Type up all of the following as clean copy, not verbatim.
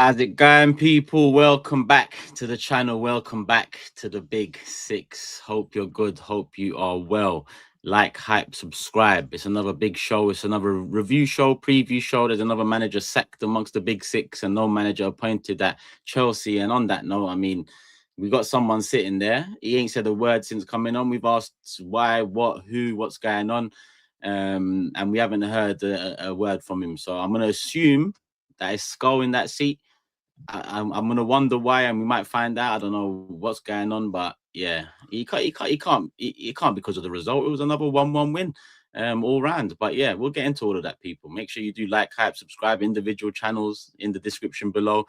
How's it going, people? Welcome back to the channel. Welcome back to the Big Six. Hope you're good. Hope you are well. Like, hype, subscribe. It's another big show. It's another review show, preview show. There's another manager sacked amongst the Big Six and no manager appointed at Chelsea. And on that note, I mean, we got someone sitting there. He ain't said a word since coming on. We've asked why, what, who, what's going on. And we haven't heard a word from him. So I'm going to assume that is Skull in that seat. I'm gonna wonder why, and we might find out. I don't know what's going on, but yeah, he can't because of the result. It was another 1-1 win, all round. But yeah, we'll get into all of that, people. Make sure you do like, hype, subscribe. Individual channels in the description below.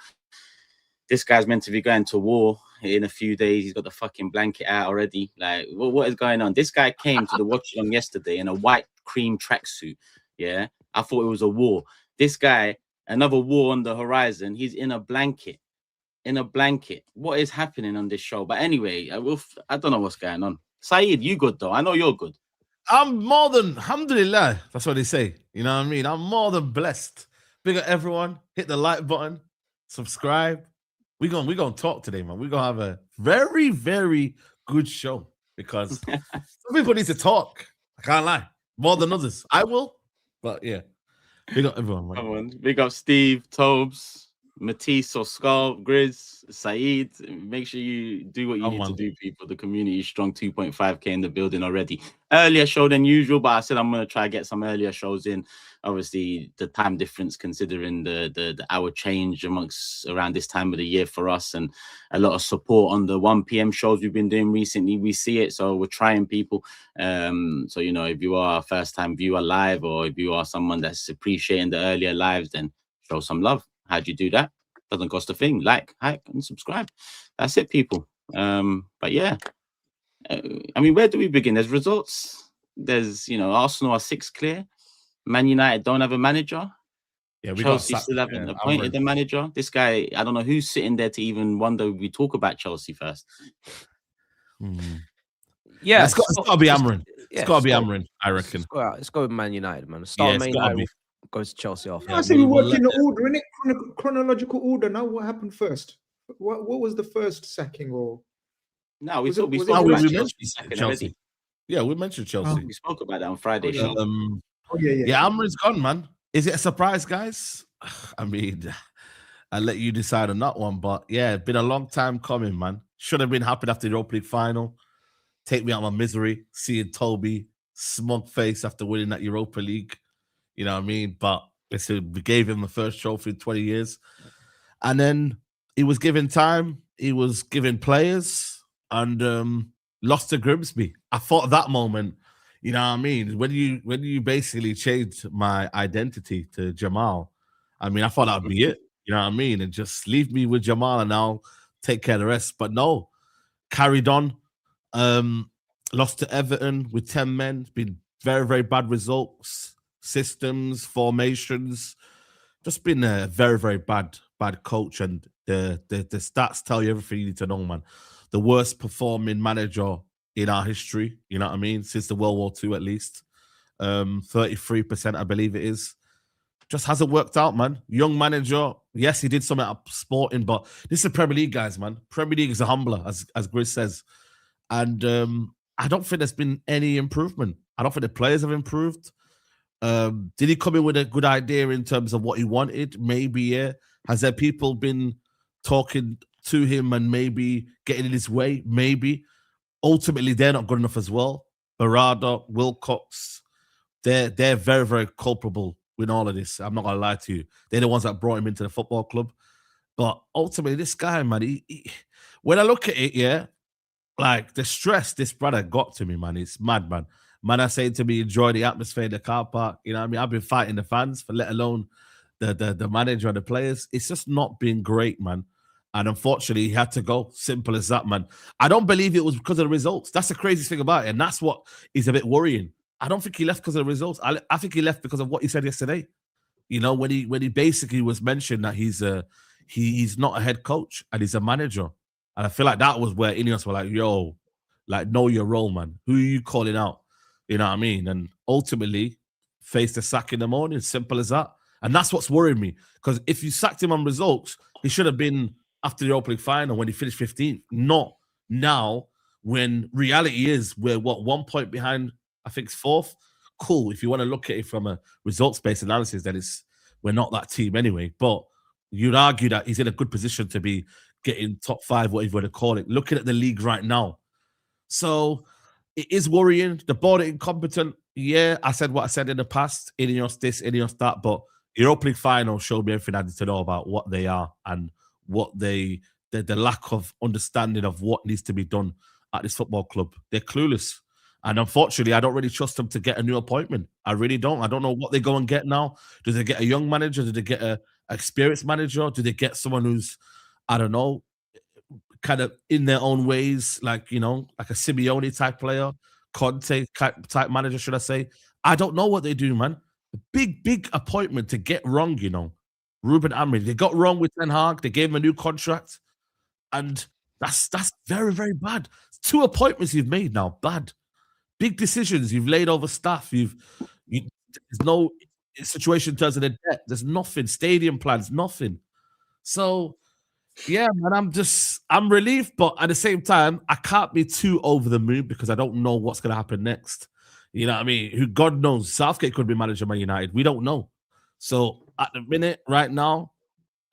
This guy's meant to be going to war in a few days. He's got the fucking blanket out already. Like, what is going on? This guy came to the watch on yesterday in a white cream tracksuit. Yeah, I thought it was a war. This guy. Another war on the horizon. He's in a blanket. In a blanket. What is happening on this show? But anyway, I don't know what's going on. SAEED, you good though? I know you're good. I'm more than, alhamdulillah. That's what they say. You know what I mean? I'm more than blessed. Big up everyone. Hit the like button. Subscribe. We're gonna talk today, man. We're gonna have a very, very good show because some people need to talk. I can't lie. More than others. I will, but yeah. Big up everyone, man. Come on. Big up Steve, TOBS, Matisse or Skull, GRIZZ, SAEED. Make sure you do what you need to do, people. The community is strong. 2.5k in the building already. Earlier show than usual, but I said I'm going to try to get some earlier shows in. Obviously, the time difference, considering the hour change around this time of the year for us, and a lot of support on the 1 p.m. shows we've been doing recently. We see it, so we're trying, people. So, you know, if you are a first-time viewer live, or if you are someone that's appreciating the earlier lives, then show some love. How do you do that? Doesn't cost a thing. Like, hype, and subscribe. That's it, people. But yeah, I mean, where do we begin? There's results. There's, you know, Arsenal are 6 clear. Man United don't have a manager. Yeah, we Chelsea still haven't appointed the manager. This guy, I don't know who's sitting there to even wonder we talk about Chelsea first. Yeah, it's got to be Amorim. Yeah, it's got to be Amorim, I reckon. Let's go with Man United, man. Start Man United, goes to Chelsea off. I see we work in the order, in it, chronological order. Now, what happened first? What was the first sacking? Or no, we spoke about Chelsea. Yeah, we mentioned Chelsea. We spoke about that on Friday. Yeah, Amorim's gone, man. Is it a surprise, guys? I mean, I'll let you decide on that one. But yeah, it's been a long time coming, man. Should have been happy after the Europa League final. Take me out of my misery, seeing Toby smug face after winning that Europa League. You know what I mean? But we gave him the first trophy in 20 years. And then he was given time. He was given players and lost to Grimsby. I thought at that moment, you know what I mean? When you basically changed my identity to Jamal, I mean, I thought that would be it. You know what I mean? And just leave me with Jamal and I'll take care of the rest. But no, carried on. Lost to Everton with 10 men. Been very, very bad results, systems, formations. Just been a very, very bad coach. And the stats tell you everything you need to know, man. The worst performing manager in our history, you know what I mean? Since the World War II, at least. 33%, I believe it is. Just hasn't worked out, man. Young manager. Yes, he did something at Sporting, but this is the Premier League, guys, man. Premier League is a humbler, as GRIZZ says. And I don't think there's been any improvement. I don't think the players have improved. Did he come in with a good idea in terms of what he wanted? Maybe, yeah. Has there people been talking to him and maybe getting in his way? Maybe. Ultimately, they're not good enough as well. Barada, Wilcox, they're very, very culpable with all of this. I'm not going to lie to you. They're the ones that brought him into the football club. But ultimately, this guy, man, he when I look at it, yeah, like the stress this brother got to me, man, it's mad, man. Man, I say to me, enjoy the atmosphere in the car park. You know what I mean? I've been fighting the fans, for let alone the manager and the players. It's just not been great, man. And unfortunately, he had to go. Simple as that, man. I don't believe it was because of the results. That's the craziest thing about it. And that's what is a bit worrying. I don't think he left because of the results. I think he left because of what he said yesterday. You know, when he basically was mentioned that he's not a head coach and he's a manager. And I feel like that was where Ineos were like, yo, like, know your role, man. Who are you calling out? You know what I mean? And ultimately, face the sack in the morning. Simple as that. And that's what's worrying me. Because if you sacked him on results, he should have been after the Europa League final when he finished 15th, not now when reality is we're 1 point behind, I think it's 4th. Cool. If you want to look at it from a results-based analysis, then we're not that team anyway. But you'd argue that he's in a good position to be getting top 5, whatever you want to call it, looking at the league right now. So it is worrying. The board are incompetent. Yeah, I said what I said in the past. Ineos this, Ineos that. But Europa League final showed me everything I need to know about what they are and what the lack of understanding of what needs to be done at this football club. They're clueless. And unfortunately, I don't really trust them to get a new appointment. I really don't. I don't know what they go and get now. Do they get a young manager? Do they get an experienced manager? Do they get someone who's, I don't know, kind of in their own ways, like, you know, like a Simeone type player, Conte type manager, should I say? I don't know what they do, man. A big appointment to get wrong, you know. Ruben Amorim, they got wrong with Ten Hag. They gave him a new contract. And that's very, very bad. 2 appointments you've made now, bad. Big decisions you've laid over staff. There's no situation in terms of the debt. There's nothing. Stadium plans, nothing. So, yeah, man, I'm relieved, but at the same time, I can't be too over the moon because I don't know what's going to happen next. You know what I mean? Who God knows? Southgate could be manager of Man United. We don't know. So at the minute, right now,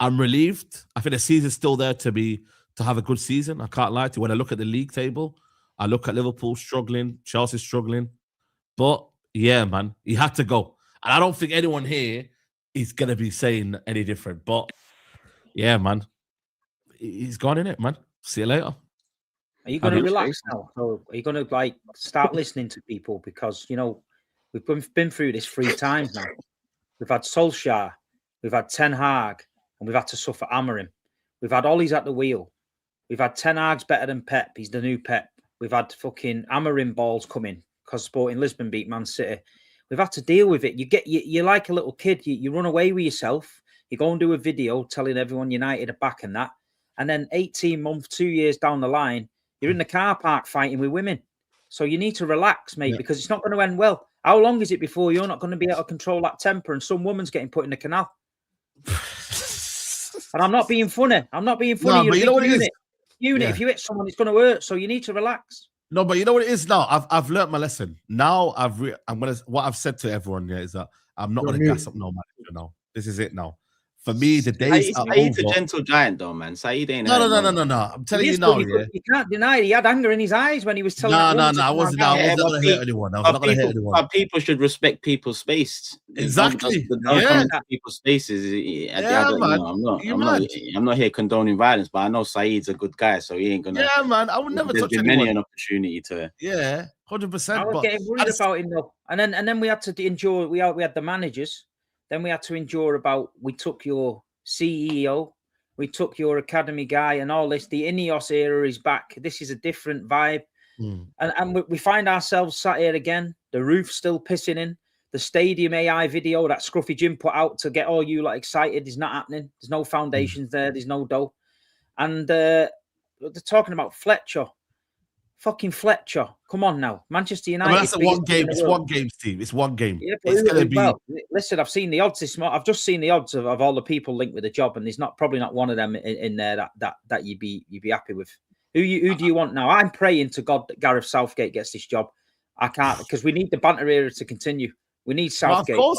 I'm relieved. I think the season's still there to have a good season. I can't lie to you. When I look at the league table, I look at Liverpool struggling, Chelsea struggling. But yeah, man, he had to go. And I don't think anyone here is going to be saying any different. But yeah, man, he's gone in it, man. See you later. Are you going to relax now? Or are you going to start listening to people? Because, you know, we've been through this 3 times now. We've had Solskjaer, we've had Ten Hag, and we've had to suffer Amorim. We've had Ollie's at the wheel. We've had Ten Hag's better than Pep. He's the new Pep. We've had fucking Amorim balls coming because Sporting Lisbon beat Man City. We've had to deal with it. You're like a little kid. You run away with yourself. You go and do a video telling everyone United are back and that. And then 18 months, 2 years down the line, you're in the car park fighting with women. So you need to relax, mate, because it's not going to end well. How long is it before you're not going to be able to control that temper and some woman's getting put in the canal? And I'm not being funny. No, but you know what it is? If you hit someone, it's going to hurt. So you need to relax. No, but you know what it is now? I've learned my lesson. Now what I've said to everyone here is that I'm not going to gas up no manager now. This is it now. For me, the days are over. Saeed's a gentle giant, though, man. Saeed ain't. No. I'm telling you now, yeah. You can't deny it. He had anger in his eyes when he was telling. No. I wasn't going to hit anyone. I was not going to hit anyone. But people should respect people's space. Exactly. People's spaces. I'm not here condoning violence, but I know Saeed's a good guy, so he ain't gonna. Yeah, man. I would never touch anyone. Many an opportunity to. Yeah, 100%. I was getting worried about him though, and then we had to endure. We had the managers. Then we had to endure about, we took your CEO, we took your academy guy and all this. The Ineos era is back. This is a different vibe. And we find ourselves sat here again. The roof's still pissing in. The stadium AI video that Scruffy Jim put out to get all you excited is not happening. There's no foundations there. There's no dough. And they're talking about Fletcher. Fucking Fletcher. Come on now. Manchester United. That's one game. It's one game, Steve. It's one game. Yeah, it's going to be. Well, listen, I've seen the odds this morning. I've just seen the odds of all the people linked with the job, and there's probably not one of them in there that you'd be happy with. Who do you want now? I'm praying to God that Gareth Southgate gets this job. I can't, because we need the banter era to continue. We need Southgate. Well,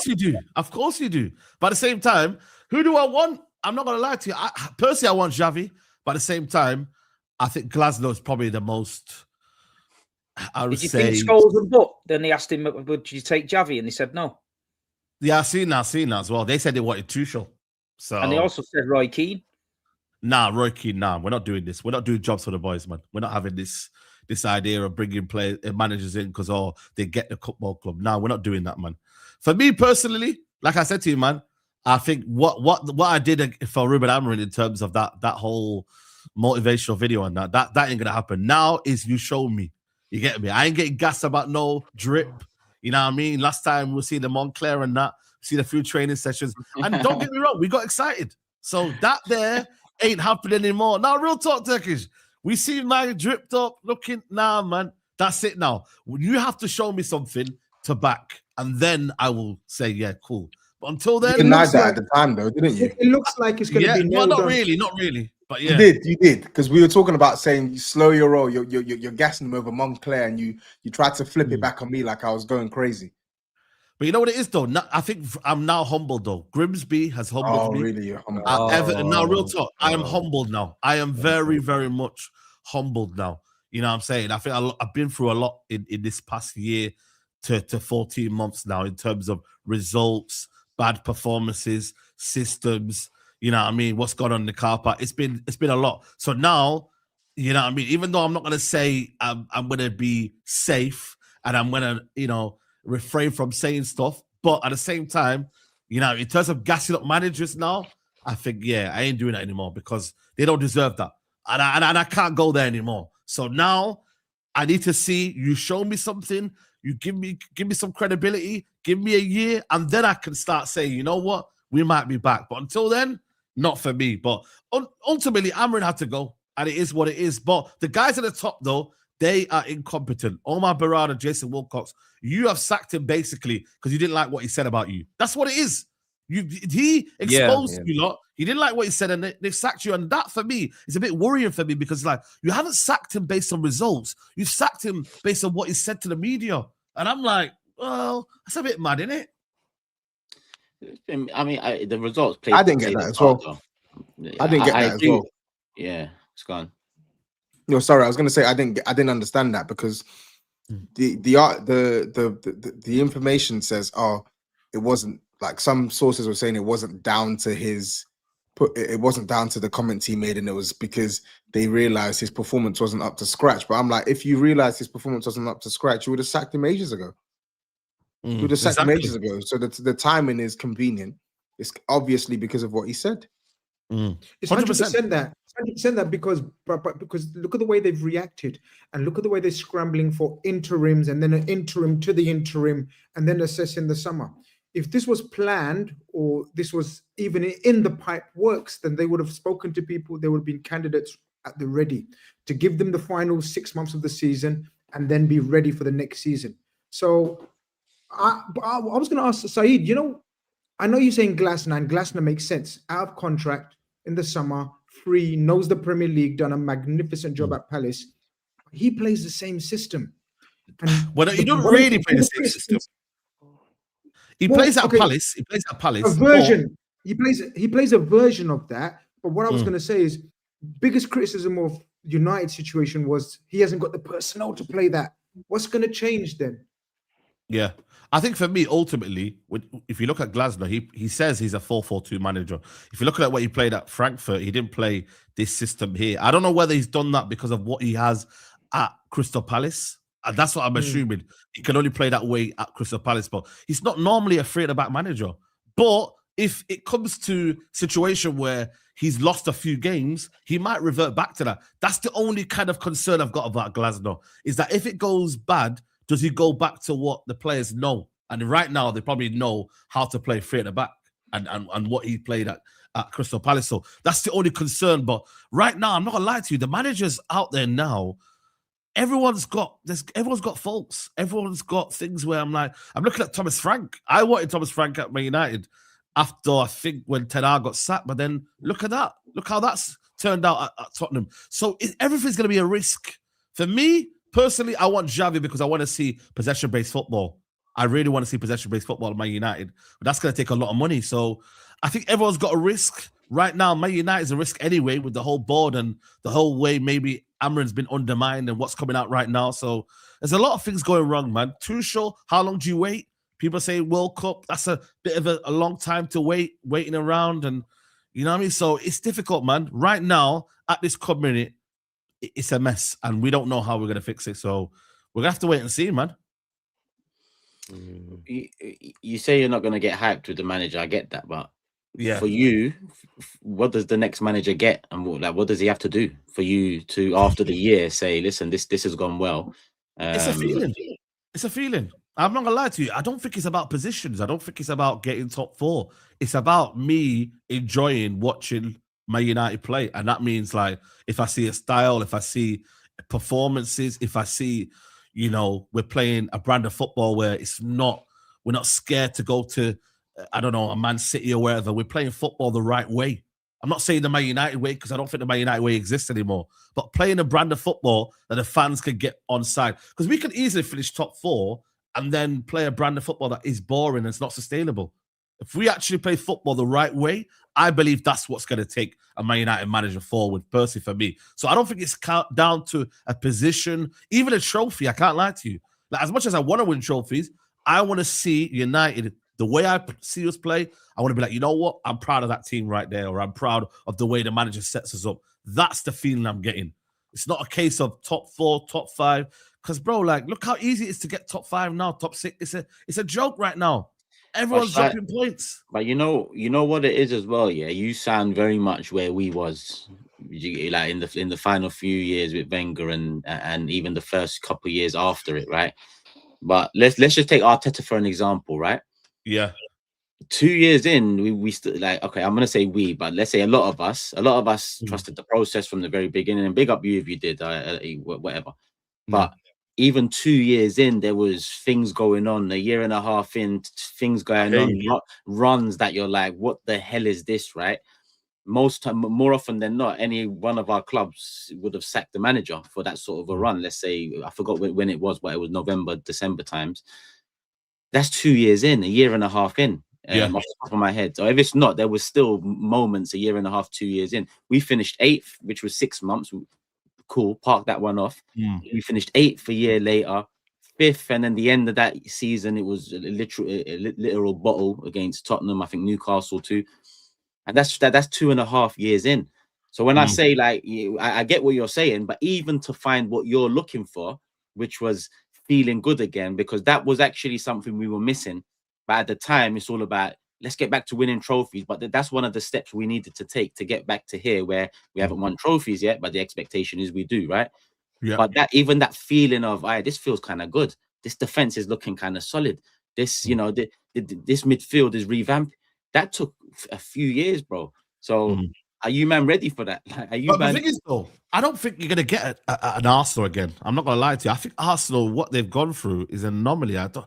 of course you do. But at the same time, who do I want? I'm not going to lie to you. Personally, I want Xavi. But at the same time, I think Glasgow is probably the most. Did you think Scholes and Butt? Then they asked him, would you take Xavi? And he said no. Yeah, I've seen that as well. They said they wanted Tuchel. So, and they also said Roy Keane. Nah, Roy Keane, nah. We're not doing this. We're not doing jobs for the boys, man. We're not having this idea of bringing managers in because they get the football club. Nah, we're not doing that, man. For me personally, like I said to you, man, I think what I did for Ruben Amorim in terms of that whole motivational video and that ain't gonna happen. Now is you show me. You get me? I ain't getting gassed about no drip. You know what I mean? Last time we see the Montclair and that, seen a few training sessions. And don't get me wrong, we got excited. So that there ain't happening anymore. Now, real talk, Turkish. We see my dripped up looking. Nah, man. That's it now. You have to show me something to back. And then I will say, yeah, cool. But until then, you denied that at the time, though, didn't you? It looks like it's going to be nailed not on. really. But yeah, You did, because we were talking about saying you slow your roll. You're gassing them over Montclair, and you tried to flip it back on me like I was going crazy. But you know what it is, though? I think I'm now humbled, though. Grimsby has humbled me. Really? You're humbled. Everton, now, real talk. I am humbled now. I am very, very much humbled now. You know what I'm saying? I think I've been through a lot in this past year to 14 months now in terms of results, bad performances, systems. You know what I mean? What's gone on in the car park? It's been a lot. So now, you know what I mean? Even though I'm not going to say I'm going to be safe and I'm going to, you know, refrain from saying stuff, but at the same time, you know, in terms of gassing up managers now, I think, yeah, I ain't doing that anymore because they don't deserve that. And I can't go there anymore. So now I need to see you show me something, you give me some credibility, give me a year, and then I can start saying, you know what, we might be back. But until then, not for me. But ultimately, Amorim had to go, and it is what it is. But the guys at the top, though, they are incompetent. Omar Barada, Jason Wilcox, you have sacked him basically because you didn't like what he said about you. That's what it is. He exposed you lot. He didn't like what he said, and they've sacked you. And that, for me, is a bit worrying for me because, like, you haven't sacked him based on results. You've sacked him based on what he said to the media. And I'm like, well, that's a bit mad, isn't it? I mean, the results played. I didn't get that as well. I didn't get that as well. Yeah, it's gone. No, sorry, I was going to say I didn't understand that because the information says, oh, it wasn't, like some sources were saying it wasn't down to it wasn't down to the comments he made, and it was because they realized his performance wasn't up to scratch. But I'm like, if you realized his performance wasn't up to scratch, you would have sacked him ages ago. You would have sacked him ages ago. So the timing is convenient. It's obviously because of what he said. It's 100% that. 100% that because look at the way they've reacted, and look at the way they're scrambling for interims, and then an interim to the interim, and then assessing the summer. If this was planned, or this was even in the pipe works, then they would have spoken to people. There would have been candidates at the ready to give them the final 6 months of the season and then be ready for the next season. So I was going to ask SAEED, you know, I know you're saying Glasner, and Glasner makes sense. Out of contract in the summer, free, knows the Premier League, done a magnificent job at Palace. He plays the same system. And well, he don't really play the same system. He plays at Palace. He plays at Palace. A version. He plays a version of that. But what I was going to say is, biggest criticism of United situation was he hasn't got the personnel to play that. What's going to change then? Yeah, I think for me, ultimately, if you look at Glasner, he says he's a 4-4-2 manager. If you look at what he played at Frankfurt, he didn't play this system here. I don't know whether he's done that because of what he has at Crystal Palace. And that's what I'm assuming. He can only play that way at Crystal Palace, but he's not normally a free-at-the-back manager. But if it comes to situation where he's lost a few games, he might revert back to that. That's the only kind of concern I've got about Glasner, is that if it goes bad, does he go back to what the players know? And right now, they probably know how to play free-at-the-back and what he played at Crystal Palace. So that's the only concern. But right now, I'm not going to lie to you, the managers out there now, everyone's got faults. Everyone's got things where I'm looking at Thomas Frank. I wanted Thomas Frank at Man United after, I think, when Ten Hag got sacked. But then look at that. Look how that's turned out at Tottenham. So everything's going to be a risk. For me, personally, I want Xavi because I want to see possession-based football. I really want to see possession-based football at Man United. But that's going to take a lot of money. So I think everyone's got a risk. Right now, Man United is a risk anyway with the whole board and the whole way maybe Amorim's been undermined and what's coming out right now. So there's a lot of things going wrong, man. Tuchel, how long do you wait? People say World Cup. That's a bit of a long time to waiting around. And you know what I mean? So it's difficult, man. Right now, at this club minute, it's a mess. And we don't know how we're going to fix it. So we're going to have to wait and see, man. You say you're not going to get hyped with the manager. I get that. But yeah, for you, what does the next manager get, and what does he have to do for you to, after the year, say, listen, this has gone well? It's a feeling. It's a feeling. I'm not gonna lie to you. I don't think it's about positions. I don't think it's about getting top 4. It's about me enjoying watching Man United play, and that means, like, if I see a style, if I see performances, if I see, you know, we're playing a brand of football where we're not scared to go to I don't know, a Man City or wherever. We're playing football the right way. I'm not saying the Man United way because I don't think the Man United way exists anymore. But playing a brand of football that the fans can get on side. Because we could easily finish top 4 and then play a brand of football that is boring and it's not sustainable. If we actually play football the right way, I believe that's what's going to take a Man United manager forward, personally, for me. So I don't think it's down to a position, even a trophy. I can't lie to you. Like, as much as I want to win trophies, I want to see United, the way I see us play, I want to be like, you know what? I'm proud of that team right there, or I'm proud of the way the manager sets us up. That's the feeling I'm getting. It's not a case of top 4, top 5. Because, bro, like, look how easy it is to get top 5 now, top 6. It's a joke right now. Everyone's dropping points. But you know what it is as well, yeah? You sound very much where we was, like in the final few years with Wenger and even the first couple of years after it, right? But let's just take Arteta for an example, right? Yeah. 2 years in, we still, like, okay, I'm gonna say we, but let's say a lot of us trusted the process from the very beginning. And big up you if you did, whatever. But even 2 years in, there was things going on. A year and a half in, things going on, runs that you're like, what the hell is this, right? More often than not, any one of our clubs would have sacked the manager for that sort of a run. Let's say, I forgot when it was, but it was November, December times. That's 2 years in, a year and a half in. Off the top of my head. So if it's not, there was still moments a year and a half, 2 years in. We finished 8th, which was 6 months. Cool, park that one off. We finished 8th a year later, 5th, and then the end of that season, it was a literal bottle against Tottenham. I think Newcastle too, and that's 2.5 years in. So when I say, like, I get what you're saying, but even to find what you're looking for, which was feeling good again, because that was actually something we were missing. But at the time, it's all about, let's get back to winning trophies. But that's one of the steps we needed to take to get back to here, where we haven't won trophies yet, but the expectation is we do, right? Yeah. But even that feeling of, this feels kind of good. This defense is looking kind of solid. This, this midfield is revamped. That took a few years, bro. So are you, man, ready for that? Are you, the thing is, though, I don't think you're going to get an Arsenal again. I'm not going to lie to you. I think Arsenal, what they've gone through is an anomaly. I don't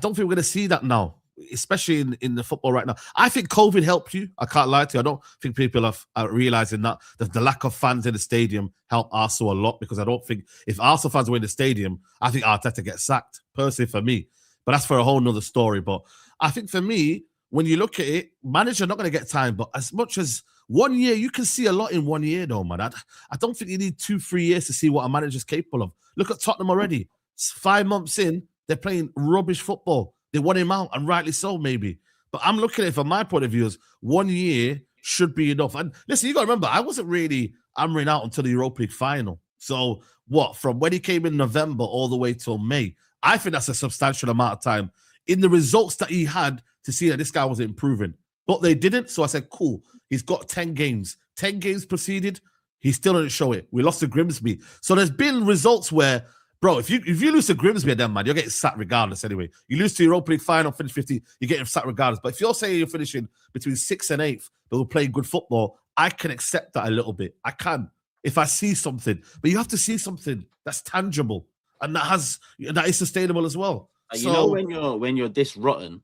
think we're going to see that now, especially in the football right now. I think COVID helped you. I can't lie to you. I don't think people are realizing that the lack of fans in the stadium helped Arsenal a lot, because I don't think if Arsenal fans were in the stadium, I think Arteta gets sacked, personally, for me. But that's for a whole nother story. But I think for me, when you look at it, manager not going to get time, but as much as 1 year, you can see a lot in 1 year, though, man. I don't think you need 2-3 years to see what a manager's capable of. Look at Tottenham already. 5 months in, they're playing rubbish football. They won him out, and rightly so, maybe. But I'm looking at it from my point of view as 1 year should be enough. And listen, you got to remember, I wasn't really hammering out until the Europa League final. So what, from when he came in November all the way till May, I think that's a substantial amount of time in the results that he had to see that this guy was improving. But they didn't, so I said, cool. He's got 10 games. 10 games proceeded. He still didn't show it. We lost to Grimsby. So there's been results where, bro, if you lose to Grimsby, then, man, you're getting sacked regardless anyway. You lose to Europa League final, finish 50, you're getting sacked regardless. But if you're saying you're finishing between 6th and 8th, but we're playing good football, I can accept that a little bit. I can, if I see something. But you have to see something that's tangible and that is sustainable as well. So, you know, when you're this rotten,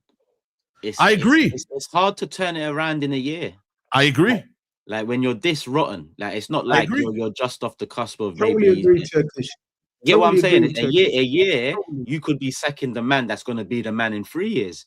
I agree. It's hard to turn it around in a year. I agree. Like when you're this rotten, like it's not like you're just off the cusp of totally agree, Turkish. Get what I'm saying? A year, you could be sacking the man that's going to be the man in 3 years.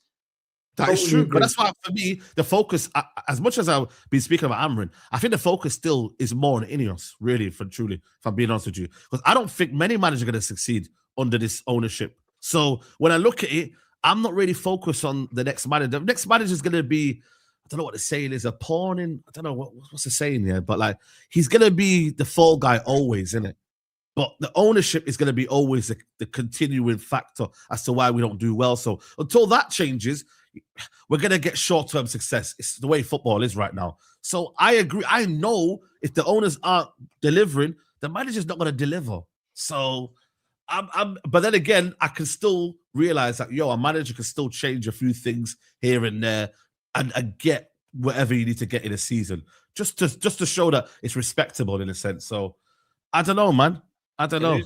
That is true. But that's why, for me, the focus, as much as I've been speaking about Amorim, I think the focus still is more on Ineos, really, truly, if I'm being honest with you. Because I don't think many managers are going to succeed under this ownership. So when I look at it, I'm not really focused on the next manager. The next manager is going to be, I don't know what the saying is, a pawn in, I don't know what's the saying there, but like he's going to be the fall guy always, isn't it? But the ownership is going to be always the continuing factor as to why we don't do well. So until that changes, we're going to get short-term success. It's the way football is right now. So I agree. I know if the owners aren't delivering, the manager's not going to deliver. So but then again, I can still realize that, a manager can still change a few things here and there and get whatever you need to get in a season, just to show that it's respectable in a sense. So I don't know, man. I don't know.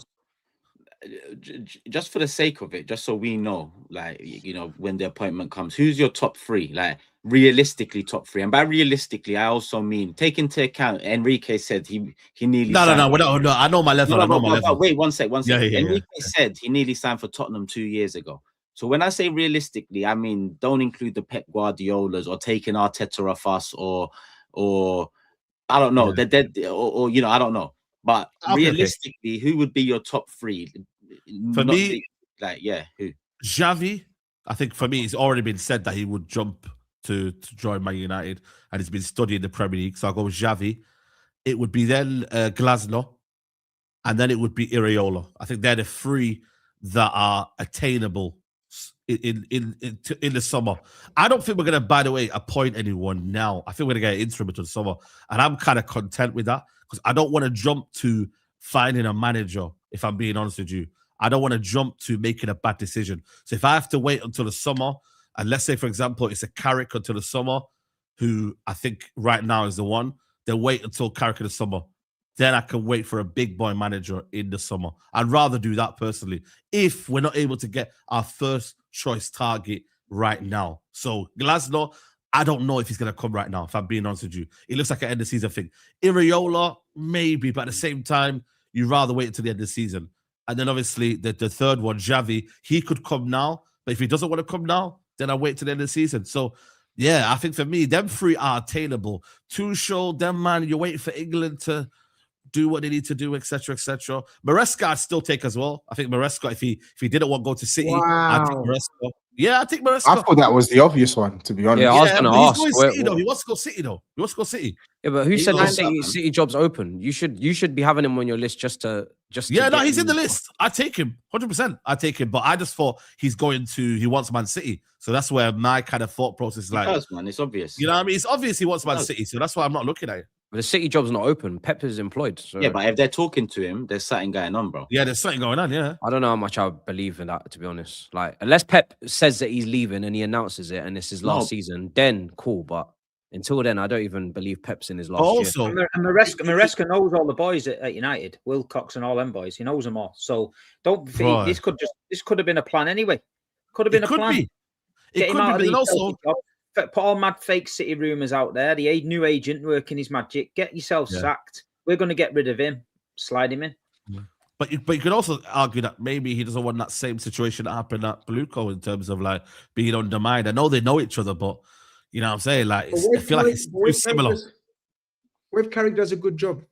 just for the sake of it, just so we know, like, you know, when the appointment comes, who's your top three? Like, realistically, top three. And by realistically, I also mean take into account. Enrique said he nearly. No. I know my level. Wait, one sec. Yeah. Enrique said he nearly signed for Tottenham 2 years ago. So when I say realistically, I mean don't include the Pep Guardiolas or taking Arteta off us, or I don't know, or you know, I don't know. But realistically, who would be your top three? For me, who? Xavi. I think for me, it's already been said that he would jump to join Man United, and he's been studying the Premier League. So I'll go with Xavi. It would be then Glasner, and then it would be Iraola. I think they're the three that are attainable in the summer. I don't think we're going to, by the way, appoint anyone now. I think we're going to get an interim until the summer, and I'm kind of content with that because I don't want to jump to finding a manager, if I'm being honest with you. I don't want to jump to making a bad decision. So if I have to wait until the summer, and let's say, for example, it's a Carrick until the summer, who I think right now is the one, then wait until Carrick in the summer. Then I can wait for a big boy manager in the summer. I'd rather do that personally, if we're not able to get our first choice target right now. So Glasner, I don't know if he's going to come right now, if I'm being honest with you. It looks like an end of season thing. Iraola, maybe, but at the same time, you'd rather wait until the end of the season. And then obviously the third one, Xavi, he could come now, but if he doesn't want to come now, then I wait till the end of the season. So yeah, I think for me, them three are attainable. Tuchel, them man, you're waiting for England to do what they need to do, etc., etc. Maresca I'd still take as well. I think Maresca, if he didn't want to go to City, I'd take Maresca. Yeah, I think Maresca. I thought that was the obvious one, to be honest. Yeah, I was going to ask. He wants to go City, though. He wants to go City. Yeah, but who said the City job's open? You should be having him on your list just to. Yeah, no, he's in the list. I take him 100%. I take him, but I just thought he wants Man City, so that's where my kind of thought process is like. It does, man. It's obvious. You know what I mean? It's obvious he wants Man City, so that's why I'm not looking at it. But the City job's not open. Pep is employed. So. Yeah, but if they're talking to him, there's something going on, bro. Yeah, there's something going on, yeah. I don't know how much I believe in that, to be honest. Like, unless Pep says that he's leaving and he announces it and it's his last season, then cool. But until then, I don't even believe Pep's in his last year. And Maresca knows all the boys at United, Wilcox and all them boys. He knows them all. So don't think this could have been a plan anyway. Could have been a plan. It could be, but also. Put all mad fake City rumours out there. The new agent working his magic. Get yourself sacked. We're going to get rid of him. Slide him in. Yeah. But you could also argue that maybe he doesn't want that same situation that happened at Bluco in terms of like being undermined. I know they know each other, but you know what I'm saying? Like, I feel like it's too similar. What if Carrick does a good job?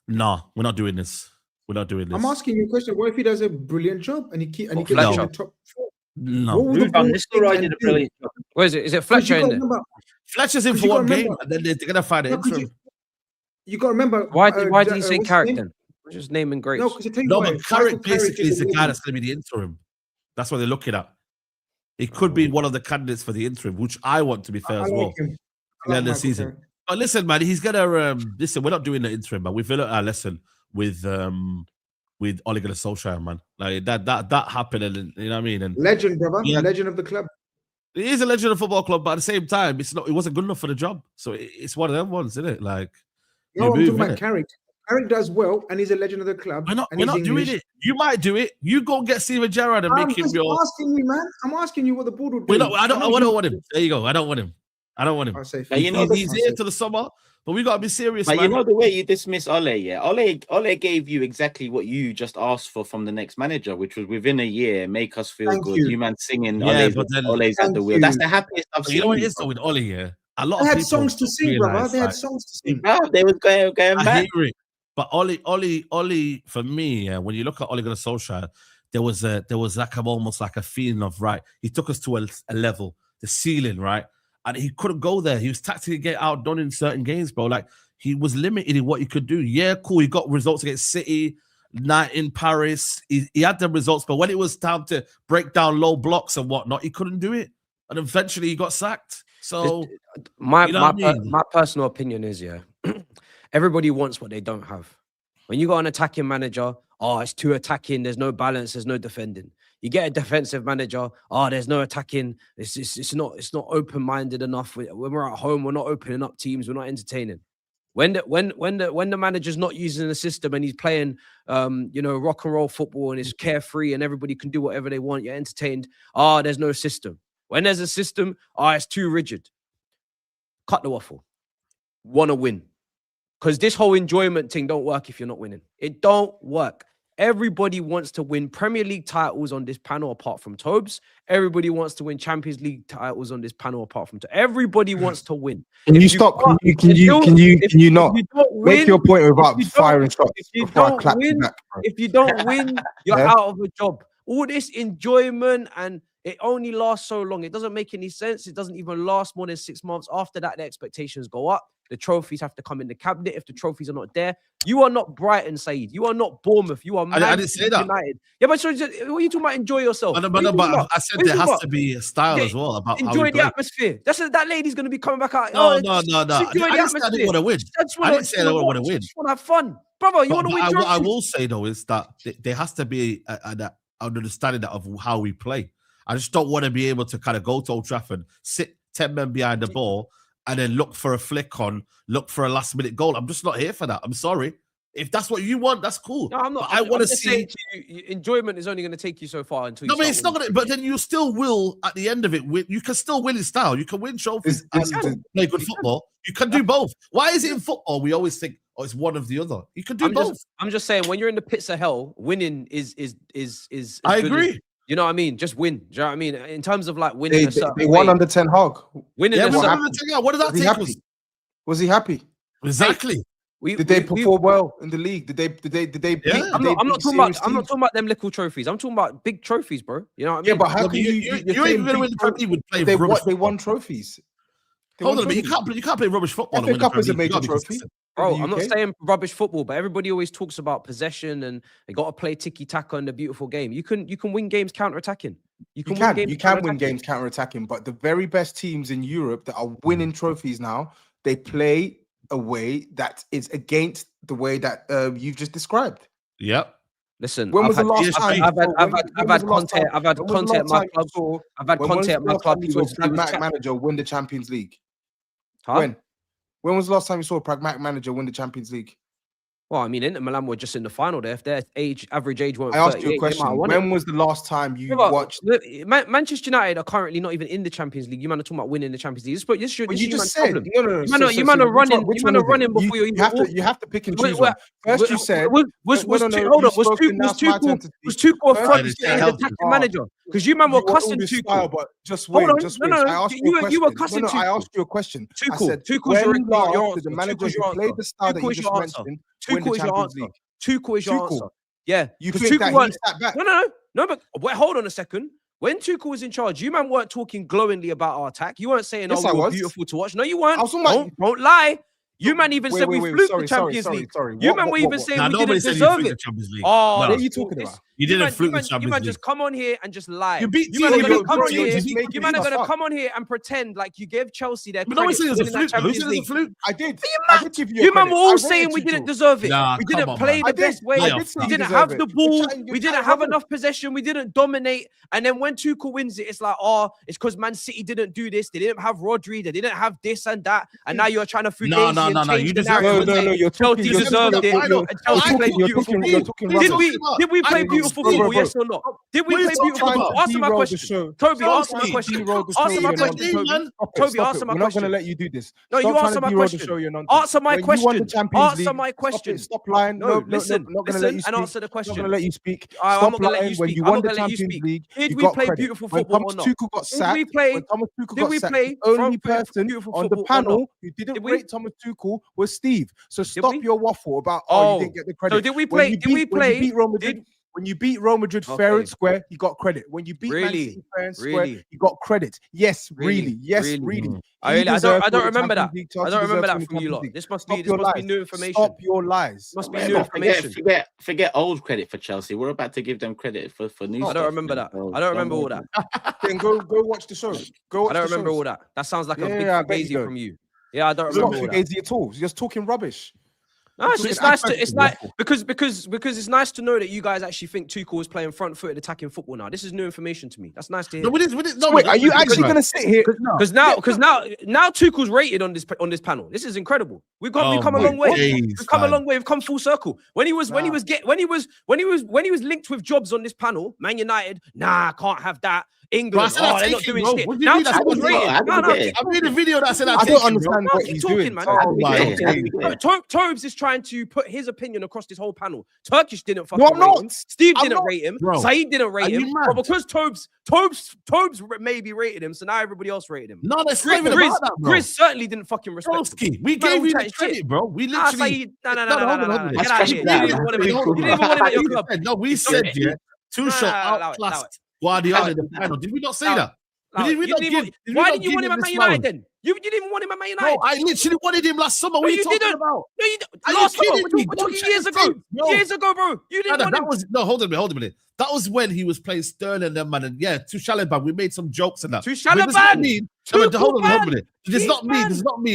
No, we're not doing this. We're not doing this. I'm asking you a question. What if he does a brilliant job and he gets in the top 4? No. Van Nistelrooy did a brilliant job. Where is it? Is it Fletcher in there? Fletcher's in for one game, and then they're going to find an interim. You got to remember. Why did you say Carrick then? Just naming greats. No, but Carrick basically is the guy that's going to be the interim. That's what they're looking at. It could be one of the candidates for the interim, which I want to be fair as well. At the season. But listen, man, he's gonna listen. We're not doing the interim, man. We've learned our lesson with Ole Gunnar Solskjaer, man. Like that happened, and you know what I mean. And legend, brother, legend of the club. He is a legend of the football club, but at the same time, it wasn't good enough for the job. So it's one of them ones, isn't it? Like, no, I'm talking about Carrick. Carrick does well, and he's a legend of the club. We're not doing it. You might do it. You go get Steven Gerrard and make him your. I'm asking you, man. I'm asking you what the board would do. I don't want him. There you go. I don't want him. I'll say, he's here to the summer, but we gotta be serious. But man. You know the way you dismiss Ole, yeah. Ole gave you exactly what you just asked for from the next manager, which was within a year make us feel good. You man singing, Ole's at the wheel. That's the happiest I've seen. You know what it is though with Ole, yeah. A lot they of had people songs to sing, brother. They had songs to sing. They were going back. I hear it. But Ole, for me, when you look at Ole Gunnar Solskjaer, there was like almost like a feeling of right. He took us to a level, the ceiling, right. And he couldn't go there. He was tactically get outdone in certain games, bro. Like, he was limited in what he could do. Yeah, cool. He got results against City, night in Paris. He had the results, but when it was time to break down low blocks and whatnot, he couldn't do it. And eventually he got sacked. So my personal opinion is, everybody wants what they don't have. When you got an attacking manager, it's too attacking. There's no balance. There's no defending. You get a defensive manager. There's no attacking. It's not open-minded enough. When we're at home, we're not opening up teams. We're not entertaining. When the manager's not using the system and he's playing, rock and roll football and it's carefree and everybody can do whatever they want, you're entertained. There's no system. When there's a system, it's too rigid. Cut the waffle. Want to win. Because this whole enjoyment thing don't work if you're not winning. It don't work. Everybody wants to win Premier League titles on this panel apart from TOBS. Everybody wants to win Champions League titles on this panel apart from TOBS. Everybody wants to win. Can you stop? Can you not make your point without firing shots? If you don't win, you're out of a job. All this enjoyment and it only lasts so long. It doesn't make any sense. It doesn't even last more than 6 months. After that, the expectations go up. The trophies have to come in the cabinet. If the trophies are not there, you are not Brighton, SAEED. You are not Bournemouth. You are I didn't say that. United. Yeah, but so what are you talking about? Enjoy yourself. But I said there has to be a style as well about enjoy the atmosphere. That lady's going to be coming back out. No. Enjoy the atmosphere. I didn't want to win. I didn't say I don't want to win. Just want to have fun, brother. You want to win. What I will say though is that there has to be an understanding of how we play. I just don't want to be able to kind of go to Old Trafford, sit 10 men behind the ball, and then look for a flick on, look for a last-minute goal. I'm just not here for that. I'm sorry. If that's what you want, that's cool. No, I'm not. I want to see. Enjoyment is only going to take you so far until. No, but it's not going to. But then you still will, at the end of it, win. You can still win in style. You can win trophies and play good football. You can do both. Why is it in football we always think, it's one of the other? You can do both. I'm just saying, when you're in the pits of hell, winning is. I agree. You know what I mean? Just win. Do you know what I mean? In terms of like winning, they won under Ten Hag. Winning. Yeah, what did that take us? Was he happy? Exactly. Did they perform well in the league? Did they? Yeah. I'm not talking about them little trophies. I'm talking about big trophies, bro. You know what I mean? Yeah, but how can you ain't gonna win the trophy with playing rubbish? They won trophies. Hold on, but you can't play rubbish football. FA Cup is a major trophy. Bro, I'm not saying rubbish football, but everybody always talks about possession and they got to play tiki-taka and the beautiful game. You can win games counter-attacking. You can win games counter-attacking, but the very best teams in Europe that are winning trophies now, they play a way that is against the way that you've just described. Yep. Listen, when was the last time? I've had content. I've had content at my club. I've had content at my club. He was pragmatic manager win the Champions League. Huh? When was the last time you saw a pragmatic manager win the Champions League? Well, I mean, Inter Milan were just in the final there. If their average age weren't, I asked you a question. When was the last time you watched? Manchester United are currently not even in the Champions League. You man are talking about winning the Champions League. This you just said problem. You man are running. You man are running before you have to pick and choose one. First, you said was Tuchel a front attacking manager? Because you man were cussing Tuchel. But just wait. You were cussing Tuchel. I asked you a question. Tuchel's your the manager who played the style that you just mentioned. Tuchel is your answer. Tuchel is your answer. Yeah. You think that he sat back? No, but wait, hold on a second. When Tuchel was in charge, you man weren't talking glowingly about our attack. You weren't saying, we were beautiful to watch. No, you weren't. Don't lie. You man even said we flew the Champions League. You man were even saying we didn't deserve it. Oh, what are you talking about? You didn't fluke the Champions League. You man just come on here and just lie. You beat you man are going to come on here and pretend like you gave Chelsea their credit. But no one said it was a fluke. I did. I did give you You man were all saying we didn't deserve it. We didn't play the best way. We didn't have the ball. We didn't have enough possession. We didn't dominate. And then when Tuchel wins it, it's like, it's because Man City didn't do this. They didn't have Rodri. They didn't have this and that. And now you're trying to No. You deserve it. Chelsea deserved it. And Chelsea played beautiful football. Did we play beautiful football? Yes or no? Did we play beautiful football? Answer my question. Toby, answer my question. Answer my question, Toby, answer my question. We're not going to let you do this. No, you answer my question. Answer my question. Answer my question. Stop lying. No, listen and answer the question. I'm not going to let you speak. Stop lying when you won the Champions League. Did we play beautiful football or not? Tuchel got sacked. Did we play? The only person on the panel who didn't rate Thomas Tuchel was Steve. So stop your waffle about you didn't get the credit. So did we play? When you beat Real Madrid fair and square, you got credit. When you beat Man City fair and square, you got credit. Yes, really. Yes, really. I don't remember that. I don't remember that from you lot. This must be new information. Stop your lies. Must be new information. Forget old credit for Chelsea. We're about to give them credit for new stuff. I don't remember that. I don't remember all that. Then go watch the show. I don't remember all that. That sounds like a big fugazi from you. Yeah, I don't remember all that. Fugazi at all. You're just talking rubbish. No, it's nice to because it's nice to know that you guys actually think Tuchel is playing front-footed attacking football now. This is new information to me. That's nice to hear. Wait, are you actually going to sit here? Because now Tuchel's rated on this panel. This is incredible. We've come a long way. We've come a long way. We've come full circle. When he was linked with jobs on this panel, Man United, can't have that. England, they're not doing shit. Now Tuchel's rated. I made a video that said I don't understand what he's doing. TOBS is trying to put his opinion across this whole panel. Turkish didn't fucking rate him. Steve didn't rate him. SAEED didn't rate him. But because TOBS maybe rated him, so now everybody else rated him. No, that's not even about that, bro. GRIZZ certainly didn't fucking respect him. We gave you the credit, bro. We literally... No. Get out of here. You didn't even want him at your club. No, we said, Tuchel outclassed Guardiola in the final. Did we not say that? Why didn't you want him at Man United then? You didn't even want him at Man United. No, I literally wanted him last summer. What are you talking about? No, you didn't. Last summer. We're talking years ago. Years ago, bro. You didn't want him. No, hold on a minute. That was when he was playing Sterling and them, man. And yeah, Tuchel, we made some jokes and that. Tuchel, hold on a minute. Does not mean,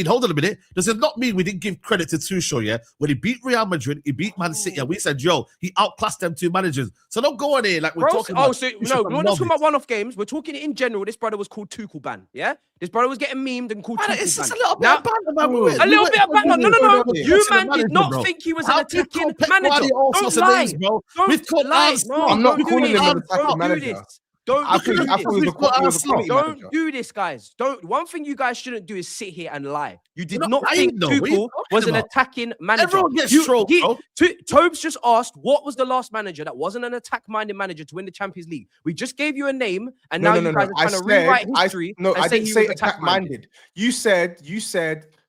hold on a minute. Does it not mean we didn't give credit to Tuchel, yeah? When he beat Real Madrid, he beat Man City, and we said, he outclassed them two managers. So don't go on here like we're talking about. We're not talking about one-off games. We're talking in general. This brother was called Tuchel Ban, yeah? This brother was getting memed and called Tuchel Ban. It's just a little bit of banter, man. A little bit of banter. No. You, man, did not think he was an attacking manager. Don't lie. Don't lie. I'm not calling him an attacking manager. Don't do this, guys. One thing you guys shouldn't do is sit here and lie. You did not think Tuchel was an attacking manager. Everyone gets trolled, bro. TOBS just asked, what was the last manager that wasn't an attack-minded manager to win the Champions League? We just gave you a name, and now you guys are trying to rewrite history. I didn't say attack-minded. You said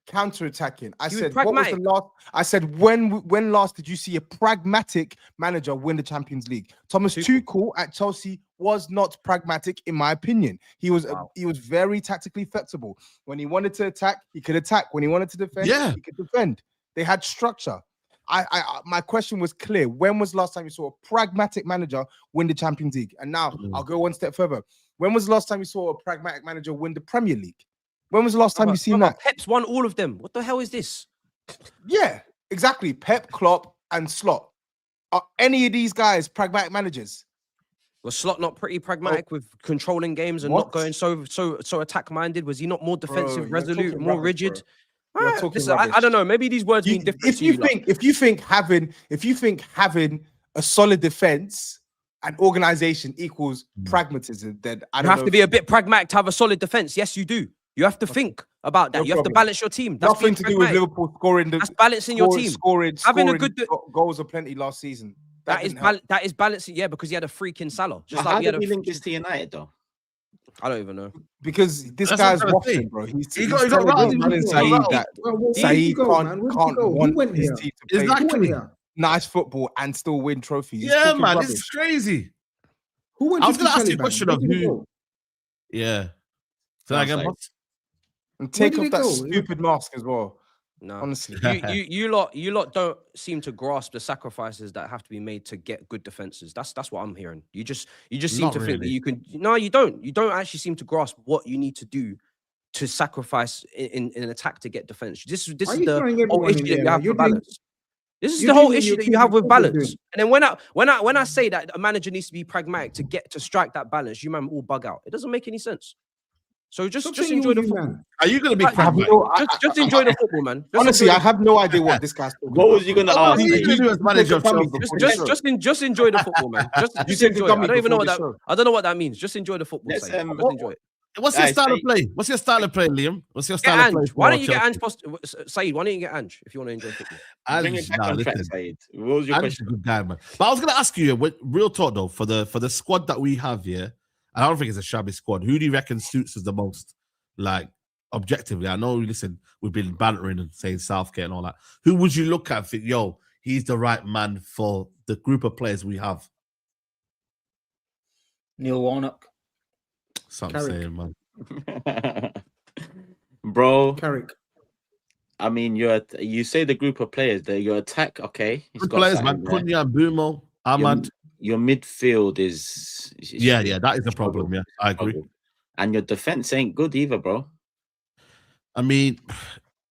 counter-attacking. I said, what was the last? I said, when last did you see a pragmatic manager win the Champions League? Thomas Tuchel at Chelsea was not pragmatic, in my opinion. He was very tactically flexible. When he wanted to attack, he could attack. When he wanted to defend, he could defend. They had structure. My question was clear. When was the last time you saw a pragmatic manager win the Champions League? And now I'll go one step further. When was the last time you saw a pragmatic manager win the Premier League? When was the last time you seen that? Pep's won all of them. What the hell is this? Yeah, exactly. Pep, Klopp, and Slot. Are any of these guys pragmatic managers? Was Slot not pretty pragmatic with controlling games and not going so attack-minded? Was he not more defensive, resolute, more rigid? Listen, I don't know. Maybe these words mean different to you. If you think having a solid defense and organization equals pragmatism, then I don't know. You have to be a bit pragmatic to have a solid defense. Yes, you do. You have to think about that. You have to balance your team. That's nothing to do with Liverpool scoring. That's balancing your team. Having a good goals aplenty last season. That is balancing. Yeah, because he had a freaking Salah. Just like how did we link this to United though? I don't even know. Because this guy's waffling, bro. He's got SAEED that SAEED can't want his team to play nice football and still win trophies. Yeah, man, this is crazy. I was going to ask you a question of who. Yeah. So I get and take off that stupid mask as well. No, honestly, you lot don't seem to grasp the sacrifices that have to be made to get good defenses. That's what I'm hearing. You just seem to think that you can. No, you don't. You don't actually seem to grasp what you need to do to sacrifice in an attack to get defense. This is the whole issue that you have with balance. This is the whole issue that you have with balance. And then when I say that a manager needs to be pragmatic to strike that balance, you man all bug out. It doesn't make any sense. So just enjoy the football. Are you going to be just enjoy the football, man? Honestly, I have no idea what this guy's talking What was you going to ask? Just enjoy the football, man. Just enjoy it. I don't even know I don't know what that means. Just enjoy the football. Just enjoy it. What's your style of play? What's your style of play, Liam? What's your style of play? Why don't you get Ange? SAEED, why don't you get Ange if you want to enjoy football? What was your question? A good guy, man. But I was going to ask you, real talk though, for the squad that we have here. I don't think it's a shabby squad. Who do you reckon suits us the most? Like, objectively, I know, listen, we've been bantering and saying Southgate and all that. Who would you look at and think, yo, he's the right man for the group of players we have? Neil Warnock. Something saying, man. Bro. Carrick. I mean, you say the group of players, your attack, okay. Good players, man. Cunha, Bumo, Ahmad. Your midfield is yeah, that is a problem. Yeah, I agree. And your defense ain't good either, bro. I mean,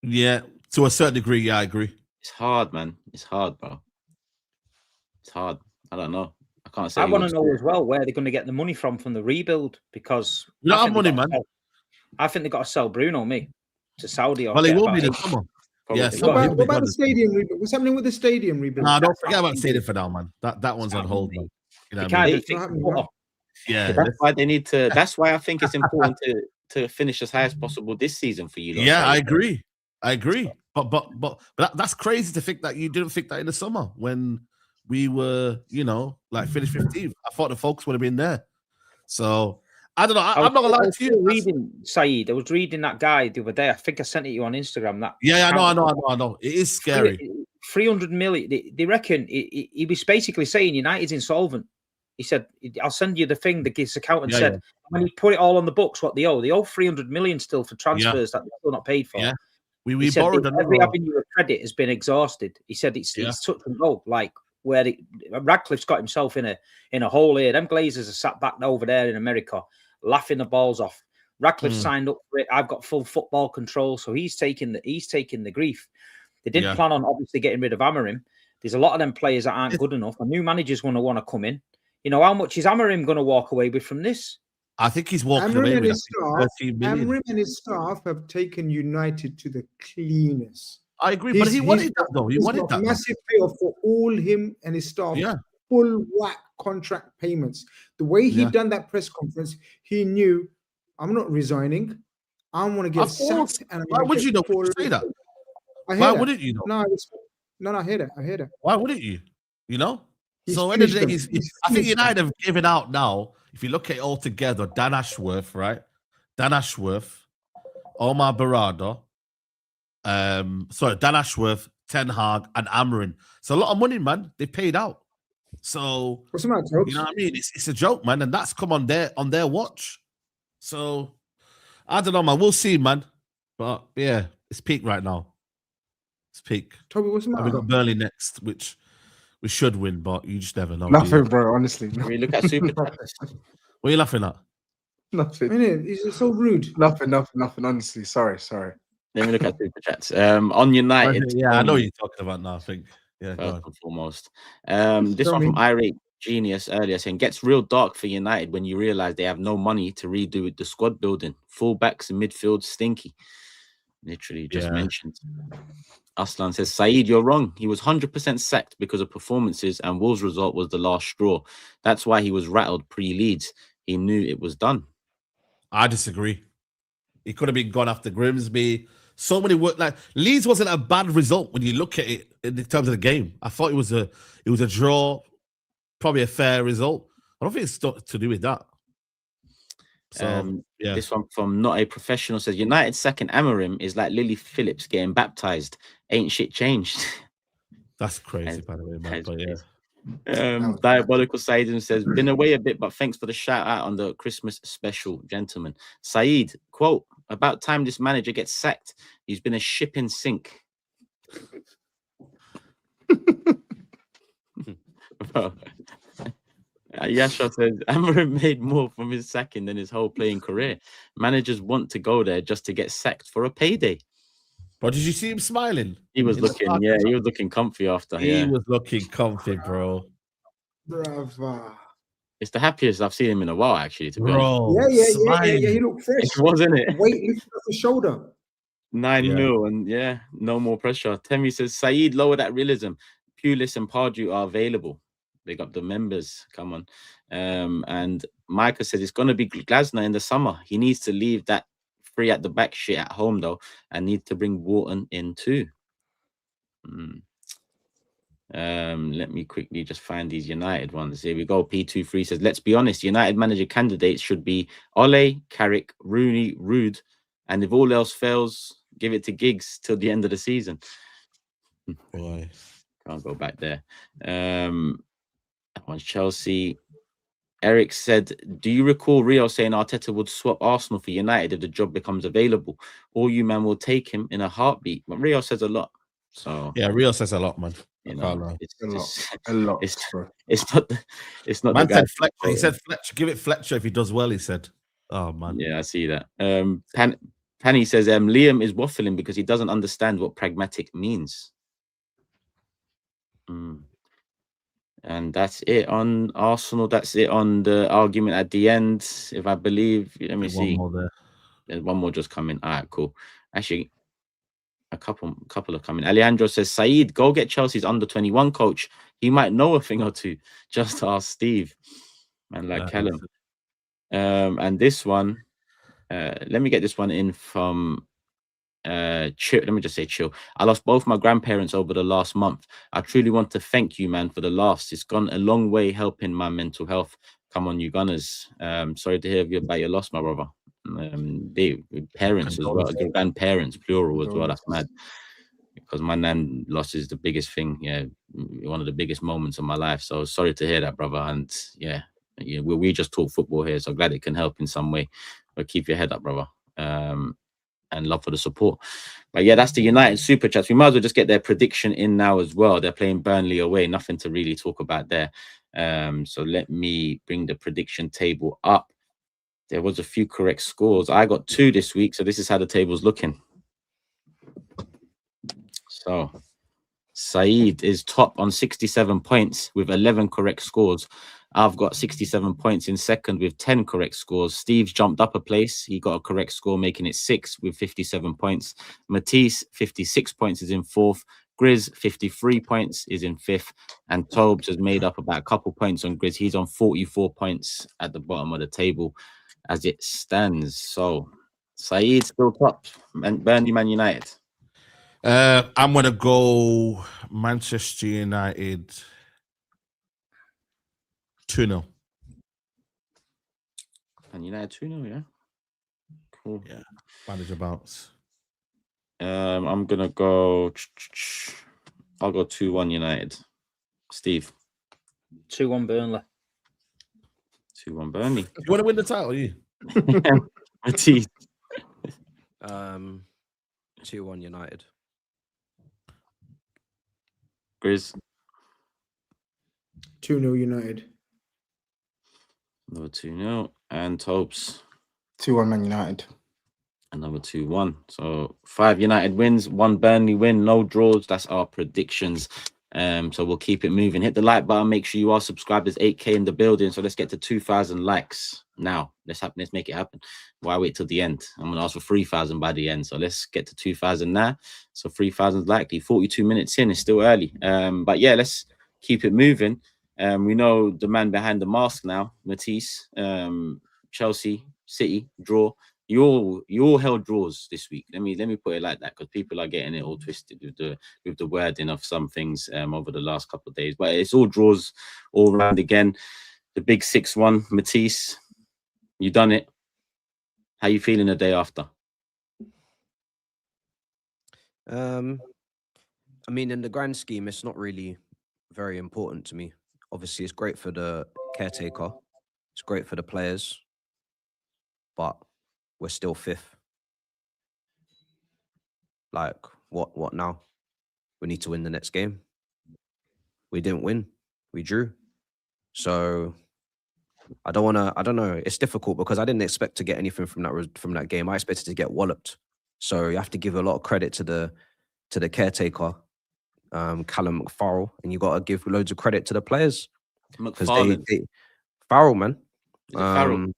yeah, to a certain degree, yeah, I agree. It's hard, man. It's hard, bro. It's hard. I don't know. I can't say. I want to know as well where they're going to get the money from the rebuild, because you don't have money, man. I think they got to sell Bruno to Saudi. Well, he will be the summer. Yeah, what about the stadium rebuild? What's happening with the stadium rebuild? No, don't forget about the stadium for now, man. That one's on hold, man. You know what I mean? Yeah, that's why they need to. That's why I think it's important to finish as high as possible this season for you. Yeah, I agree. But that's crazy to think that you didn't think that in the summer when we were, like finished 15th. I thought the folks would have been there. So I don't know. I'm not gonna lie to you. Reading SAEED, I was reading that guy the other day. I think I sent it to you on Instagram. That I know. It is scary. 300 million. They reckon he was basically saying United's insolvent. He said, "I'll send you the thing." His accountant said when he put it all on the books, what they owe. They owe 300 million still for transfers that they're still not paid for. Yeah, we borrowed every avenue of credit has been exhausted. He said it's touch and go, like where Radcliffe's got himself in a hole here. Them Glazers are sat back over there in America, laughing the balls off. Radcliffe signed up for it. I've got full football control, so he's taking the grief. They didn't plan on obviously getting rid of Amorim. There's a lot of them players that aren't good enough. A new manager's going to want to come in. How much is Amorim going to walk away with from this? I think he's walking away with Amorim and his staff have taken United to the cleanest. I agree, but he wanted that though. He wanted that massive payoff for all him and his staff. Yeah, full whack contract payments. The way he done that press conference, he knew I'm not resigning. I want to get sacked. And why would you say that? Why wouldn't you know? No, I hear that. Why wouldn't you? So end of the day, I think United have given out now. If you look at it all together, Dan Ashworth, right? Dan Ashworth, Omar Barada, Dan Ashworth, Ten Hag, and Amorim. So a lot of money, man. They paid out. So what's the matter, Tobes? You know what I mean? It's a joke, man, and that's come on their watch. So I don't know, man. We'll see, man. But yeah, it's peak right now. It's peak. Toby, what's the matter? We got Burnley next, which we should win, but you just never know. Nothing, bro. Honestly, we look at Super Chats. What are you laughing at? Nothing. I mean, it's so rude. Nothing. Honestly, sorry. Let me look at Super Chats. On United. Yeah, I know what you're talking about now. I think. Yeah, first and foremost. This one from Irate Genius earlier saying, gets real dark for United when you realize they have no money to redo with the squad building. Fullbacks and midfield stinky. Literally just mentioned. Aslan says, SAEED, you're wrong. He was 100% sacked because of performances, and Wolves' result was the last straw. That's why he was rattled pre-Leeds. He knew it was done. I disagree. He could have been gone after Grimsby. So many work. Like Leeds wasn't a bad result when you look at it in terms of the game. I thought it was a draw, probably a fair result. I don't think it's to do with that. So this one from Not a Professional says, United second Amorim is like Lily Phillips getting baptized. Ain't shit changed. That's crazy, by the way, man. But Diabolical Saiden says, been away a bit, but thanks for the shout out on the Christmas special, gentlemen. SAEED, quote, about time this manager gets sacked. He's been a ship in sink. Yasha says, Amorim made more from his sacking than his whole playing career. Managers want to go there just to get sacked for a payday. But did you see him smiling? He was looking comfy after. He was looking comfy, bro. Bravo. It's the happiest I've seen him in a while, actually, to be honest. Yeah. He looked fresh. Wasn't it? Weight lifted off his shoulder. 9-0, and no more pressure. Temi says, SAEED, lower that realism. Pulis and Pardew are available. Big up the members. Come on. And Micah says it's going to be Glasner in the summer. He needs to leave that free at the back shit at home, though, and need to bring Wharton in too. Let me quickly just find these United ones. Here we go. P23 says, let's be honest, United manager candidates should be Ole, Carrick, Rooney, Rude, and if all else fails, give it to Giggs till the end of the season. Boy. Can't go back there. That one's Chelsea. Eric said, do you recall Rio saying Arteta would swap Arsenal for United if the job becomes available? All you man will take him in a heartbeat. But Rio says a lot. So yeah, Rio says a lot, man. You know, a lot. It's not man the guy. said Fletcher. He said Fletcher, give it Fletcher if he does well, he said. Oh man. Yeah, I see that. Penny says Liam is waffling because he doesn't understand what pragmatic means. And that's it on Arsenal. That's it on the argument at the end. If I believe, let me see. One more there. There's one more just coming. All right, cool. Actually, a couple are coming. Alejandro says, SAEED, go get Chelsea's under-21 coach. He might know a thing or two. Just ask Steve. Man, like Callum. And this one, let me get this one in from chill. Let me just say chill. I lost both my grandparents over the last month. I truly want to thank you, man, for the laughs. It's gone a long way helping my mental health. Come on, you Gunners. Sorry to hear about your loss, my brother. They parents as well, grandparents plural as well. That's mad, because my nan loss is the biggest thing. Yeah, one of the biggest moments of my life. So sorry to hear that, brother. And yeah, we just talk football here, so glad it can help in some way. But keep your head up, brother. And love for the support. But yeah, that's the United Super Chats. We might as well just get their prediction in now as well. They're playing Burnley away. Nothing to really talk about there. So let me bring the prediction table up. There was a few correct scores. I got 2 this week, so this is how the table's looking. So SAEED is top on 67 points with 11 correct scores. I've got 67 points in second with 10 correct scores. Steve's jumped up a place. He got a correct score, making it 6 with 57 points. Matisse, 56 points, is in fourth. GRIZZ, 53 points, is in fifth. And TOBS has made up about a couple points on GRIZZ. He's on 44 points at the bottom of the table as it stands. So SAEED still top. And Burnley, Man United. I'm going to go Manchester United 2-0. Man United 2-0, yeah. Cool. Yeah. Manager bounce. I'm going to go... I'll go 2-1 United. Steve. 2-1 Burnley. 2-1 Burnley. You want to win the title, you? Matisse. 2-1 United. GRIZZ. 2-0 United. Another 2-0. And TOBS. 2-1 Man United. Another 2-1. So 5 United wins, 1 Burnley win, no draws. That's our predictions. So we'll keep it moving. Hit the like button. Make sure you are subscribed. There's 8K in the building. So let's get to 2,000 likes now. Let's make it happen. Why wait till the end? I'm gonna ask for 3,000 by the end. So let's get to 2,000 now. So 3,000 likely. 42 minutes in. It's still early. But yeah, let's keep it moving. We know the man behind the mask now, Matisse. Chelsea, City, draw. You all held draws this week. Let me put it like that, because people are getting it all twisted with the wording of some things over the last couple of days. But it's all draws all round again. The big 6-1, Matisse. You done it. How you feeling the day after? I mean, in the grand scheme, it's not really very important to me. Obviously, it's great for the caretaker. It's great for the players. But we're still 5th. Like, what now? We need to win the next game. We didn't win. We drew. So I don't know. It's difficult because I didn't expect to get anything from that game. I expected to get walloped. So you have to give a lot of credit to the caretaker, Callum McFarrell, and you got to give loads of credit to the players. McFarlane. Farrell, man. Farrell?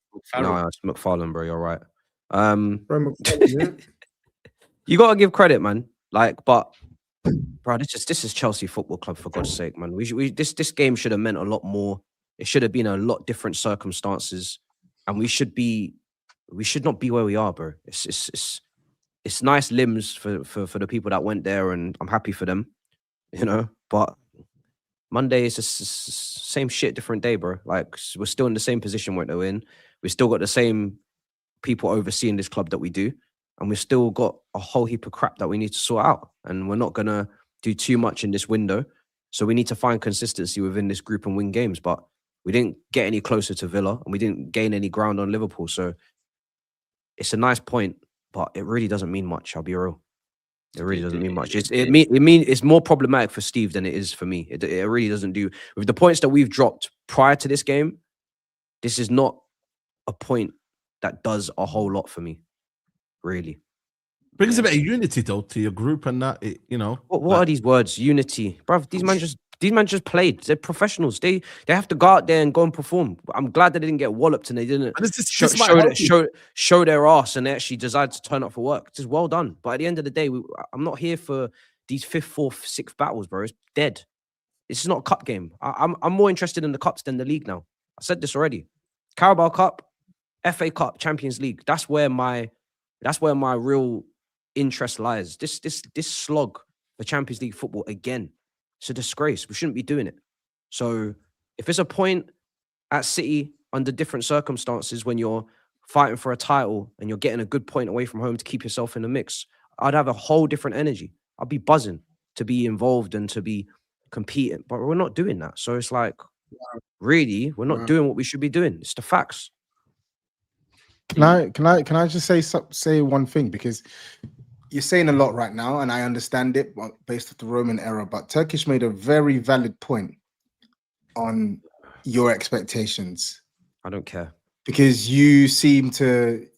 No, it's McFarlane, bro. You're right. Yeah. You gotta give credit, man. Like, but bro, this is Chelsea Football Club, for God's sake, man. This game should have meant a lot more. It should have been a lot different circumstances, and we should not be where we are, bro. It's nice limbs for the people that went there, and I'm happy for them, you know. But Monday is just same shit, different day, bro. Like, we're still in the same position we're in. We still got the same people overseeing this club that we do, and we've still got a whole heap of crap that we need to sort out, and we're not gonna do too much in this window. So we need to find consistency within this group and win games. But we didn't get any closer to Villa, and we didn't gain any ground on Liverpool. So it's a nice point, but it really doesn't mean much. I'll be real. It really doesn't mean much. It's more problematic for Steve than it is for me. It really doesn't do with the points that we've dropped prior to this game. This is not a point that does a whole lot for me, really. Brings a bit of unity though to your group, and that, you know. What are these words? Unity, bruv. These These men just played. They're professionals. They have to go out there and go and perform. I'm glad they didn't get walloped and they didn't show their ass and they actually decided to turn up for work. Just well done. But at the end of the day, I'm not here for these 5th, 4th, 6th battles, bro. It's dead. It's not a cup game. I'm more interested in the cups than the league now. I said this already. Carabao Cup, FA Cup, Champions League. That's where my real interest lies. This slog for Champions League football again. It's a disgrace. We shouldn't be doing it. So if it's a point at City under different circumstances when you're fighting for a title and you're getting a good point away from home to keep yourself in the mix, I'd have a whole different energy. I'd be buzzing to be involved and to be competing, but we're not doing that. So it's like, really, we're not doing what we should be doing. It's the facts. Can I just say one thing, because you're saying a lot right now, and I understand it based off the Roman era, but Turkish made a very valid point on your expectations. I don't care, because you seem to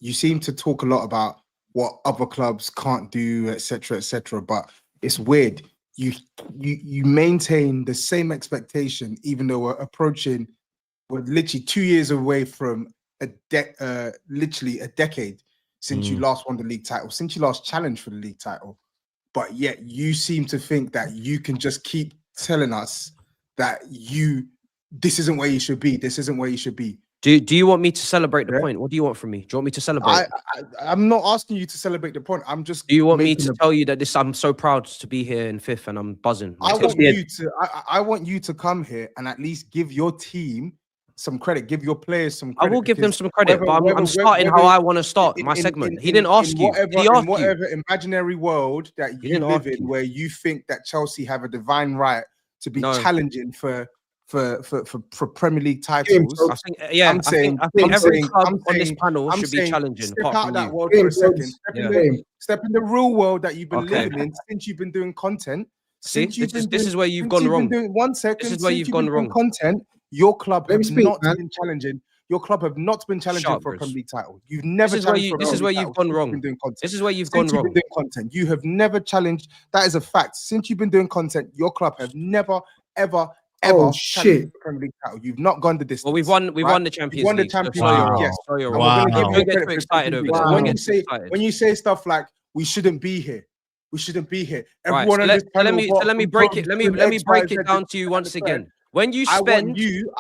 talk a lot about what other clubs can't do, etc., etc. But it's weird. You maintain the same expectation, even though we're literally 2 years away from literally a decade since you last won the league title, since you last challenged for the league title. But yet you seem to think that you can just keep telling us that this isn't where you should be. This isn't where you should be. Do you want me to celebrate the point? What do you want from me? Do you want me to celebrate? I'm not asking you to celebrate the point. I'm just. Do you want me to tell you that I'm so proud to be here in 5th and I'm buzzing? I want you to come here and at least give your team some credit. Give your players some credit. I will give them some credit, but I'm starting how I want to start my segment. He didn't ask you. In whatever imaginary world that you live in, where you think that Chelsea have a divine right to be challenging for Premier League titles. I think every club on this panel should be challenging. Step out of that world for a second. Step in the real world that you've been living in since you've been doing content. See, this is where you've gone wrong. 1 second. This is where you've gone wrong. Content. Your club have not been challenging. Your club have not been challenging for a Premier League title. You've never. This is where you've gone wrong. This is where you've gone wrong. Doing content. You have never challenged. That is a fact. Since you've been doing content, your club have never, ever challenged the Premier League title. You've not gone the distance. Well, we've won the Champions League. Won the Champions League. Yes. Don't get too excited over this. When you say stuff like we shouldn't be here. We shouldn't be here. Everyone let me break it. Let me break it down to you once again. When you spend, you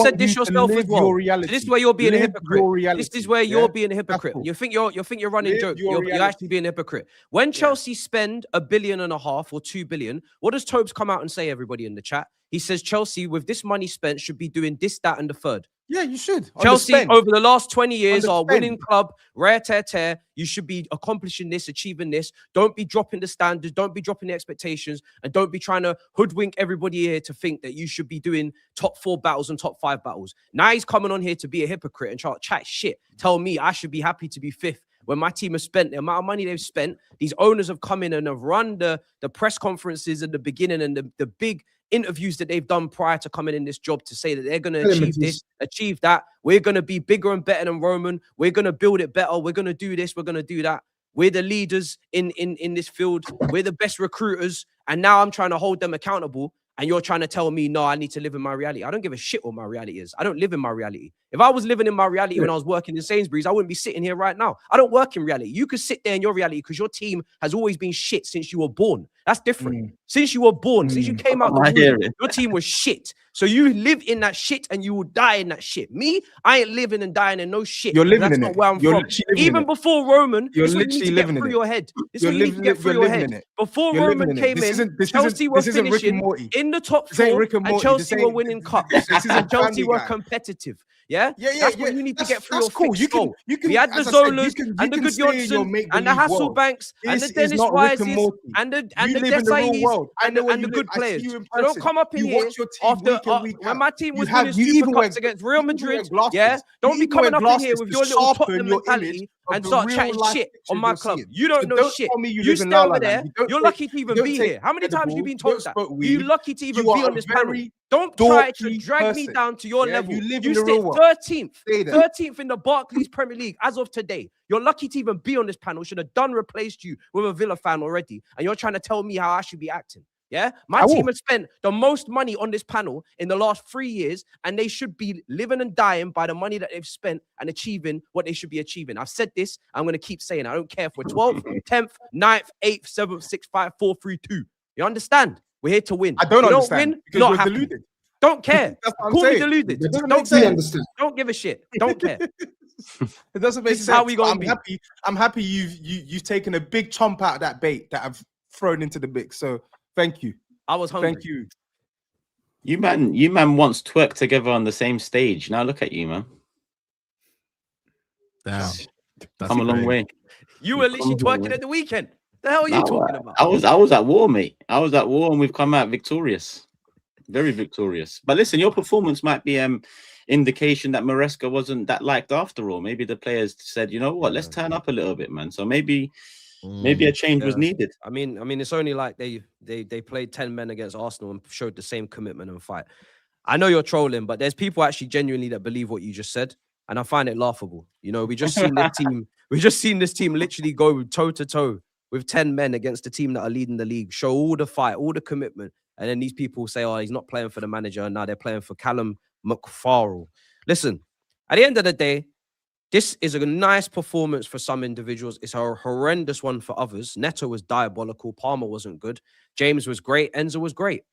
said this yourself as well. This is where you're being a hypocrite. This is where you're being a hypocrite. You think you're running joke. You're actually being a hypocrite. When Chelsea spend $1.5 billion or 2 billion, what does TOBS come out and say, everybody in the chat? He says Chelsea, with this money spent, should be doing this, that, and the third. Yeah, you should. Chelsea, over the last 20 years, are a winning club. Rare tear. You should be accomplishing this, achieving this. Don't be dropping the standards. Don't be dropping the expectations. And don't be trying to hoodwink everybody here to think that you should be doing top 4 battles and top 5 battles. Now he's coming on here to be a hypocrite and try to chat shit. Tell me I should be happy to be 5th. When my team has spent the amount of money they've spent, these owners have come in and have run the press conferences at the beginning and the big interviews that they've done prior to coming in this job to say that they're going to achieve this, achieve that. We're going to be bigger and better than Roman. We're going to build it better. We're going to do this. We're going to do that. We're the leaders in this field. We're the best recruiters. And now I'm trying to hold them accountable. And you're trying to tell me, no, I need to live in my reality. I don't give a shit what my reality is. I don't live in my reality. If I was living in my reality when I was working in Sainsbury's, I wouldn't be sitting here right now. I don't work in reality. You could sit there in your reality because your team has always been shit since you were born. That's different. Since you were born, since you came out the womb, your team was shit. So you live in that shit and you will die in that shit. Me, I ain't living and dying in no shit. You're living in it. That's not where I'm from. Even before Roman, you're literally living in it. Your head. This is what you need to get through your head. Before Roman came in, Chelsea were finishing in the top 4 and Chelsea were winning cups. And Chelsea were competitive. Yeah, that's what you need to get through your cool. You can. We had the Zolas and the Good Johnson and the Hasselbanks and the Dennis Wises and the Desai's and the good players. So don't come up in here after when my team was winning Super Cups against Real Madrid. Yeah, don't be coming up in here with your little Tottenham mentality and start chatting shit on my club. You don't know shit. You stay over there. You're lucky to even be here. How many times have you been told that? You're lucky to even be on this panel. Don't try to drag me down to your level. You sit 13th in the Barclays Premier League as of today. You're lucky to even be on this panel. Should have replaced you with a Villa fan already. And you're trying to tell me how I should be acting. Yeah, my team has spent the most money on this panel in the last 3 years, and they should be living and dying by the money that they've spent and achieving what they should be achieving. I've said this. I'm going to keep saying it. I don't care if we're 12th, 10th, 9th, 8th, 7th, 6th, 5, 4, 3, 2. You understand? We're here to win. I don't understand. Don't win, because not you're happy. deluded. Don't care. That's what I'm Call saying. me deluded. Don't understand. Don't give a shit. Don't care. It doesn't make This is sense. how we gonna be. I'm happy you've taken a big chomp out of that bait that I've thrown into the mix. So thank you. I was hungry. Thank you. You man once twerked together on the same stage. Now look at you, man. Damn. Come a long way. You were literally twerking at the weekend. The hell are you talking about? I was at war, mate. I was at war, and we've come out victorious. Very victorious. But listen, your performance might be indication that Maresca wasn't that liked after all. Maybe the players said, you know what, let's turn up a little bit, man. So maybe a change was needed. I mean, it's only like they played 10 men against Arsenal and showed the same commitment and fight. I know you're trolling, but there's people actually genuinely that believe what you just said, and I find it laughable. You know, we just seen this team literally go toe to toe with 10 men against the team that are leading the league, show all the fight, all the commitment. And then these people say, oh, he's not playing for the manager. And now they're playing for Callum McFarrell. Listen, at the end of the day, this is a nice performance for some individuals. It's a horrendous one for others. Neto was diabolical. Palmer wasn't good. James was great. Enzo was great.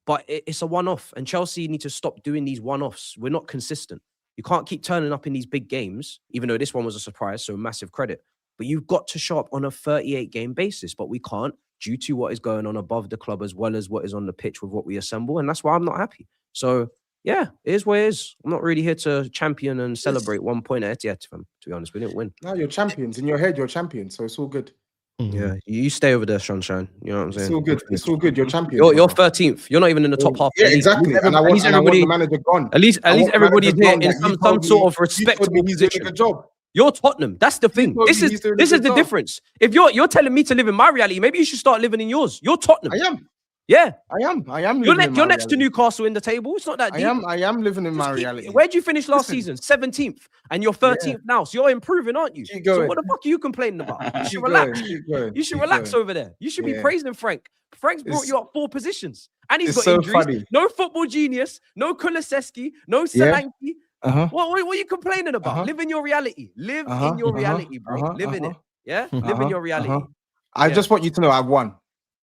But it's a one-off. And Chelsea need to stop doing these one-offs. We're not consistent. You can't keep turning up in these big games, even though this one was a surprise, so massive credit. But you've got to show up on a 38-game basis. But we can't, due to what is going on above the club as well as what is on the pitch with what we assemble. And that's why I'm not happy. So, yeah, it is what it is. I'm not really here to champion and celebrate 1 point at Etihad, to be honest. We didn't win. No, you're champions. In your head, you're champions. So it's all good. Yeah, you stay over there, Sunshine. You know what I'm saying? It's all good. It's all good. You're champions. You're 13th. You're not even in the top half. Yeah, exactly. And I want the manager gone. At least everybody's here in some sort of respectable He's doing a position. good job. You're Tottenham. That's the thing. This is the difference. If you're telling me to live in my reality, maybe you should start living in yours. You're Tottenham. I am. Yeah. I am. You're next to Newcastle in the table. It's not that deep. I am living in my reality. Where'd you finish last season? 17th. And you're 13th now. So you're improving, aren't you? So what the fuck are you complaining about? You should relax. You should relax over there. You should be praising Frank. Frank's brought you up 4 positions. And he's got injuries. Funny. No football genius. No Kulusevski. No Solanke. What are you complaining about? Live in your reality. Live in your reality, bro. Live in it. Yeah? Live in your reality. I just want you to know I've won.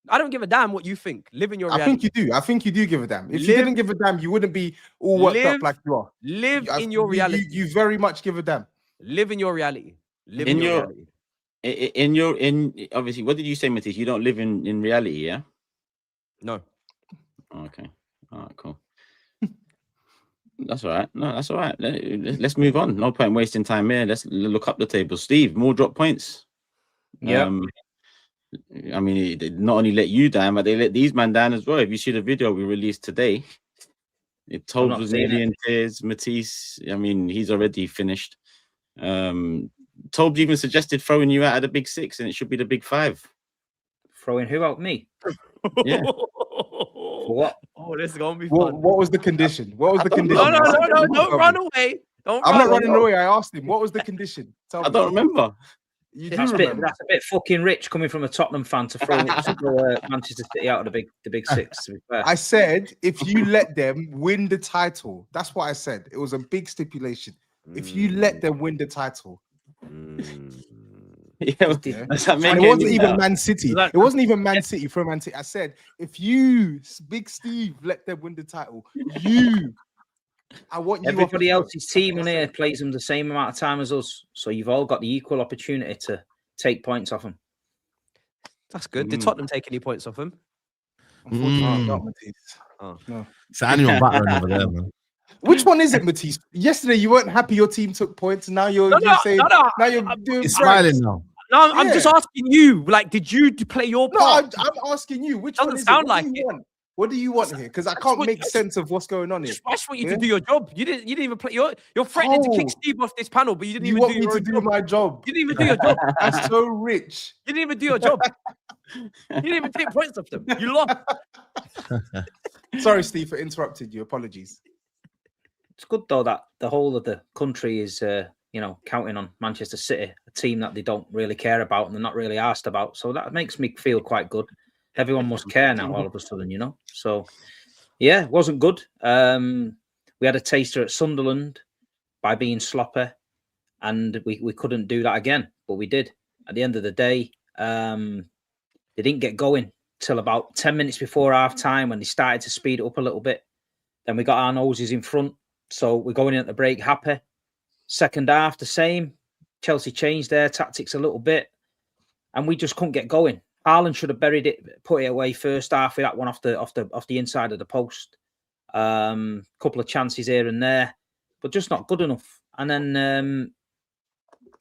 I don't give a damn what you think. Live in your reality. I think you do. I think you do give a damn. If you didn't give a damn, you wouldn't be all worked up like you are. Live in your reality. You very much give a damn. Live in your reality. Live in your reality. Obviously, what did you say, Matisse? You don't live in reality, yeah? No. Okay. All right, cool. That's all right. No, that's all right. Let's move on. No point wasting time here. Let's look up the table. Steve, more drop points. Yeah. I mean, they not only let you down, but they let these man down as well. If you see the video we released today, TOBS was nearly in tears. Matisse, I mean, he's already finished. TOBS even suggested throwing you out of the big 6, and it should be the big 5. Throwing who out? Me? Yeah. For what? Oh, this is gonna be fun. What was the condition? What was the condition? No, don't run away. I'm not running away. I asked him, what was the condition? I don't remember. That's a bit fucking rich coming from a Tottenham fan to throw Manchester City out of the big 6. To be fair. I said if you let them win the title, that's what I said. It was a big stipulation. If you let them win the title, it wasn't even Man City. It wasn't even Man City for Man City. I said if you, Big Steve, let them win the title, I want you. Everybody else's team on here plays them the same amount of time as us, so you've all got the equal opportunity to take points off them. That's good. Did Tottenham take any points off them? Unfortunately, not Matisse. Oh no. It's an animal battering over there, man. Which one is it, Matisse? Yesterday you weren't happy your team took points. Now you're saying now you're doing smiling now. No, I'm just asking you. Like, did you play your part? No, I'm asking you. Which one is sound it? Like it. What do you want here? Because I can't make sense of what's going on here. I just want you to do your job. You didn't even play. You're threatening to kick Steve off this panel, but you didn't even do your job. Do my job. You didn't even do your job. That's so rich. You didn't even do your job. You didn't even take points off them. You lost. Sorry, Steve, for interrupting you. Apologies. It's good though that the whole of the country is, counting on Manchester City, a team that they don't really care about and they're not really asked about. So that makes me feel quite good. Everyone must care now all of a sudden, you know. So yeah, it wasn't good. We had a taster at Sunderland by being sloppy, and we couldn't do that again, but we did. At the end of the day, they didn't get going till about 10 minutes before half time when they started to speed it up a little bit. Then we got our noses in front, so we're going in at the break happy. Second half, the same. Chelsea changed their tactics a little bit, and we just couldn't get going. Haaland should have buried it, put it away first half with that one off the inside of the post. Couple of chances here and there, but just not good enough. And then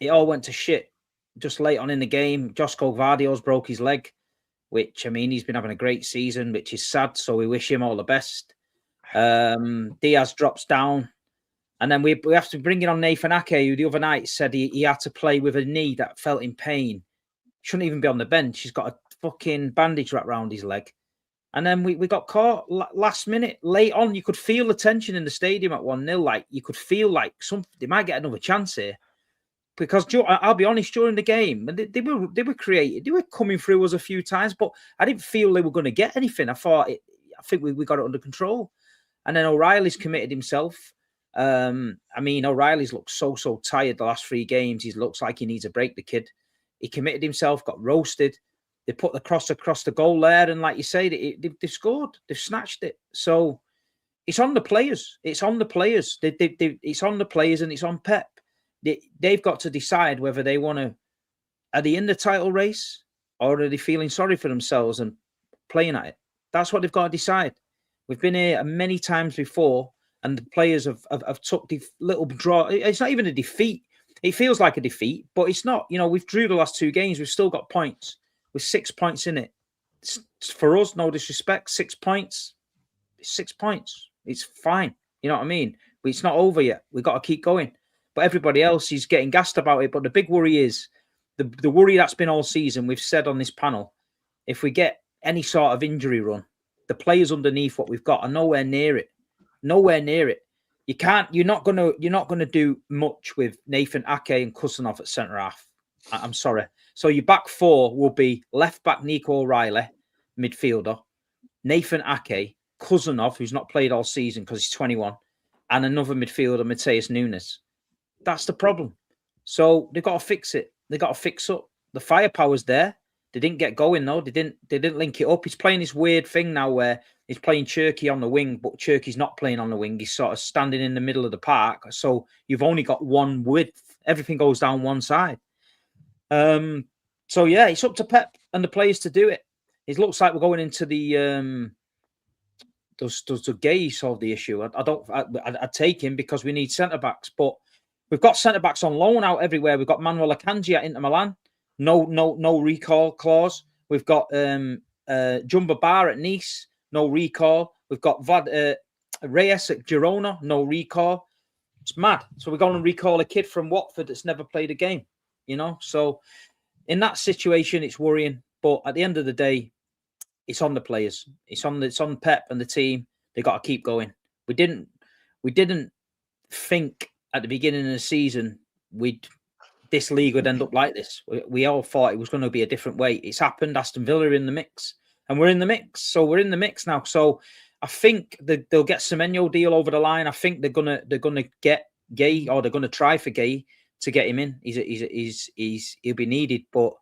it all went to shit just late on in the game. Josko Gvardiol's broke his leg, which, I mean, he's been having a great season, which is sad. So we wish him all the best. Diaz drops down. And then we have to bring in on Nathan Ake, who the other night said he had to play with a knee that felt in pain. Shouldn't even be on the bench. He's got a fucking bandage wrapped around his leg. And then we got caught last minute, late on. You could feel the tension in the stadium at 1-0. Like, you could feel like they might get another chance here. Because I'll be honest, during the game, they were creative. They were coming through us a few times, but I didn't feel they were going to get anything. I think we got it under control. And then O'Reilly's committed himself. I mean, O'Reilly's looked so tired the last 3 games. He looks like he needs a break, the kid. He committed himself, got roasted. They put the cross across the goal there, and like you say, they've scored. They've snatched it. So it's on the players. It's on the players. It's on the players, and it's on Pep. They've got to decide whether they want to. Are they in the title race, or are they feeling sorry for themselves and playing at it? That's what they've got to decide. We've been here many times before, and the players have took the little draw. It's not even a defeat. It feels like a defeat, but it's not. You know, we've drew the last 2 games. We've still got points. With 6 points in it. For us, no disrespect, 6 points. It's 6 points. It's fine. You know what I mean? But it's not over yet. We've got to keep going. But everybody else is getting gassed about it. But the big worry is, the worry that's been all season, we've said on this panel, if we get any sort of injury run, the players underneath what we've got are nowhere near it. Nowhere near it. You're not gonna do much with Nathan Ake and Kusanov at centre half. I'm sorry. So your back 4 will be left back Nico O'Reilly, midfielder, Nathan Ake, Kusanov, who's not played all season because he's 21, and another midfielder, Mateus Nunes. That's the problem. So they've got to fix it. They've got to fix up. The firepower's there. They didn't get going though. They didn't link it up. He's playing this weird thing now where he's playing Cherky on the wing, but Cherky's not playing on the wing. He's sort of standing in the middle of the park. So you've only got one width. Everything goes down one side. So yeah, it's up to Pep and the players to do it. It looks like we're going into the does Gay solve the issue? I'd take him because we need centre backs, but we've got centre backs on loan out everywhere. We've got Manuel Akanji at Inter Milan, no recall clause. We've got Jumba Bar at Nice, no recall. We've got Reyes at Girona, no recall. It's mad. So we're going to recall a kid from Watford that's never played a game. You know, so in that situation, it's worrying. But at the end of the day, it's on the players. It's on Pep and the team. They got to keep going. We didn't think at the beginning of the season this league would end up like this. We all thought it was going to be a different way. It's happened. Aston Villa are in the mix, and we're in the mix. So we're in the mix now. So I think they'll get Semenyo deal over the line. I think they're gonna get Gay, or they're gonna try for Gay to get him in. He'll be needed, but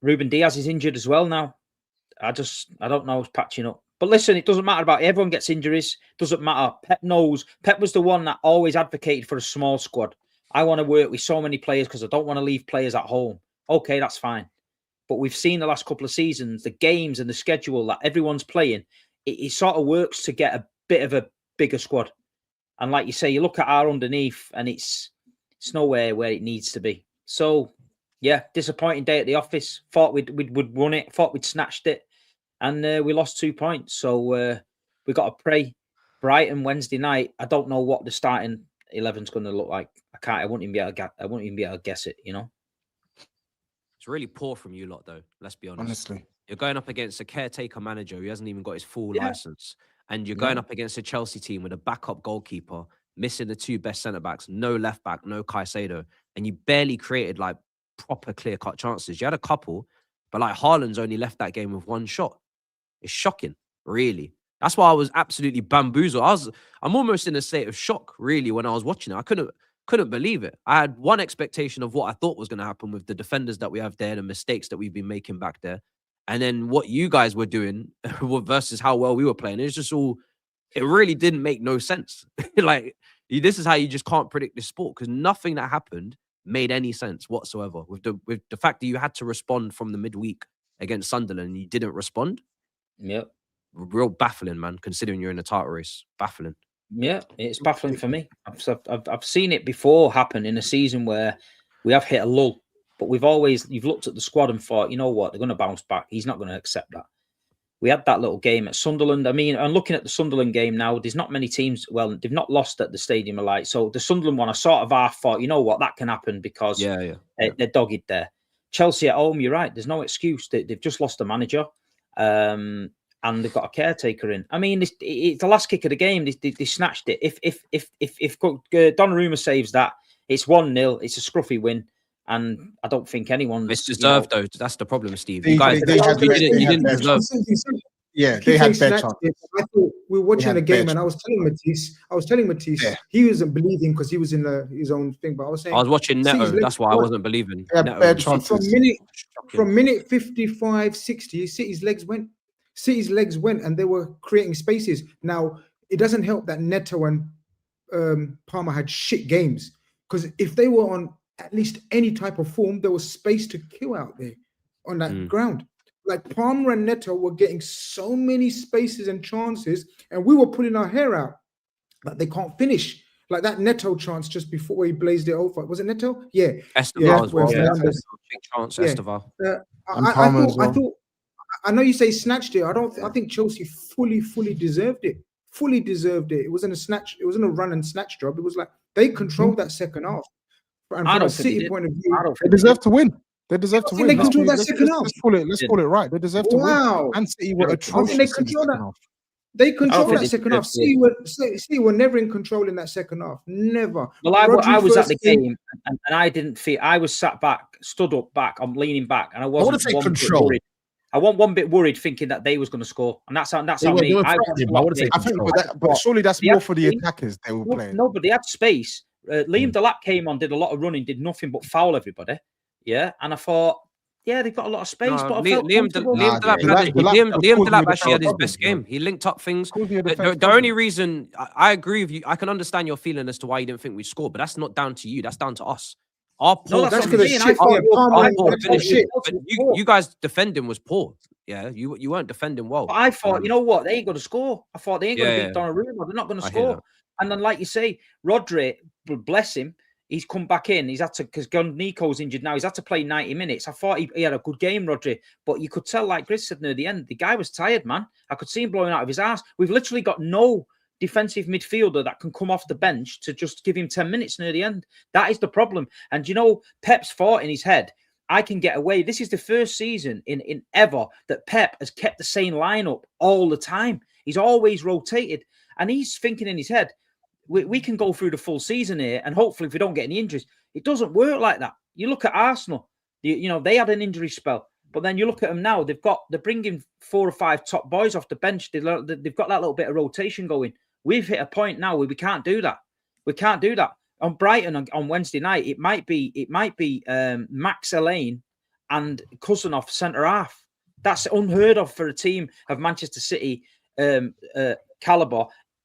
Ruben Diaz is injured as well now. I don't know. It's patching up. But listen, it doesn't matter about it. Everyone gets injuries. Doesn't matter. Pep knows. Pep was the one that always advocated for a small squad. I want to work with so many players because I don't want to leave players at home. Okay, that's fine. But we've seen the last couple of seasons, the games and the schedule that everyone's playing, it sort of works to get a bit of a bigger squad. And like you say, you look at our underneath and it's nowhere where it needs to be. So, yeah, disappointing day at the office. Thought we'd won it. Thought we'd snatched it. And we lost 2 points. So we got to pray. Brighton Wednesday night. I don't know what the starting 11's going to look like. I wouldn't even be able to guess it, you know. It's really poor from you lot, though. Let's be honest. Honestly. You're going up against a caretaker manager who hasn't even got his full license. And you're going up against a Chelsea team with a backup goalkeeper, missing the 2 best centre-backs, no left-back, no Caicedo. And you barely created, like, proper clear-cut chances. You had a couple, But like Haaland's only left that game with 1 shot. It's shocking, really. That's why I was absolutely bamboozled. I'm almost in a state of shock, really, when I was watching it. I couldn't believe it. I had one expectation of what I thought was going to happen with the defenders that we have there, the mistakes that we've been making back there. And then what you guys were doing versus how well we were playing. It's just all, it really didn't make no sense. Like, this is how you just can't predict this sport, because nothing that happened made any sense whatsoever. With the fact that you had to respond from the midweek against Sunderland and you didn't respond. Yep. Real baffling, man, considering you're in a title race. Baffling. Yeah, it's baffling for me. I've seen it before happen in a season where we have hit a lull, but you've looked at the squad and thought, you know what, they're going to bounce back. He's not going to accept that. We had that little game at Sunderland. I mean, I'm looking at the Sunderland game now. There's not many teams. Well, they've not lost at the Stadium of Light. So the Sunderland one, I sort of half thought, you know what, that can happen because they're dogged there. Chelsea at home, you're right. There's no excuse. They've just lost a manager. And they've got a caretaker in. I mean, it's the last kick of the game. They snatched it. If Donnarumma saves that, it's 1-0. It's a scruffy win, and I don't think anyone. It's deserved though. That's the problem, Steve. You didn't deserve. Yeah, they had their chance. I thought we were watching the game, and I was telling Matisse, he wasn't believing because he was in his own thing. But I was saying, I was watching Neto. That's why I wasn't believing. From minute 55, 60, City's legs went, and they were creating spaces. Now it doesn't help that Neto and Palmer had shit games, because if they were on at least any type of form, there was space to kill out there on that ground. Like Palmer and Neto were getting so many spaces and chances, and we were pulling our hair out that they can't finish. Like that Neto chance just before he blazed it over. Was it Neto? Yeah. Esteval as well. Big chance, Esteval. I know you say snatched it. I think Chelsea fully deserved it. Fully deserved it. It wasn't a snatch. It wasn't a run and snatch job. It was like they controlled that second half. And from a City point of view, they deserve to win. They deserve to win. They controlled that second half. Let's call it right. They deserve to win. And City were atrocious. They controlled that. They controlled that second half. City were never in control in that second half. Never. Well, I was at the game, and I didn't feel. I was sat back, stood up back. I'm leaning back, and I wasn't control. I wasn't one bit worried, thinking that they was going to score, and that's how me. But surely that's more for the attackers they were playing. No, but they had space. Liam Delap came on, did a lot of running, did nothing but foul everybody. Yeah, and I thought, they've got a lot of space. But Liam Delap actually had his best game. He linked up things. The only reason I agree with you, I can understand your feeling as to why you didn't think we'd score, but that's not down to you. That's down to us. Our poor you guys defending was poor. Yeah, you weren't defending well. But I thought, you know what? They ain't going to score. I thought they ain't going to beat Donnarumma. They're not going to score. And then, like you say, Rodri, bless him, he's come back in. He's had to, because Nico's injured now. He's had to play 90 minutes. I thought he had a good game, Rodri. But you could tell, like Grizz said near the end, the guy was tired, man. I could see him blowing out of his ass. We've literally got no defensive midfielder that can come off the bench to just give him 10 minutes near the end. That is the problem. And you know, Pep's thought in his head, I can get away. This is the first season in ever that Pep has kept the same lineup all the time. He's always rotated. And he's thinking in his head, we can go through the full season here, and hopefully if we don't get any injuries. It doesn't work like that. You look at Arsenal, you know, they had an injury spell. But then you look at them now, they're bringing 4 or 5 top boys off the bench. They've got that little bit of rotation going. We've hit a point now where we can't do that. We can't do that. On Brighton on Wednesday night, it might be Max Elaine and Cousin centre half. That's unheard of for a team of Manchester City caliber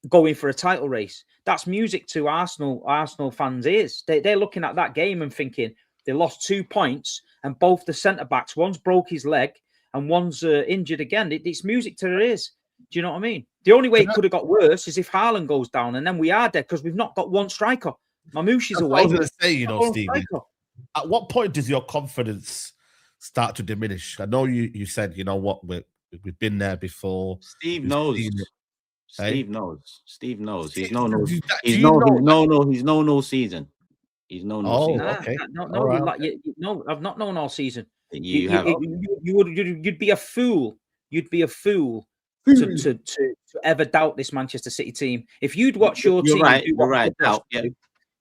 going for a title race. That's music to Arsenal fans' ears. They're looking at that game and thinking they lost 2 points, and both the centre backs, one's broke his leg and one's injured again. It's music to their ears. Do you know what I mean? The only way it could have got worse is if Haaland goes down, and then we are dead because we've not got one striker. Mamouche is away. I was going to say, you know, Steve, at what point does your confidence start to diminish? I know you said, you know what, we've been there before. Steve knows. Steve knows. He's no season. He's no season. Okay. No, I've not known all season. You'd be a fool. You'd be a fool to ever doubt this Manchester City team. If you'd watch your team, you're right.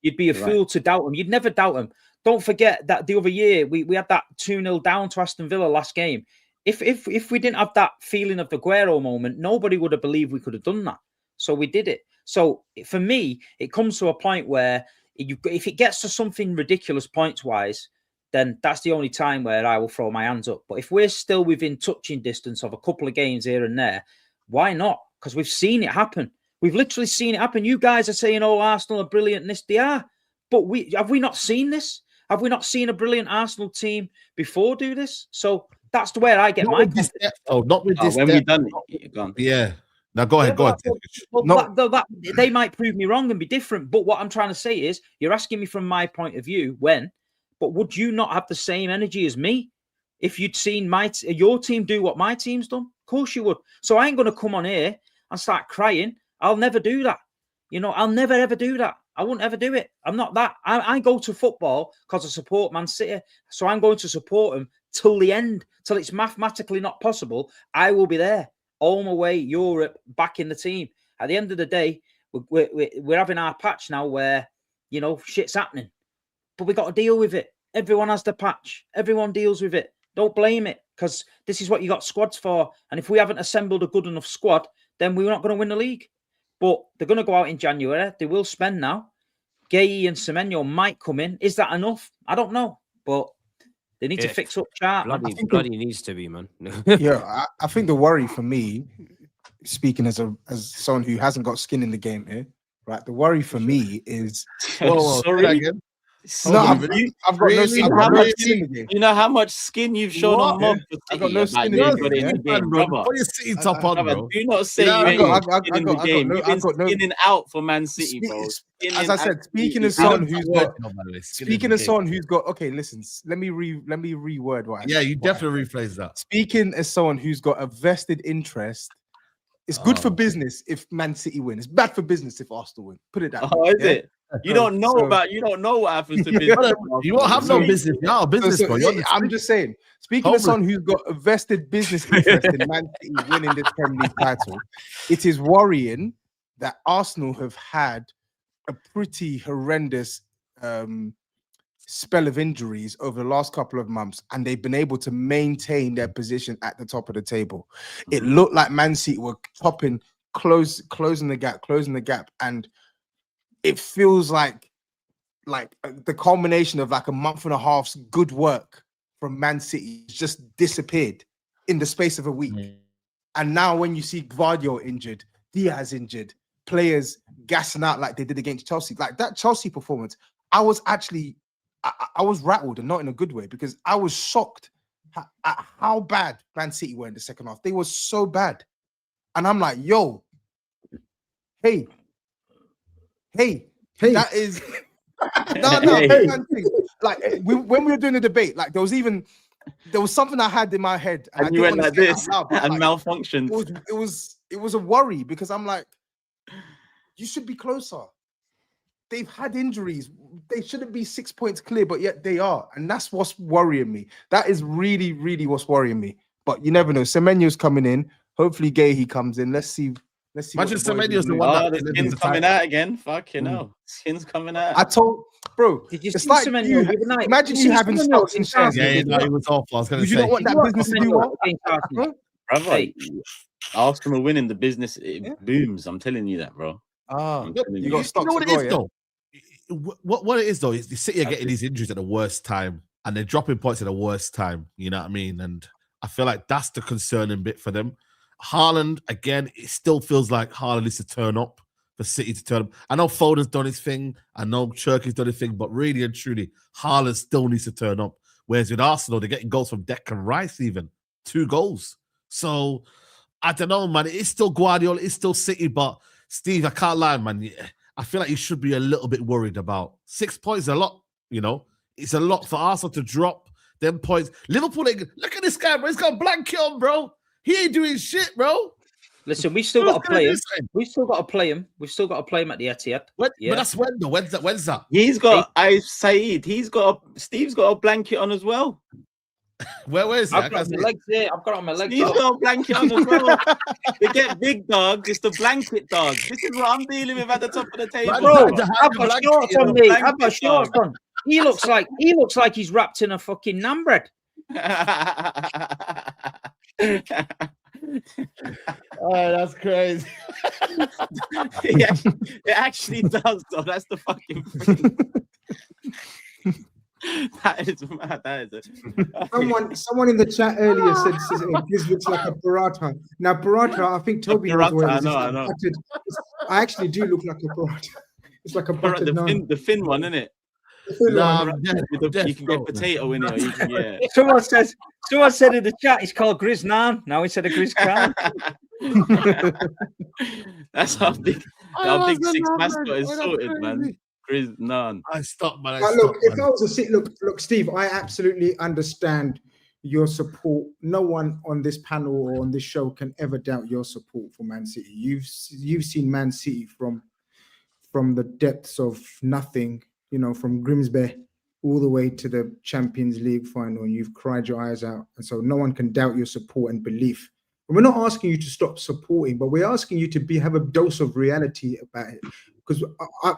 You'd be a fool to doubt them. You'd never doubt them. don't forget that the other year we had that 2-0 down to Aston Villa last game. If we didn't have that feeling of the Aguero moment, nobody would have believed we could have done that. So we did it. So for me, it comes to a point where if it gets to something ridiculous points-wise, then that's the only time where I will throw my hands up. But if we're still within touching distance of a couple of games here and there, why not? Because we've seen it happen. We've literally seen it happen. You guys are saying, oh, Arsenal are brilliant and this, they are. But have we not seen this? Have we not seen a brilliant Arsenal team before do this? So that's the way I get my confidence. Not with this. When we done it, gone. Yeah. Now go ahead. Go ahead. Well, they might prove me wrong and be different. But what I'm trying to say is, you're asking me from my point of view when, but would you not have the same energy as me if you'd seen your team do what my team's done? Of course you would. So I ain't going to come on here and start crying. I'll never do that. You know, I'll never, ever do that. I wouldn't ever do it. I'm not that. I go to football because I support Man City. So I'm going to support them till the end, till it's mathematically not possible. I will be there. Home, away, Europe, back in the team. At the end of the day, we're having our patch now where, you know, shit's happening. But we got to deal with it. Everyone has the patch. Everyone deals with it. Don't blame it, because this is what you got squads for. And if we haven't assembled a good enough squad, then we're not going to win the league. But they're going to go out in January. They will spend now. Gay and Semenyo might come in. Is that enough? I don't know. But they need to fix up chart. Bloody needs to be, man. Yeah, I think the worry for me, speaking as someone who hasn't got skin in the game here, right? The worry for me is sorry again. No, I've got no skin in the game. You know how much skin you've shown on Mob? I've got no skin in the game, brother. What are you sitting top on, bro? Do not say you ain't skin in the game. You've been skinning out for Man City, bro. As I said, speaking as someone who's got, okay, listen, let me reword what I said. Yeah, you definitely rephrase that. Speaking as someone who's got a vested interest, it's good for business if Man City win. It's bad for business if Arsenal win. Put it that way. Oh, is it? You don't know what happens to business. You won't have no business. You're business, bro. I'm just saying, speaking as someone who's got a vested business interest in Man City winning this Premier League title, it is worrying that Arsenal have had a pretty horrendous spell of injuries over the last couple of months, and they've been able to maintain their position at the top of the table. It looked like Man City were closing the gap, and it feels like the culmination of like a month and a half's good work from Man City just disappeared in the space of a week. And now when you see Gvardiol injured, Diaz injured, players gassing out like they did against Chelsea, like that Chelsea performance, I was rattled, and not in a good way, because I was shocked at how bad Man City were in the second half. They were so bad. And I'm like, yo, hey, that is like when we were doing the debate, like there was something I had in my head, and you went like this and malfunctioned. It was a worry, because I'm like, you should be closer. They've had injuries. They shouldn't be 6 points clear, but yet they are, and that's what's worrying me. That is really, really what's worrying me. But you never know. Semenyo's coming in. Hopefully, Gay comes in. Let's see. Imagine Semenyo's the one the skin's coming out again. Fucking hell. Skin's coming out. I told, bro, did you see like Semenyo the other night? Imagine you having stocks in shares. Yeah, he was awful. I was going to say. You don't want that business to do well? Brother, Arsenal winning, the business, it booms. I'm telling you that, bro. You got stocks. You know what it is, though? What it is, though, is the City are getting these injuries at the worst time, and they're dropping points at the worst time. You know what I mean? And I feel like that's the concerning bit for them. Haaland, again, it still feels like Haaland needs to turn up for City to turn up. I know Foden's done his thing. I know Turkey's done his thing, but really and truly, Haaland still needs to turn up. Whereas with Arsenal, they're getting goals from Declan Rice, even 2 goals. So I don't know, man. It's still Guardiola, it's still City, but Steve, I can't lie, man. I feel like you should be a little bit worried about 6 points. Is a lot, you know. It's a lot for Arsenal to drop them points. Liverpool, look at this guy, bro. He's got a blanket on, bro. He ain't doing shit, bro. Listen, we still got to play him. We still got to play him. We've still got to play him at the Etihad. But that's when though. When's that? He's got SAEED. Steve's got a blanket on as well. Where is it? I've got my legs here. I've got it on my legs. He's got a blanket on as well. They get big dogs. It's the blanket dog. This is what I'm dealing with at the top of the table. Bro, I've got shorts on me. I've got shorts on. He looks like he's wrapped in a fucking naan bread. Oh, that's crazy. Yeah, it actually does, though. That's the fucking thing. That is mad. That is Someone in the chat earlier said Grizz looks like a paratha. Now paratha, I think Toby knows what it is. I know. I actually do look like a paratha. It's like a buttered naan. The thin one, isn't it? You can get potato in it, or you can get. Someone said in the chat it's called Grizz Naan now instead of Grizz Crown. That's how big six mascot is sorted, man. Grizz Naan. I stopped, man. If I was a sit, look, Steve, I absolutely understand your support. No one on this panel or on this show can ever doubt your support for Man City. You've seen Man City from the depths of nothing, you know, from Grimsby all the way to the Champions League final, and you've cried your eyes out. And so no one can doubt your support and belief. And we're not asking you to stop supporting, but we're asking you to have a dose of reality about it. Because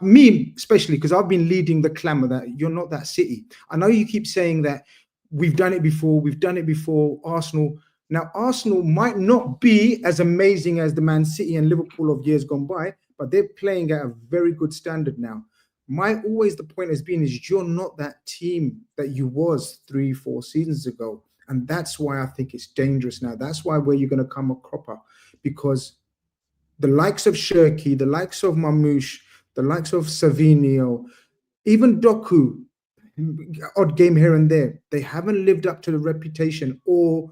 me, especially, because I've been leading the clamour that you're not that City. I know you keep saying that we've done it before, Arsenal. Now, Arsenal might not be as amazing as the Man City and Liverpool of years gone by, but they're playing at a very good standard now. The point has been is you're not that team that you was 3-4 seasons ago. And that's why I think it's dangerous now. That's why where you're going to come a cropper, because the likes of Shirky, the likes of Mamouche, the likes of Savinio, even Doku, odd game here and there, they haven't lived up to the reputation or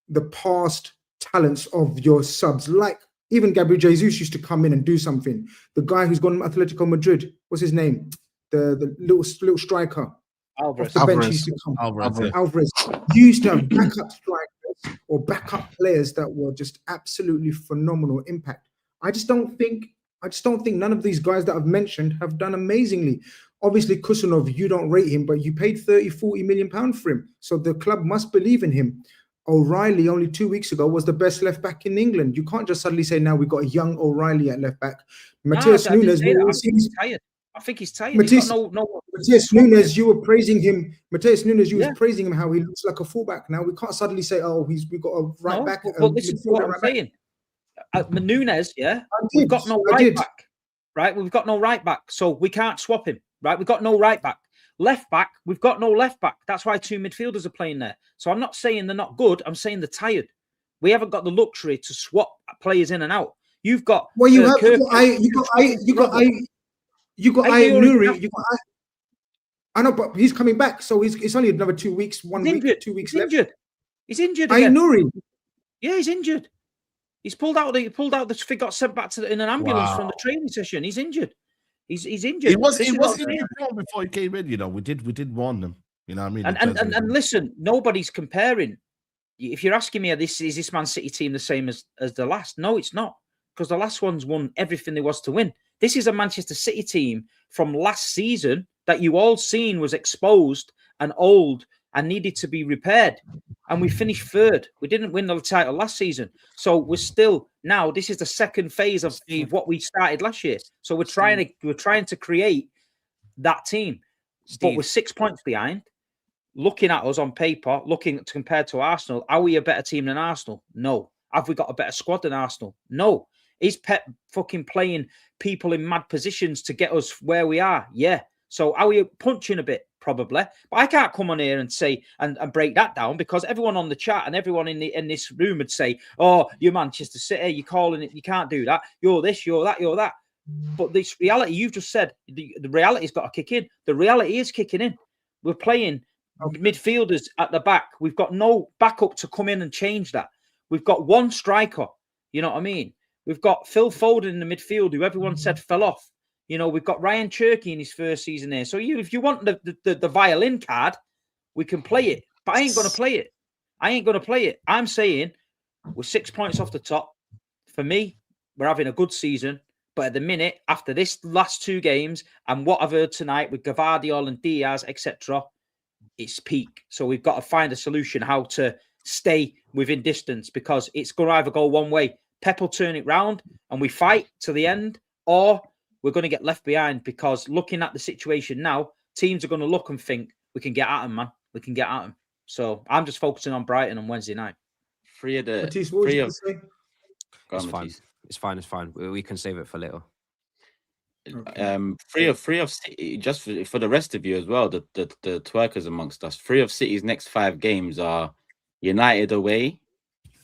the past talents of your subs. Like even Gabriel Jesus used to come in and do something. The guy who's gone to Atletico Madrid, what's his name? The little striker. Alvarez. Off the bench used to come. Alvarez. You used to have backup strikers or backup players that were just absolutely phenomenal impact. I just don't think none of these guys that I've mentioned have done amazingly. Obviously, Kusanov, you don't rate him, but you paid 30-40 million pounds for him. So the club must believe in him. O'Reilly only 2 weeks ago was the best left back in England. You can't just suddenly say now we've got a young O'Reilly at left back. Matheus Nunes, I think he's tired. Matheus Nunes, you were praising him. Matheus Nunes, you was praising him how he looks like a fullback. Now we can't suddenly say, oh, we've got a right back. Well, this is what I'm saying. Nunes, we've got no right back, right? We've got no right back, so we can't swap him, right? We've got no right back. Left back, we've got no left back. That's why two midfielders are playing there. So I'm not saying they're not good. I'm saying they're tired. We haven't got the luxury to swap players in and out. You've got you got Nuri. I know, but he's coming back, so it's only another 2 weeks. 2 weeks left. He's injured again. Nuri. Yeah, he's injured. He's pulled out. Got sent back in an ambulance from the training session. He's injured. He's injured. He was injured before he came in. You know, we did warn them. You know what I mean? And listen, nobody's comparing. If you're asking me, is this Man City team the same as the last? No, it's not, because the last one's won everything there was to win. This is a Manchester City team from last season that you all seen was exposed and old and needed to be repaired. And we finished third. We didn't win the title last season. So we're still now, this is the second phase of what we started last year. So we're trying to create that team. But we're 6 points behind. Looking at us on paper, compared to Arsenal, are we a better team than Arsenal? No. Have we got a better squad than Arsenal? No. Is Pep fucking playing people in mad positions to get us where we are? Yeah. So are we punching a bit? Probably. But I can't come on here and say and break that down, because everyone on the chat and everyone in this room would say, oh, you're Manchester City, you're calling it, you can't do that. You're this, you're that, you're that. But this reality, you've just said, the reality's got to kick in. The reality is kicking in. We're playing midfielders at the back. We've got no backup to come in and change that. We've got one striker. You know what I mean? We've got Phil Foden in the midfield, who everyone said fell off. You know, we've got Ryan Cherky in his first season here. So if you want the violin card, we can play it. But I ain't going to play it. I'm saying we're 6 points off the top. For me, we're having a good season. But at the minute, after this last two games and what I've heard tonight with Gvardiol and Diaz, etc., it's peak. So we've got to find a solution how to stay within distance, because it's going to either go one way. Pep will turn it round and we fight to the end, or we're going to get left behind, because looking at the situation now, teams are going to look and think, we can get at them, man. We can get at them. So I'm just focusing on Brighton on Wednesday night. Matisse, what was you going to say? It's fine. It's fine. It's fine. We can save it for later. Okay. Three of City, just for the rest of you as well, the twerkers amongst us. 3 of City's next 5 games are United away,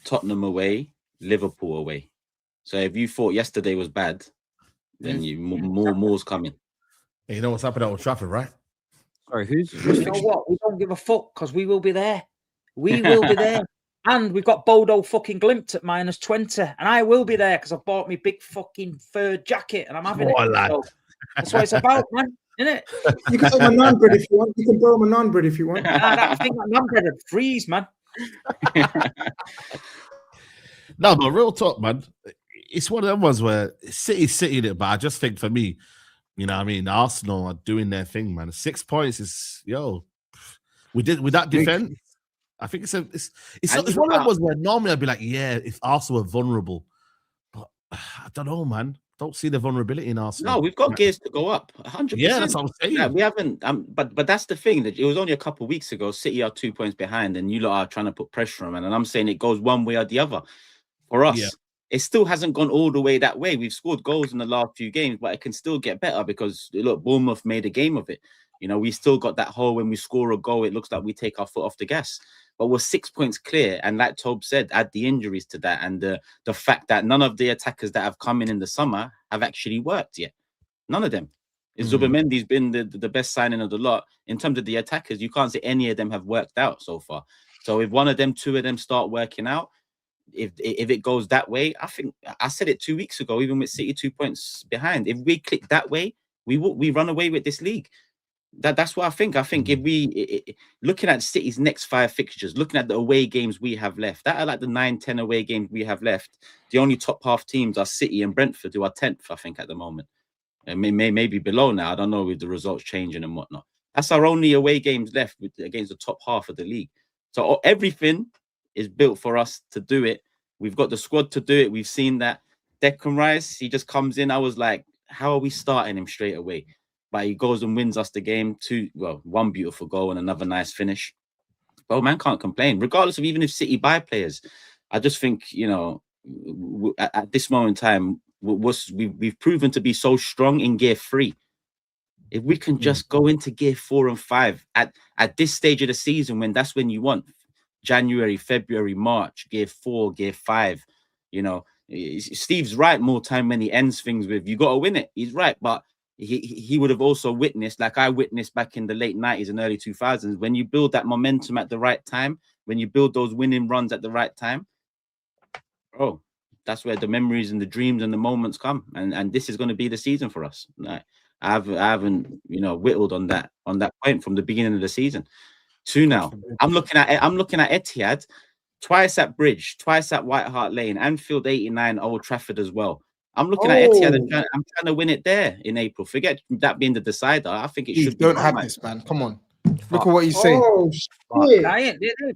Tottenham away, Liverpool away. So if you thought yesterday was bad, then more's coming. Hey, you know what's happening at Old Trafford, right? Sorry, you know what? We don't give a fuck because we will be there. We will be there. And we've got Bodo fucking glimped at -20. And I will be there because I bought me big fucking fur jacket and I'm having it. So that's what it's about, man. Isn't it? You can borrow my naan bread if you want. You can borrow my naan bread if you want. I think that naan bread would freeze, man. No, but real talk, man. It's one of them ones where City's City in it, but I just think for me, you know what I mean, Arsenal are doing their thing, man. 6 points is, with that defense. I think it's one of them ones where normally I'd be like, yeah, if Arsenal are vulnerable. But I don't know, man. Don't see the vulnerability in Arsenal. No, we've got gears to go up. 100%. Yeah, that's what I'm saying. Yeah, we haven't, but that's the thing. That it was only a couple of weeks ago. City are 2 points behind, and you lot are trying to put pressure on them. And I'm saying it goes one way or the other. For us, it still hasn't gone all the way that way. We've scored goals in the last few games, but it can still get better because look, Bournemouth made a game of it. You know, we still got that hole when we score a goal. It looks like we take our foot off the gas. But we're 6 points clear, and like TOBS said, add the injuries to that, and the fact that none of the attackers that have come in the summer have actually worked yet. None of them. Zubimendi's been the best signing of the lot. In terms of the attackers, you can't say any of them have worked out so far. So if one of them, 2 of them start working out, if it goes that way, I think I said it 2 weeks ago, even with City 2 points behind, if we click that way, we run away with this league. That's what I think. I think if we looking at City's next 5 fixtures, looking at the away games we have left, that are like the 9-10 away games we have left. The only top half teams are City and Brentford, who are 10th, I think, at the moment. And maybe below now. I don't know with the results changing and whatnot. That's our only away games left against the top half of the league. So everything is built for us to do it. We've got the squad to do it. We've seen that. Declan Rice, he just comes in. I was like, how are we starting him straight away? But he goes and wins us the game. 1 beautiful goal and another nice finish. Well, man can't complain, regardless of even if City buy players. I just think, at this moment in time, we've proven to be so strong in gear 3. If we can just go into gear 4 and 5 at this stage of the season, that's when you want January, February, March, gear 4, gear 5. Steve's right more time when he ends things with, you got to win it. He's right, but he would have also witnessed, like I witnessed back in the late 90s and early 2000s, when you build that momentum at the right time, when you build those winning runs at the right time, that's where the memories and the dreams and the moments come. And this is going to be the season for us. I haven't whittled on that point from the beginning of the season. 2 now. I'm looking at Etihad, twice at Bridge, twice at White Hart Lane, Anfield 89, Old Trafford as well. I'm looking at Etihad and I'm trying to win it there in April. Forget that being the decider. I think it should. Don't have this, man. Come on. Look at what he's saying.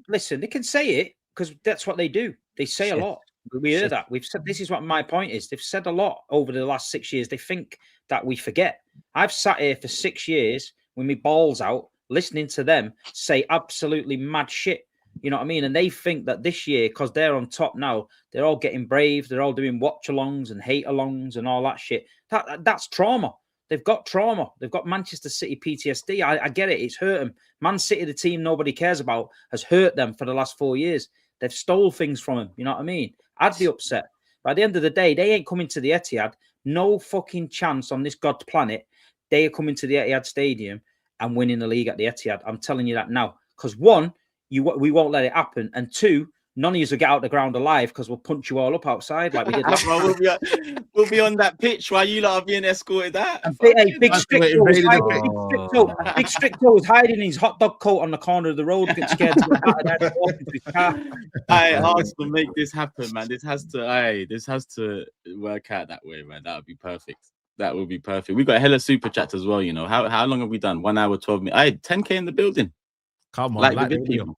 Listen, they can say it because that's what they do. They say a lot. We hear that. We've said, this is what my point is. They've said a lot over the last 6 years. They think that we forget. I've sat here for 6 years with my balls out, listening to them say absolutely mad shit. You know what I mean? And they think that this year, because they're on top now, they're all getting brave. They're all doing watch-alongs and hate-alongs and all that shit. That's trauma. They've got trauma. They've got Manchester City PTSD. I get it. It's hurt them. Man City, the team nobody cares about, has hurt them for the last 4 years. They've stole things from them. You know what I mean? I'd be upset. But at the end of the day, they ain't coming to the Etihad. No fucking chance on this God's planet. They are coming to the Etihad Stadium and winning the league at the Etihad. I'm telling you that now. Because 1, we won't let it happen. And 2, none of you will get out the ground alive because we'll punch you all up outside like we did last time. We'll be on that pitch while you lot are being escorted out. Big Stricto was hiding his hot dog coat on the corner of the road, getting scared to get out of there. Arsenal, make this happen, man. This has to work out that way, man. That would be perfect. That would be perfect. We got hella super chats as well. How long have we done? 1 hour 12 minutes. 10K in the building. Come on, like the vid, people.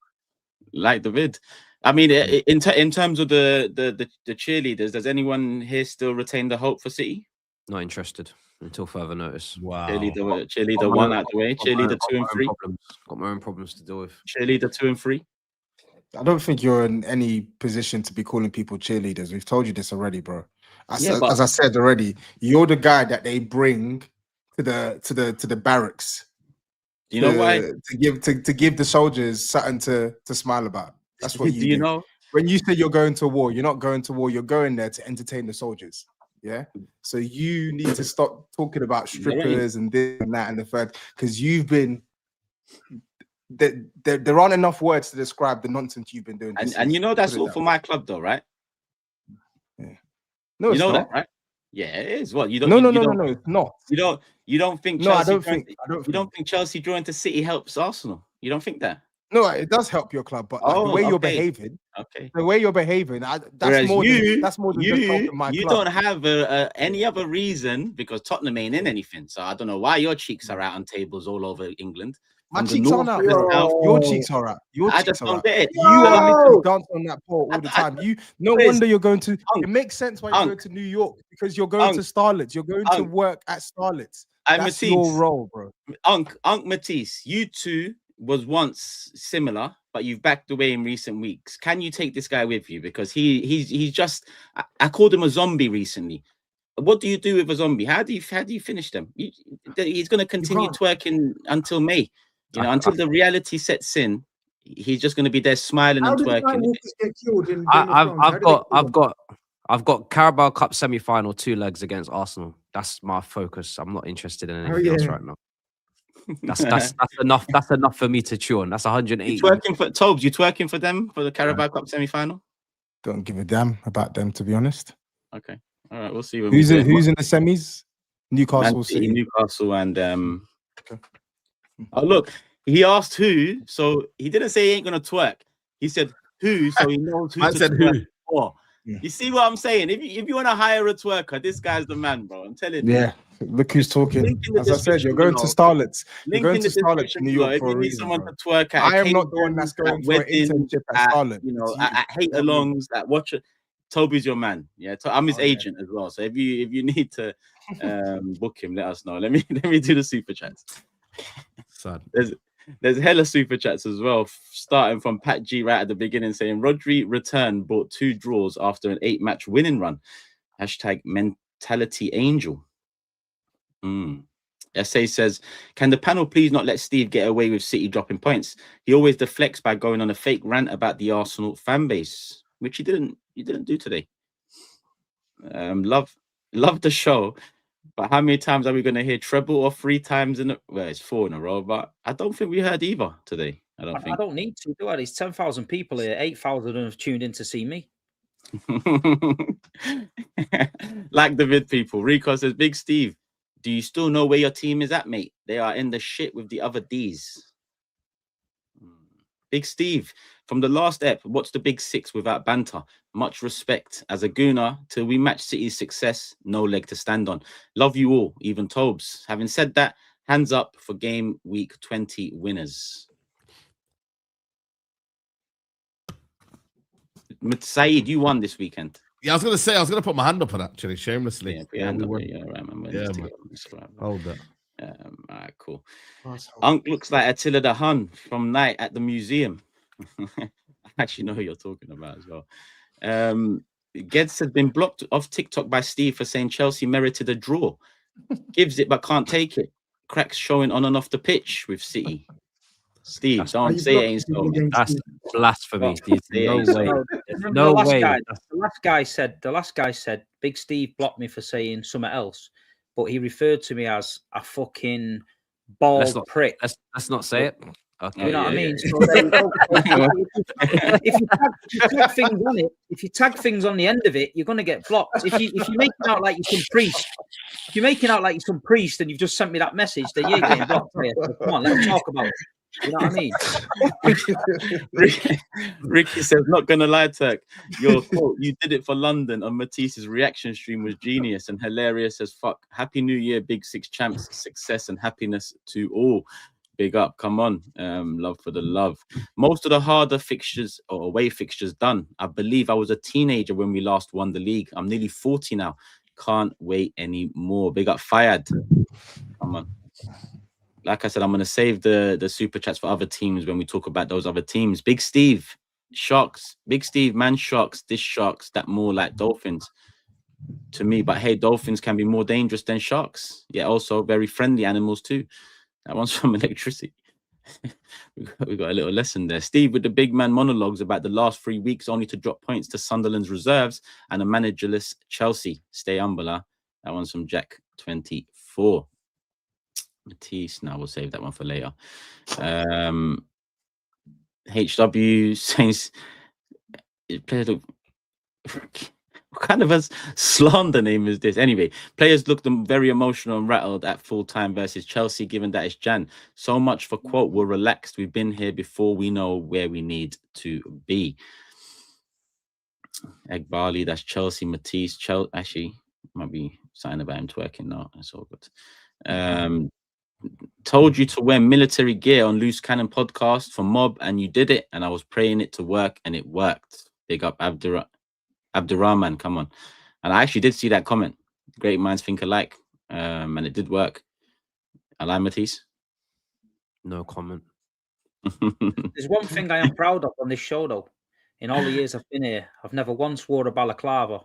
Like the vid. I mean, in terms of the cheerleaders, does anyone here still retain the hope for City? Not interested. until further notice. Wow. Cheerleader 1 out the way. Cheerleader 2 and 3. Got my own problems to deal with. Cheerleader 2 and 3. I don't think you're in any position to be calling people cheerleaders. We've told you this already, bro. As I said already, you're the guy that they bring to the barracks. You know why? To give the soldiers something to smile about. That's what you do. You know? When you say you're going to war, you're not going to war. You're going there to entertain the soldiers. Yeah. So you need to stop talking about strippers and this and that and the third, because you've been. There aren't enough words to describe the nonsense you've been doing. And you know that's all for my club, though, right? Yeah. No, you it's know not. that, right? Yeah, it is. What you don't? No, it's not. You don't think? No, Chelsea you don't think Chelsea drawing to City helps Arsenal? You don't think that? No, it does help your club, but the way you're behaving, the way you're behaving, that's more than just helping my club. You don't have any other reason, because Tottenham ain't in anything. So I don't know why your cheeks are out on tables all over England. My cheeks aren't out. Your cheeks are out. I just don't get it. You are dancing on that pole all the time. No wonder you're going to. It makes sense why you're going to New York, because you're going to Starlets. You're going to work at Starlets. That's your role, bro. Unc Matisse, you two was once similar, but you've backed away in recent weeks. Can you take this guy with you? Because he's just. I called him a zombie recently. What do you do with a zombie? How do you finish them? He's going to continue twerking until May. You know, until the reality sets in, he's just going to be there smiling and twerking. I've got Carabao Cup semi-final 2 legs against Arsenal. That's my focus. I'm not interested in anything else right now. That's enough. That's enough for me to chew on. That's 180. You twerking for TOBS? You twerking for them for the Carabao Cup semi-final? Don't give a damn about them, to be honest. Okay, all right, we'll see. Who's in the semis? Newcastle City. Newcastle and Okay. Oh, look, he asked who, so he didn't say he ain't gonna twerk. He said who, so he knows who. I said who. For. Yeah. You see what I'm saying? If you want to hire a twerker, this guy's the man, bro. I'm telling you. Yeah, look who's talking. As I said, you're going to Starlets. You're going to Starlets in New York for a reason. Someone to twerk at. I am not the one that's going for an internship at Starlet. You know, at hate alongs, at watch it. Toby's your man. Yeah, I'm his agent as well. So if you need to book him, let us know. Let me do the super chats. Sad. There's hella super chats as well, starting from Pat G right at the beginning, saying Rodri return brought 2 draws after an 8-match winning run. #mentality angel. SA says, can the panel please not let Steve get away with City dropping points? He always deflects by going on a fake rant about the Arsenal fan base, which he didn't do today. Love the show. But how many times are we going to hear treble or 3 times in well, it's 4 in a row, but I don't think we heard either today. I don't need to, do I? There's 10,000 people here. 8,000 have tuned in to see me. Like the vid people. Rico says, Big Steve, do you still know where your team is at, mate? They are in the shit with the other Ds. Big Steve, from the last ep, what's the big 6 without banter? Much respect. As a gooner, till we match City's success, no leg to stand on. Love you all, even TOBS. Having said that, hands up for game week 20 winners. SAEED, you won this weekend. Yeah, I was going to put my hand up on actually, shamelessly. Yeah, put your hand up. Yeah, right, man. Hold that. All right, cool. Unc looks like Attila the Hun from night at the museum. I actually know who you're talking about as well. Geddes has been blocked off TikTok by Steve for saying Chelsea merited a draw. Gives it but can't take it. Cracks showing on and off the pitch with City. Steve, don't say it ain't so. That's blasphemy, Steve. No way. No way. The last guy said Big Steve blocked me for saying something else, but he referred to me as a fucking bald prick. Let's not say it. Okay. You know what I mean? So if you tag things on the end of it, you're gonna get blocked. If you're making out like you're some priest, and you've just sent me that message, then you're getting blocked. So come on, let's talk about it. You know what I mean? Ricky says, not gonna lie, Turk. Your quote, you did it for London on Matisse's reaction stream was genius and hilarious as fuck. Happy New Year, Big 6 champs, success and happiness to all. Big up, come on. Love for the love. Most of the harder fixtures or away fixtures done. I believe I was a teenager when we last won the league. I'm nearly 40 now. Can't wait anymore. Big up Fayad. Come on. Like I said, I'm going to save the super chats for other teams when we talk about those other teams. Big Steve, Sharks. Big Steve, man, Sharks. This Sharks that more like Dolphins to me. But hey, Dolphins can be more dangerous than Sharks. Yeah, also very friendly animals too. That one's from Electricity. we got a little lesson there. Steve with the big man monologues about the last 3 weeks only to drop points to Sunderland's reserves and a managerless Chelsea. Stay humble. That one's from Jack 24. Matisse. Now we'll save that one for later. HW says what kind of a slander name is this? Anyway, players looked very emotional and rattled at full time versus Chelsea, given that it's Jan. So much for quote, we're relaxed. We've been here before. We know where we need to be. Egg Barley, that's Chelsea. Matisse, actually, might be something about him twerking now. That's all good. Told you to wear military gear on Loose Cannon podcast for Mob, and you did it. And I was praying it to work, and it worked. Big up Abdurrahman, come on. And I actually did see that comment. Great minds think alike. And it did work. Alai Matisse? No comment. There's one thing I am proud of on this show, though. In all the years I've been here, I've never once wore a balaclava,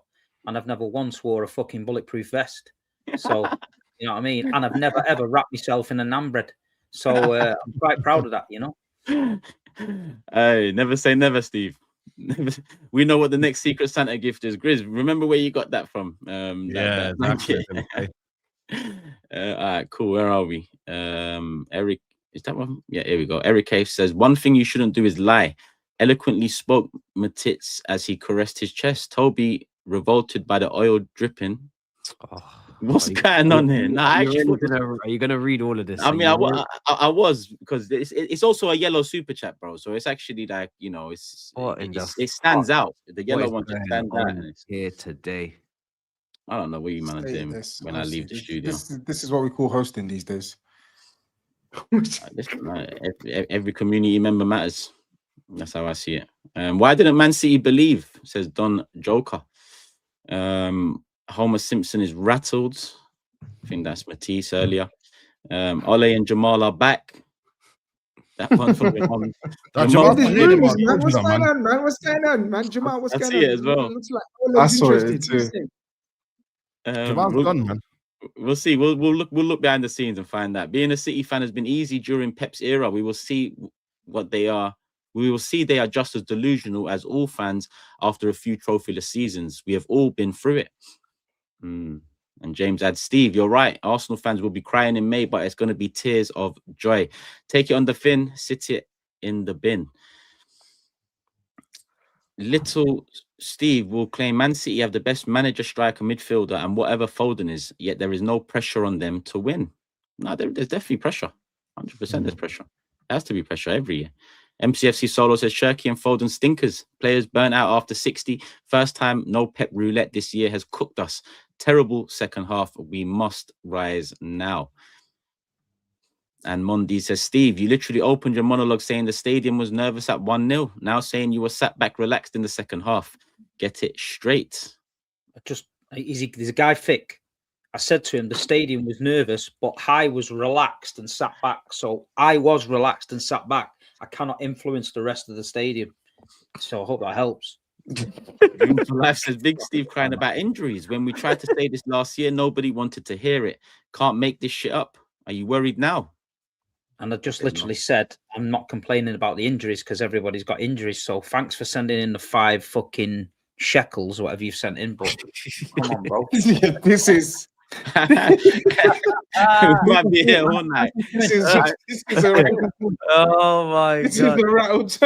and I've never once wore a fucking bulletproof vest. So, you know what I mean? And I've never, ever wrapped myself in an nambread. So I'm quite proud of that, you know? Hey, never say never, Steve. We know what the next Secret Santa gift is. Grizz, remember where you got that from? Exactly. All right, cool. Where are we? Eric, is that one? Yeah, here we go. Eric Cave says, one thing you shouldn't do is lie. Eloquently spoke Matitz as he caressed his chest. Toby revolted by the oil dripping. Oh, what's going on here? Nah, are you gonna read all of this? I mean, I was, because it's also a yellow super chat, bro. So it's actually like, you know, it stands out. The yellow one just stands out here today. I don't know what you man are doing when I leave the studio. This is what we call hosting these days. Every community member matters. That's how I see it. Why didn't Man City believe? Says Don Joker. Homer Simpson is rattled. I think that's Matisse earlier. Ole and Jamal are back. That one from Jamal. What's going on, man? What's going on, man? Jamal, what's going on? I see it as well. It looks like I saw it too. Jamal's gone, man. We'll see. We'll look behind the scenes and find that. Being a City fan has been easy during Pep's era. We will see what they are. We will see they are just as delusional as all fans after a few trophyless seasons. We have all been through it. And James adds, Steve, you're right. Arsenal fans will be crying in May, but it's going to be tears of joy. Take it on the fin, sit it in the bin. Little Steve will claim Man City have the best manager, striker, midfielder, and whatever Foden is, yet there is no pressure on them to win. No, there's definitely pressure. 100% there's pressure. There has to be pressure every year. MCFC Solo says Shirky and Foden stinkers. Players burnt out after 60. First time no Pep roulette this year has cooked us. Terrible second half. We must rise now. And Mondi says, Steve, you literally opened your monologue saying the stadium was nervous at 1-0. Now saying you were sat back relaxed in the second half. Get it straight. There's a guy thick. I said to him, the stadium was nervous, but I was relaxed and sat back. So I was relaxed and sat back. I cannot influence the rest of the stadium. So I hope that helps. Life says Big Steve crying about injuries. When we tried to say this last year, nobody wanted to hear it. Can't make this shit up. Are you worried now? And I just literally said, I'm not complaining about the injuries because everybody's got injuries. So thanks for sending in the 5 fucking shekels, whatever you've sent in. But come on, bro. This is... might be here all night. This is a oh my this god! Is a route.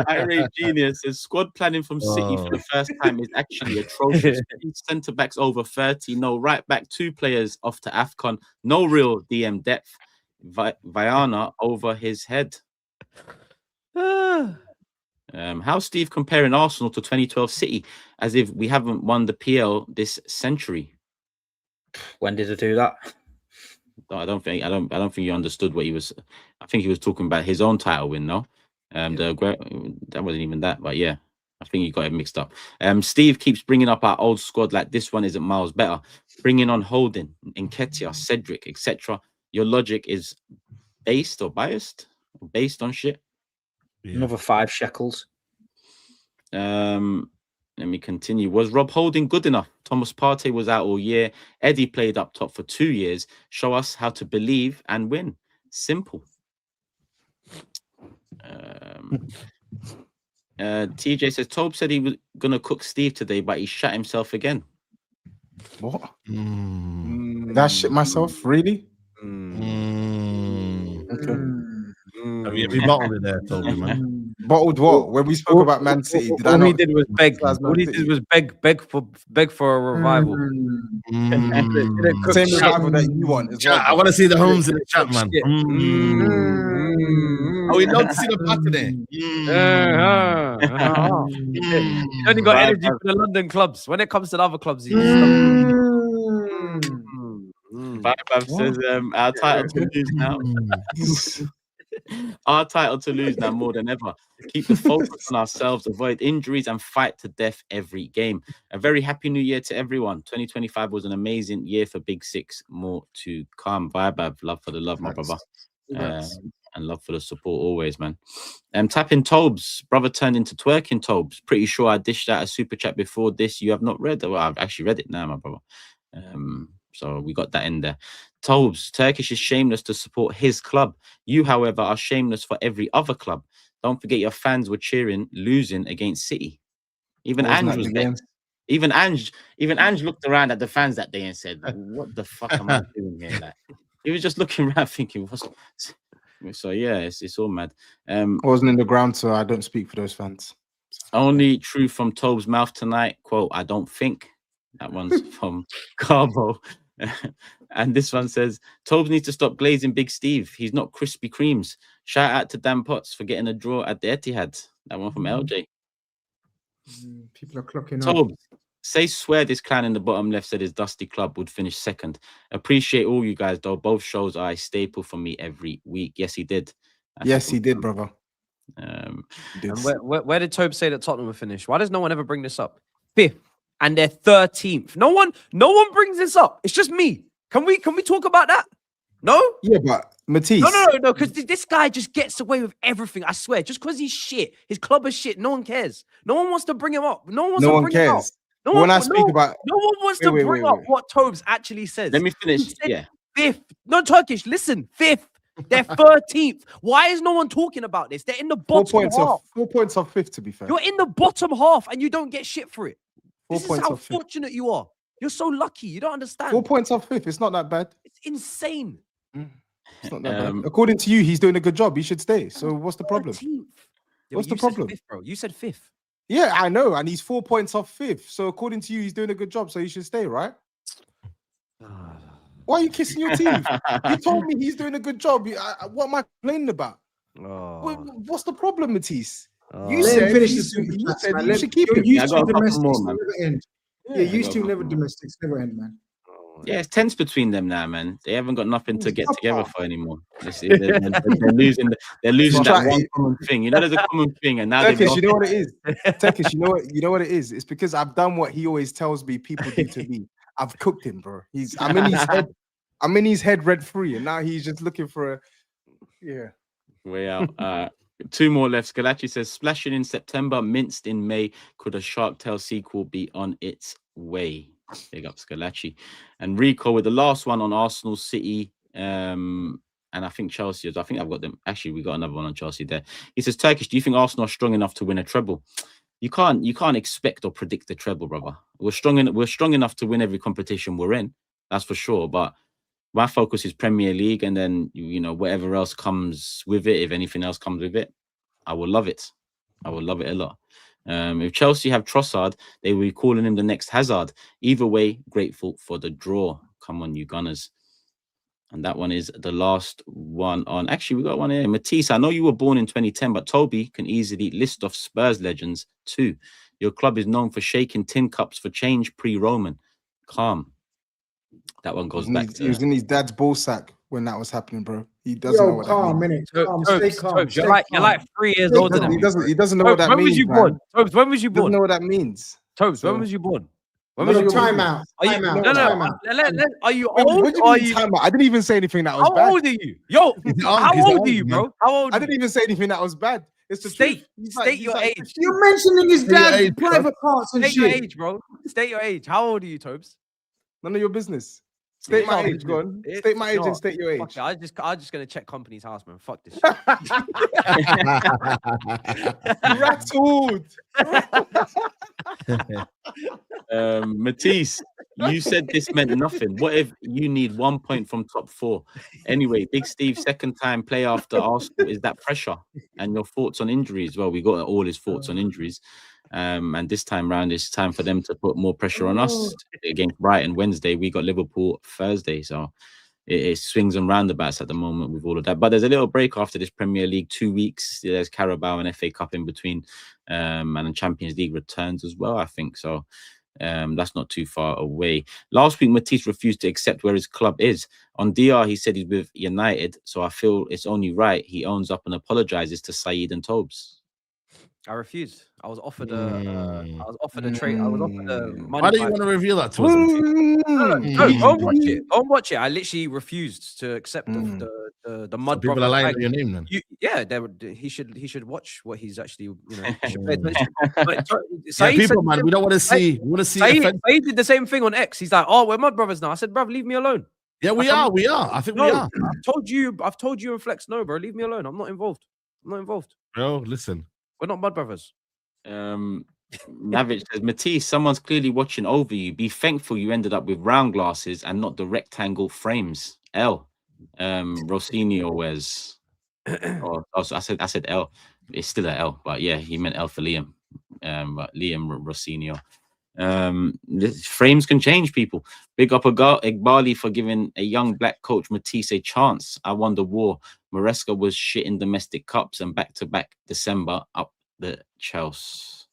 Irate Genius says squad planning from City for the first time is actually atrocious. Centre backs over 30, no right back, 2 players off to AFCON, no real DM depth. Viana over his head. How's Steve comparing Arsenal to 2012 City as if we haven't won the PL this century? When did I do that? No, I don't think you understood what he was. I think he was talking about his own title win. No, that wasn't even that. But yeah, I think you got it mixed up. Steve keeps bringing up our old squad like this one isn't miles better. Bringing on Holding, Nketiah, Cedric, etc. Your logic is based or biased? Based on shit? Yeah. Another 5 shekels. Let me continue. Was Rob Holding good enough? Thomas Partey was out all year. Eddie played up top for 2 years. Show us how to believe and win. Simple. TJ says Tobe said he was gonna cook Steve today, but he shot himself again. What? That shit myself, really? Okay. Have you bottled it there, Toby, man? Bottled what? When we spoke about Man City, all he did was beg. All he did was beg for a revival. Same revival that you want as well. I want to see the homes in the chat, man. Oh, we love to see the pattern there. He only got energy for the London clubs. When it comes to the other clubs, he Vibe says our title to lose now. Our title to lose now more than ever. Keep the focus on ourselves, avoid injuries, and fight to death every game. A very happy new year to everyone. 2025 was an amazing year for Big Six. More to come. Vibe, love for the love, my brother. And love for the support always, man. Tapping Tobes. Brother turned into twerking Tobes. Pretty sure I dished out a super chat before this. You have not read it. Well, I've actually read it now, my brother. So we got that in there. Tobes, Turkish is shameless to support his club. You, however, are shameless for every other club. Don't forget your fans were cheering, losing against City. Even Ange was vexed. Even Ange looked around at the fans that day and said, "What the fuck am I doing here?" Like, he was just looking around thinking, "What's?" So yeah, it's all mad. I wasn't in the ground, so I don't speak for those fans. Only truth from Tobe's mouth tonight. Quote, I don't think. That one's from Carbo. And this one says, Tobes needs to stop glazing Big Steve. He's not Krispy Kremes. Shout out to Dan Potts for getting a draw at the Etihad. That one from LJ. People are clocking Tobes, say swear this clown in the bottom left said his dusty club would finish second. Appreciate all you guys, though. Both shows are a staple for me every week. Yes, he did. Yes, he did, brother. And where did Tobe say that Tottenham would finish? Why does no one ever bring this up? 5th. And they're 13th. No one brings this up. It's just me. Can we talk about that? No? Yeah, but Matisse. No, because this guy just gets away with everything. I swear. Just because he's shit. His club is shit. No one cares. No one wants to bring him up. No one wants to bring him up. No one wants to bring up what Tobes actually says. Let me finish. Yeah. 5th. No, Turkish. Listen. 5th. They're 13th. Why is no one talking about this? They're in the bottom half. 4 points off 5th, to be fair. You're in the bottom half and you don't get shit for it. 4 This is points how off 5th. fortunate you are. You're so lucky. You don't understand. 4 points off 5th. It's not that bad. It's insane. It's not that bad. According to you, he's doing a good job. He should stay. So what's the problem? What's the problem? 5th, bro. You said 5th. Yeah, I know. And he's 4 points off 5th. So according to you, he's doing a good job. So he should stay, right? Why are you kissing your teeth? You told me he's doing a good job. What am I complaining about? What's the problem, Matisse? You said you should keep him. Used to domestics never end. Yeah, used to never domestics never end, man. Yeah, it's tense between them now, man. They haven't got nothing to get together for anymore. They're losing that one common thing. You know, there's a common thing, and now Turkish, you know what it is. Turkish, you know what it is. It's because I've done what he always tells me people do to me. I've cooked him, bro. I'm in his head rent free, and now he's just looking for a way out. 2 more left. Scalacci says, splashing in September, minced in May. Could a Shark Tale sequel be on its way? Big up Scalacci. And Rico with the last one on Arsenal, City, and I think Chelsea. I think I've got them. Actually, we got another one on Chelsea there. He says, Turkish, do you think Arsenal are strong enough to win a treble? You can't expect or predict the treble, brother. We're strong enough to win every competition we're in. That's for sure. But my focus is Premier League, and then whatever else comes with it. If anything else comes with it, I will love it. I will love it a lot. If Chelsea have Trossard, they will be calling him the next Hazard. Either way, grateful for the draw. Come on, you Gunners. And that one is the last one on. Actually, we got one here. Matisse, I know you were born in 2010, but Toby can easily list off Spurs legends too. Your club is known for shaking tin cups for change pre-Roman. Calm. That one goes back to... He was in his dad's ball sack when that was happening, bro. He doesn't know what calm, that means. innit? Calm, stay calm. Tobes, you're like 3 years He older than me. doesn't know what that When means. was you born? Tobes, when was you He doesn't born? know what that means. Tobes, So- when was you born? When None was of you your born? Time out. Are you, Time out. no, Time out. are you Wait, old what do or are you mean you? time out? I didn't even say anything that was How bad. old are you? Yo, how old are you, bro? How old I are you? didn't even say anything that was bad. It's the State, truth. He's state he's your age. You're mentioning his State your dad's age, private parts and State your shit. age, bro. State your age. How old are you, Tobes? None of your business. It State is my our age, business. go on. It- State my age no, and state your age. Fuck it. I'm just gonna check company's house, man. Fuck this. Rattled. Matisse, you said this meant nothing. What if you need 1 point from top 4? Anyway, Big Steve, second time play after Arsenal. Is that pressure? And your thoughts on injuries? Well, we got all his thoughts on injuries. And this time round, it's time for them to put more pressure on us against Brighton Wednesday. We got Liverpool Thursday. So it swings and roundabouts at the moment with all of that. But there's a little break after this Premier League, 2 weeks. There's Carabao and FA Cup in between. And then Champions League returns as well, I think. So that's not too far away. Last week, Matisse refused to accept where his club is. On DR, he said he's with United. So I feel it's only right he owns up and apologizes to SAEED and TOBS. I refused. I was offered a trade. I was offered a money. Why do you want to reveal that to us? No, go and watch it. Go and watch it. I literally refused to accept the mud. People are lying on your name then. He should watch what he's actually, he should pay attention. People, man, we don't want to see. We want to see. He did the same thing on X. He's like, "Oh, we're mud brothers now." I said, "Bruv, leave me alone." Yeah, we are. I think we are. I've told you and Flex, no, bro, leave me alone. I'm not involved. Bro, listen. We're not mud brothers. Navic says, Matisse, someone's clearly watching over you. Be thankful you ended up with round glasses and not the rectangle frames. L. Rosinio wears. I said L. It's still an L, but yeah, he meant L for Liam. But Liam Rosinio. Frames can change people. Big up Igbali for giving a young black coach Matisse a chance. I won the war. Maresca was shit in domestic cups and back-to-back December up the Chelsea.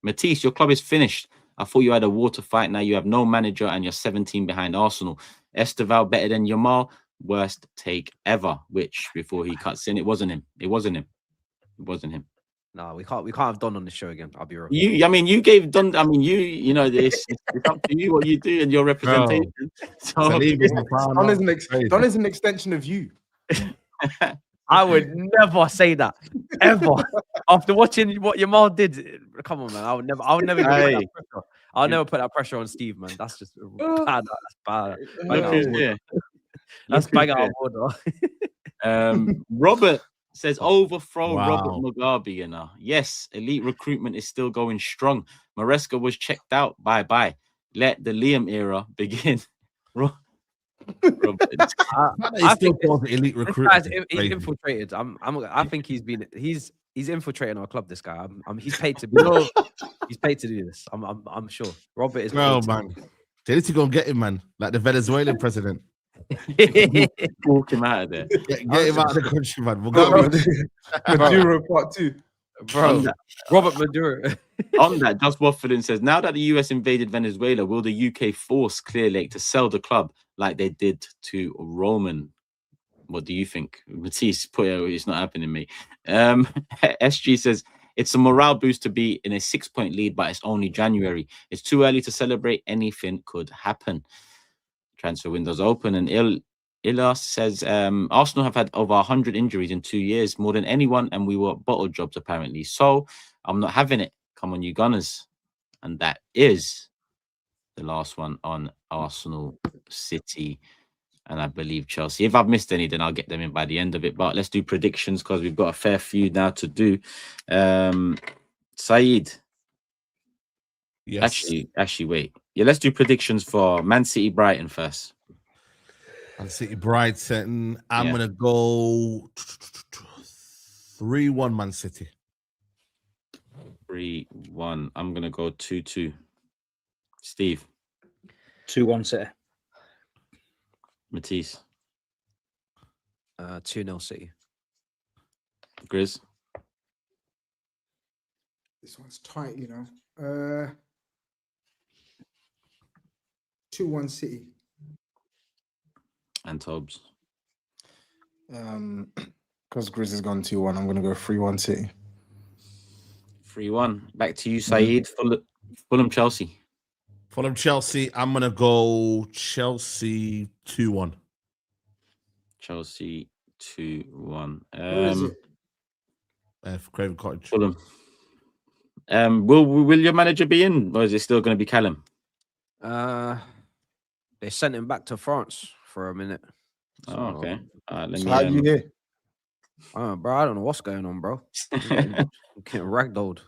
Matisse, your club is finished. I thought you had a water fight. Now you have no manager and you're 17 behind Arsenal. Esteval better than Yamal. Worst take ever. Which, before he cuts in, it wasn't him. No, we can't have Don on the show again. I'll be real. You gave Don. It's up to you what you do and your representation. So Don is an extension of you. I would never say that ever. After watching what Yamal did, come on, man. I would never. I'll never put that pressure on Steve, man. That's just bad. That's bad. That's bang out of order. Robert says overthrow Robert Mugabe. Yes, elite recruitment is still going strong. Maresca was checked out. Bye. Let the Liam era begin. I think elite recruitment. He's infiltrated. I think he's infiltrating our club. This guy. He's paid to be. He's paid to do this. I'm sure. Robert is. Bro, man. They need to go and get him, man. Like the Venezuelan president. Walk him out of there. Get him out of the country, man. Maduro part 2. Bro, Robert Maduro. On that, Just Waffling says, now that the US invaded Venezuela, will the UK force Clear Lake to sell the club like they did to Roman? What do you think? Matisse, it's not happening, mate. SG says, it's a morale boost to be in a 6-point lead, but it's only January. It's too early to celebrate. Anything could happen. Transfer windows open. And Ilas says, Arsenal have had over 100 injuries in 2 years, more than anyone, and we were bottle jobs, apparently. So I'm not having it. Come on, you Gunners. And that is the last one on Arsenal, City, and I believe Chelsea. If I've missed any, then I'll get them in by the end of it. But let's do predictions because we've got a fair few now to do. Saeed. Yes. Actually, wait. Yeah, let's do predictions for Man City, Brighton first. Man City, Brighton. I'm gonna go 3-1 Man City. 3-1. I'm gonna go 2-2. Steve. 2-1 City. Matisse. 2-0 City. Grizz. This one's tight, 2-1 City. And TOBS. Because GRIZZ has gone 2-1, I'm going to go 3-1 City. 3-1. Back to you, SAEED. Fulham, Chelsea. Fulham, Chelsea. I'm going to go Chelsea 2-1. Chelsea 2-1. Who is it? Craven Cottage. Fulham. Will your manager be in, or is it still going to be Callum? They sent him back to France for a minute. So, Oh, okay. So how do you hear? Bro, I don't know what's going on, bro. I'm getting ragdolled.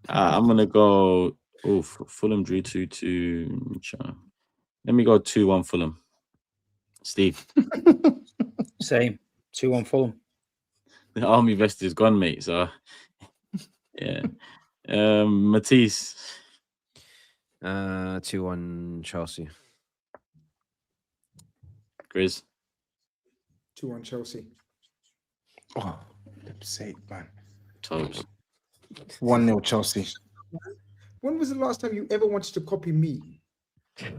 I'm gonna go. Oh, Fulham drew 2-2. Let me go 2-1 Fulham. Steve. Same. 2-1 Fulham. The army vest is gone, mate. So yeah. Matisse. 2-1 Chelsea. Grizz. 2-1 Chelsea. Oh, lip sake, man. TOBS. 1-0 Chelsea. When was the last time you ever wanted to copy me?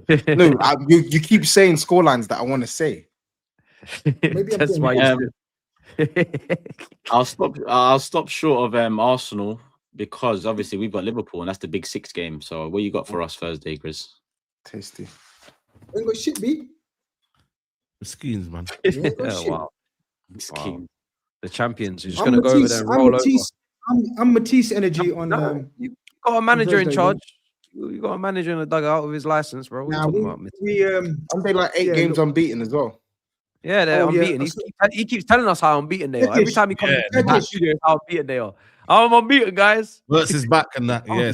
No, you keep saying scorelines that I want to say. Maybe That's I'm why I'll stop short of Arsenal because obviously we've got Liverpool and that's the big 6 game. So what you got for us Thursday, Grizz? Tasty. Ain't got shit, B. The schemes, man. You ain't got shit. Wow. Wow. The champions. You're just I'm going to go over Matisse- there and I'm roll Matisse- I'm Matisse energy on. you got a manager in Thursday, charge. You got a manager in the dugout with his license, bro. What are you talking about, Matisse? Aren't they like 8 games unbeaten as well? Yeah, they're unbeaten. He keeps telling us how unbeaten they are. Every time he comes to the studio, how unbeaten they are. I'm unbeaten, guys. Versus his back and that. Yeah,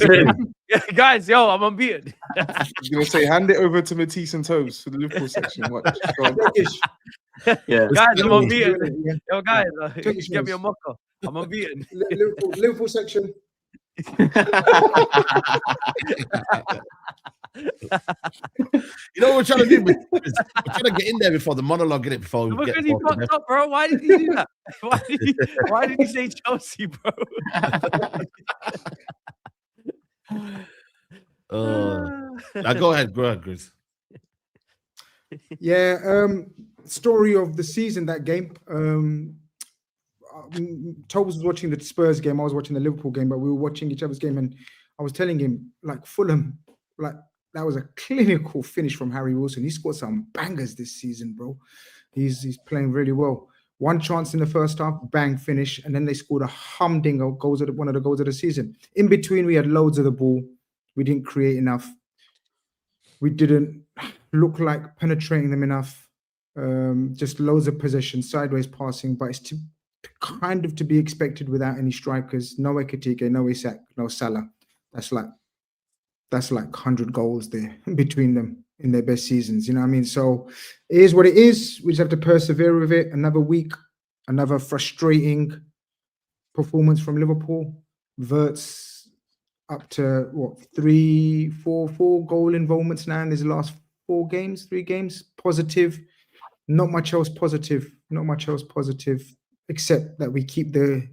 Yeah, guys, yo, I'm unbeaten. I was going to say, hand it over to Matisse and TOBS for the Liverpool section. Watch. Go on. Yeah. Guys, I'm unbeaten. Yeah. Yo, guys, Turkish get me a noise. mocha. I'm unbeaten. Liverpool section. You know what we're trying to do? We're trying to get in there before the monologue, get it before we get. Because he fucked up, bro. Why did he do that? Why did he say Chelsea, bro? Now go ahead, Grizz. Yeah, story of the season, that game. Tobes was watching the Spurs game, I was watching the Liverpool game, but we were watching each other's game, and I was telling him, like, Fulham, like, that was a clinical finish from Harry Wilson. He scored some bangers this season, bro. He's playing really well. One chance in the first half, bang, finish, and then they scored a humdinger of goals, one of the goals of the season. In between, we had loads of the ball. We didn't create enough. We didn't look like penetrating them enough. Just loads of possession, sideways passing, but it's kind of to be expected without any strikers. No Ekitike, no Isak, no Salah. That's like 100 goals there between them in their best seasons. You know what I mean? So it is what it is. We just have to persevere with it. Another week, another frustrating performance from Liverpool. Verts up to what, 4 goal involvements now in these last 3 games. Positive. Not much else positive. Except that we keep the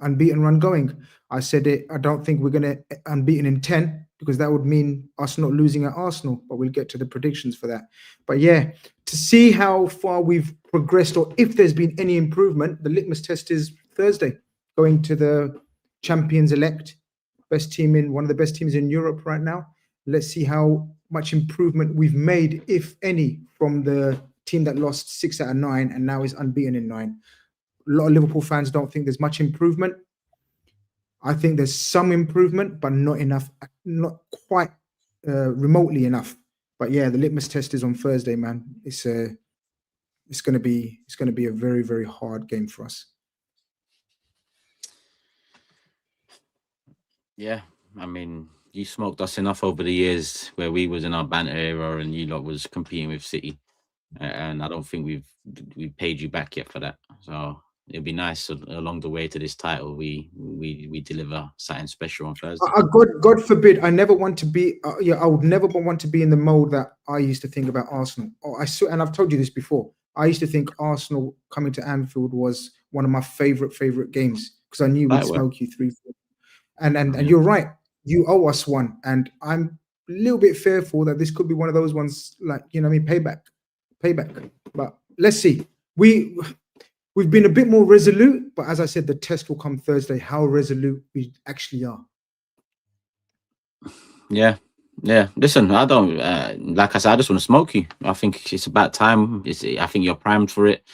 unbeaten run going. I said it. I don't think we're going to unbeaten in 10 because that would mean us not losing at Arsenal, but we'll get to the predictions for that. But yeah, to see how far we've progressed or if there's been any improvement, the litmus test is Thursday, going to the champions elect, best team in one of the best teams in Europe right now. Let's see how much improvement we've made, if any, from the team that lost 6 out of 9 and now is unbeaten in 9. A lot of Liverpool fans don't think there's much improvement. I think there's some improvement, but not enough, not quite remotely enough. But yeah, the litmus test is on Thursday, man. It's going to be a very, very hard game for us. Yeah, I mean, you smoked us enough over the years where we was in our banter era and you lot was competing with City, and I don't think we've paid you back yet for that. So it'd be nice along the way to this title we deliver something special on Thursday. God forbid, I never want to be. I would never want to be in the mode that I used to think about Arsenal. And I've told you this before. I used to think Arsenal coming to Anfield was one of my favorite games because I knew we'd smoke you 3-4. And you're right. You owe us one, and I'm a little bit fearful that this could be one of those ones, like, you know what I mean, payback. But let's see. we've been a bit more resolute, but as I said, the test will come Thursday, how resolute we actually are. Yeah. Listen, I don't like I said, I just want to smoke you. I think it's about time. I think you're primed for it.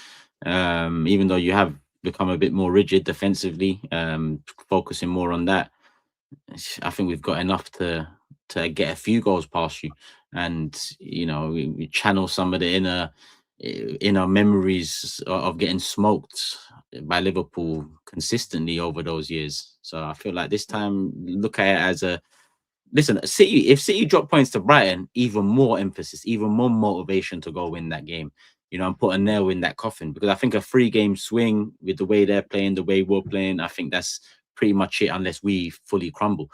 Even though you have become a bit more rigid defensively, focusing more on that. I think we've got enough to get a few goals past you, and you know, we channel some of the inner memories of getting smoked by Liverpool consistently over those years. So I feel like this time, look at it as a listen. City, if City drop points to Brighton, even more emphasis, even more motivation to go win that game. You know, and put a nail in that coffin, because I think a 3-game swing with the way they're playing, the way we're playing, I think that's pretty much it, unless we fully crumble.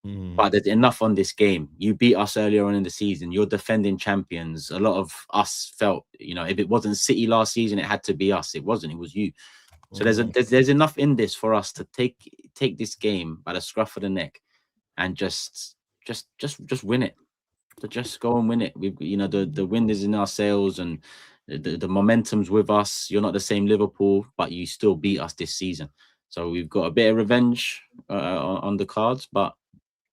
But there's enough on this game. You beat us earlier on in the season. You're defending champions. A lot of us felt, you know, if it wasn't City last season, it had to be us. It wasn't. It was you. So there's enough in this for us to take this game by the scruff of the neck and just win it. To just go and win it. We, you know, the wind is in our sails and the momentum's with us. You're not the same Liverpool, but you still beat us this season. So we've got a bit of revenge on the cards, but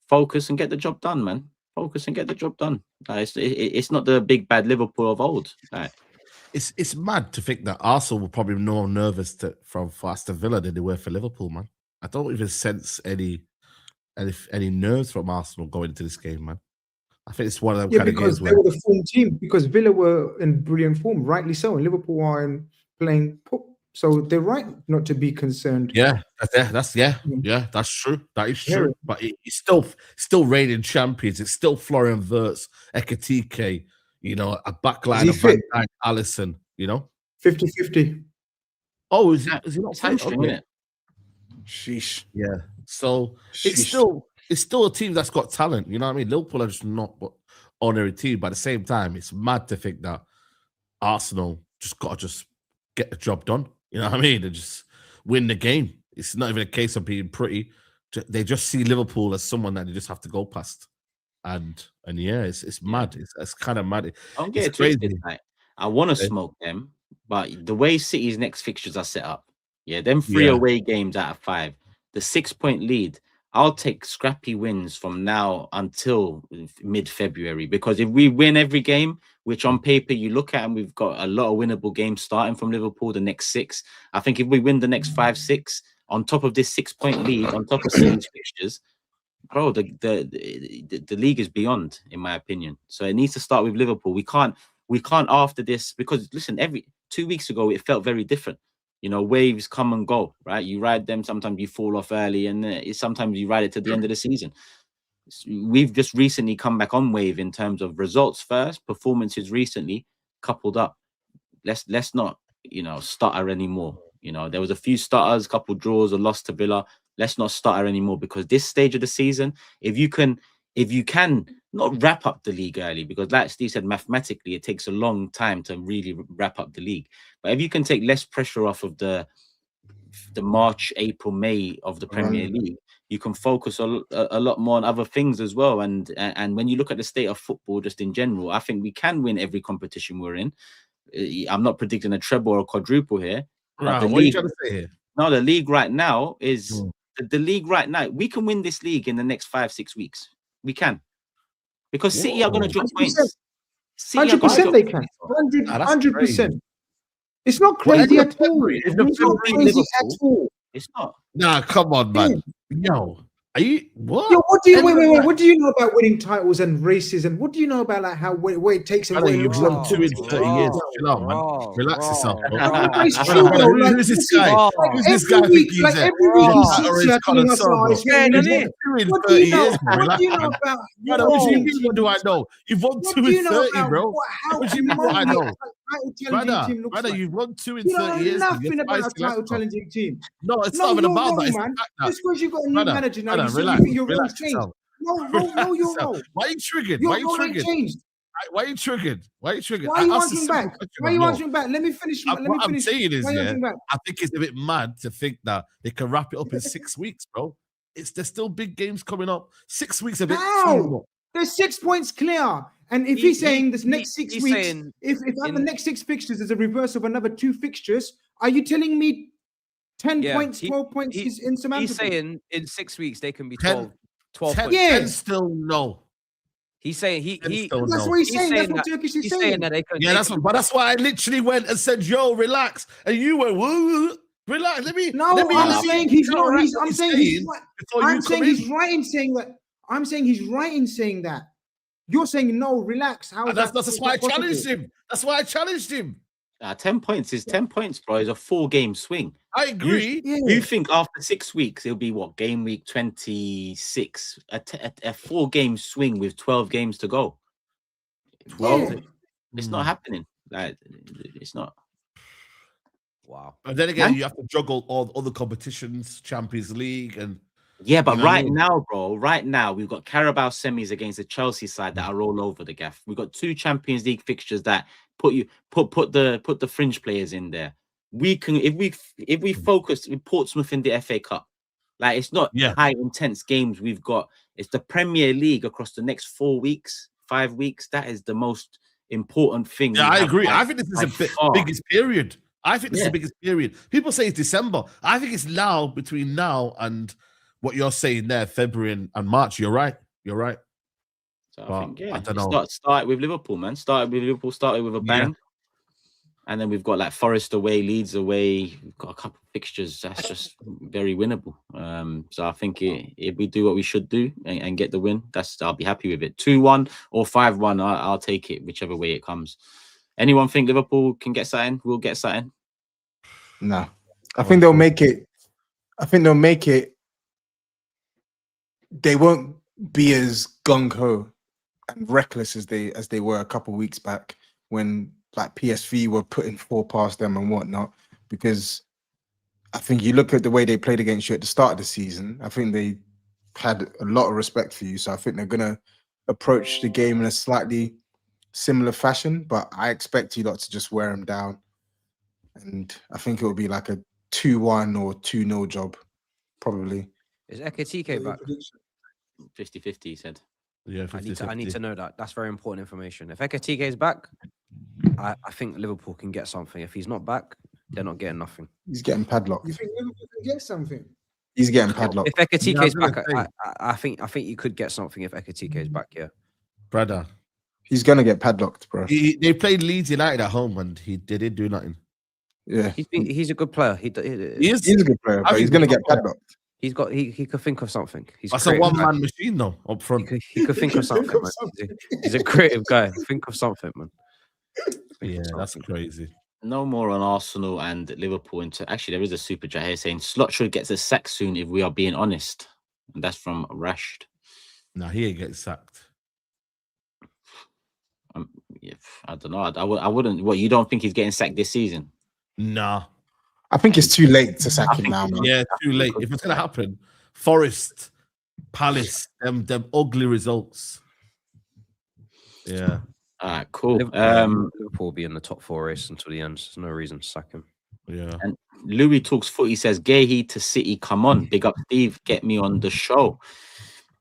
focus and get the job done, man. Focus and get the job done. It's not the big bad Liverpool of old. It's mad to think that Arsenal were probably more nervous for Aston Villa than they were for Liverpool, man. I don't even sense any nerves from Arsenal going into this game, man. I think it's one of them kind of games where they were the form team, because Villa were in brilliant form, rightly so, and Liverpool are playing poor. So they're right not to be concerned. Yeah, that's true. That is true. But it's still reigning champions. It's still Florian Wirtz, Ekitike, you know, a backline of Van Dijk, Alisson, you know? 50-50. Oh, is he not hamstring, isn't it? Sheesh. Yeah. So it's still a team that's got talent, you know what I mean? Liverpool are just not ordinary team, but at the same time, it's mad to think that Arsenal just got to get the job done. You know what I mean? And just win the game. It's not even a case of being pretty. They just see Liverpool as someone that they just have to go past. And yeah, it's mad. It's kind of mad. Don't get it twisted. Like, I want to smoke them, but the way City's next fixtures are set up, them 3 away games out of 5, the 6-point lead, I'll take scrappy wins from now until mid-February, because if we win every game, which on paper you look at, and we've got a lot of winnable games starting from Liverpool, the next 6. I think if we win the next 5-6 on top of this 6-point lead, on top of City's fixtures, bro, the league is beyond, in my opinion. So it needs to start with Liverpool. We can't after this, because listen, 2 weeks ago it felt very different. You know, waves come and go, right? You ride them. Sometimes you fall off early, and sometimes you ride it to the end of the season. We've just recently come back on wave in terms of results first, performances recently, coupled up. Let's not, you know, stutter anymore. You know, there was a few stutters, a couple draws, a loss to Villa. Let's not stutter anymore, because this stage of the season, if you can not wrap up the league early, because like Steve said, mathematically, it takes a long time to really wrap up the league. But if you can take less pressure off of the March, April, May of the Premier League, you can focus a lot more on other things as well. And when you look at the state of football just in general, I think we can win every competition we're in. I'm not predicting a treble or a quadruple here. Right, what are you trying to say here? No, the league right now is the league right now. We can win this league in the next 5-6 weeks. We can. Because City are going to drop points. 100% they can. 100%. It's not crazy at all. It's not crazy at all. It's not. Nah, come on, man. Yo, are you what? Yo, what do you wait? What do you know about winning titles and races? And what do you know about like how where it takes and where you've won 2 in 30 years? Chill out, man. Relax yourself, bro. Who's this guy? Who's this guy? Like every week he sits here telling us, what do you know? What do you know about? What do I know? You've won 2 in 30, bro. What do you mean? What I know? Brother, you've won 2 in 30 years. Nothing about a title challenging team. No, it's not even about that. Just because you got a new manager now, relax. Your role's changed. No, you're wrong. Why are you triggered? Your role ain't changed. Why are you triggered? Why are you answering back? Why are you answering back? Let me finish. What I'm saying is, I think it's a bit mad to think that they can wrap it up in 6 weeks, bro. There's still big games coming up. 6 weeks a bit too long. There's 6 points clear. And if he's saying this next 6 weeks, if the next 6 fixtures is a reverse of another 2 fixtures, Are you telling me 10 Yeah, points, 12 points is insurmountable? He's saying in 6 weeks they can be 10 12 10, points. Yeah. 10 still no. He's saying Still That's no. what he's saying. That's saying what that- Turkish is He's saying. saying that they can. Yeah, that's why I literally went and said, "Yo, relax," and you went, "Woo, relax." Let me. I'm saying he's not. I'm saying he's right. before you I'm saying come in. he's right in saying that. I'm saying he's right in saying that. You're saying no, relax. How is That's why I possible? challenged him. That's why I challenged him. 10 points is 10 points, bro. It's a 4-game swing. I agree. You think after 6 weeks it'll be what, game week 26? A 4-game swing with 12 games to go. 12. Yeah. It's not happening. Like, it's not. Wow. But then again, you have to juggle all other competitions, Champions League, and Yeah, but you know what I right mean? now, bro, right now we've got Carabao semis against the Chelsea side that are all over the gaff. We've got 2 Champions League fixtures that put the fringe players in there. We can if we focus with Portsmouth in the FA Cup, like it's not high intense games we've got. It's the Premier League across the next 4 weeks, 5 weeks. That is the most important thing. Yeah, I agree. I think this is the biggest period. I think this is the biggest period. People say it's December. I think it's now, between now and what you're saying there, February and March. You're right. You're right. So I think, I don't know. Start with Liverpool, man. Started with a bang. Yeah. And then we've got like Forest away, Leeds away. We've got a couple of fixtures. That's just very winnable. So I think if we do what we should do and get the win, I'll be happy with it. 2-1 or 5-1, I'll take it, whichever way it comes. Anyone think Liverpool can get something? We'll get something. No, I think they'll make it. I think they'll make it. They won't be as gung ho and reckless as they were a couple of weeks back when like PSV were putting 4 past them and whatnot. Because I think you look at the way they played against you at the start of the season. I think they had a lot of respect for you. So I think they're gonna approach the game in a slightly similar fashion. But I expect you lot to just wear them down. And I think it will be like a 2-1 or 2-0 job, probably. Is Ekitike back? 50-50, he said. Yeah, I need to know that. That's very important information. If Ekitike is back, I think Liverpool can get something. If he's not back, they're not getting nothing. He's getting padlocked. You think Liverpool can get something? He's getting padlocked. If Ekitike is back, I think you could get something if Ekitike is back. Yeah, brother, he's gonna get padlocked, bro. They played Leeds United at home and they didn't do nothing. Yeah, he's a good player. He is a good player, but he's gonna get padlocked. He could think of something. That's a one-man machine though up front. He could think of something. Man. He's a creative guy. Think of something, man. Yeah, that's crazy. No more on Arsenal and Liverpool. Actually, there is a super chat here saying Slotcher gets a sack soon if we are being honest. And that's from Rashid. Nah, he ain't getting sacked. I don't know. I wouldn't. What, you don't think he's getting sacked this season? Nah. I think it's too late to sack him now, man. Yeah, too late. If it's gonna happen, Forest, Palace, them ugly results. Yeah. All right, cool. Liverpool will be in the top 4 race until the end. There's no reason to sack him. Yeah. And Louis Talks Footy says, Gahey to City, come on. Big up Steve, get me on the show.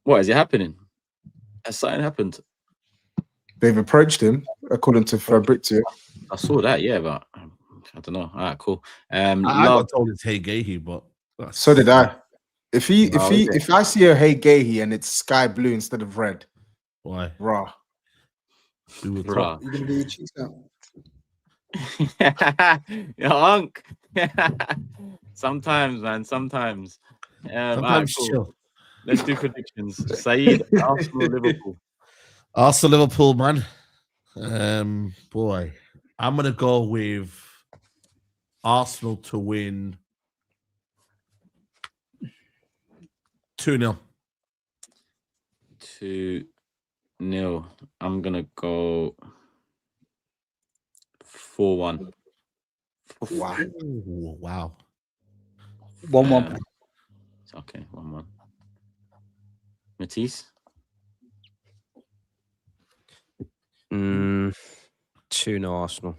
What is it happening? Has something happened? They've approached him, according to Fabrizio. I saw that, yeah, but I don't know. All right, cool. I got told it's Hey Gahey, but so did I. If I see a Hey Gahey and it's sky blue instead of red, why? Raw. You're gonna be your cheeks out. Your unk. Sometimes, man. Sometimes. Sometimes cool. chill. Let's do predictions. SAEED, Arsenal, Liverpool. Arsenal, Liverpool, man. Boy, I'm gonna go with Arsenal to win 2-0. 2-0. I'm gonna go 4-1. Wow. Ooh, wow. 1-1. Okay, 1-1. Matisse? 2-0 Arsenal.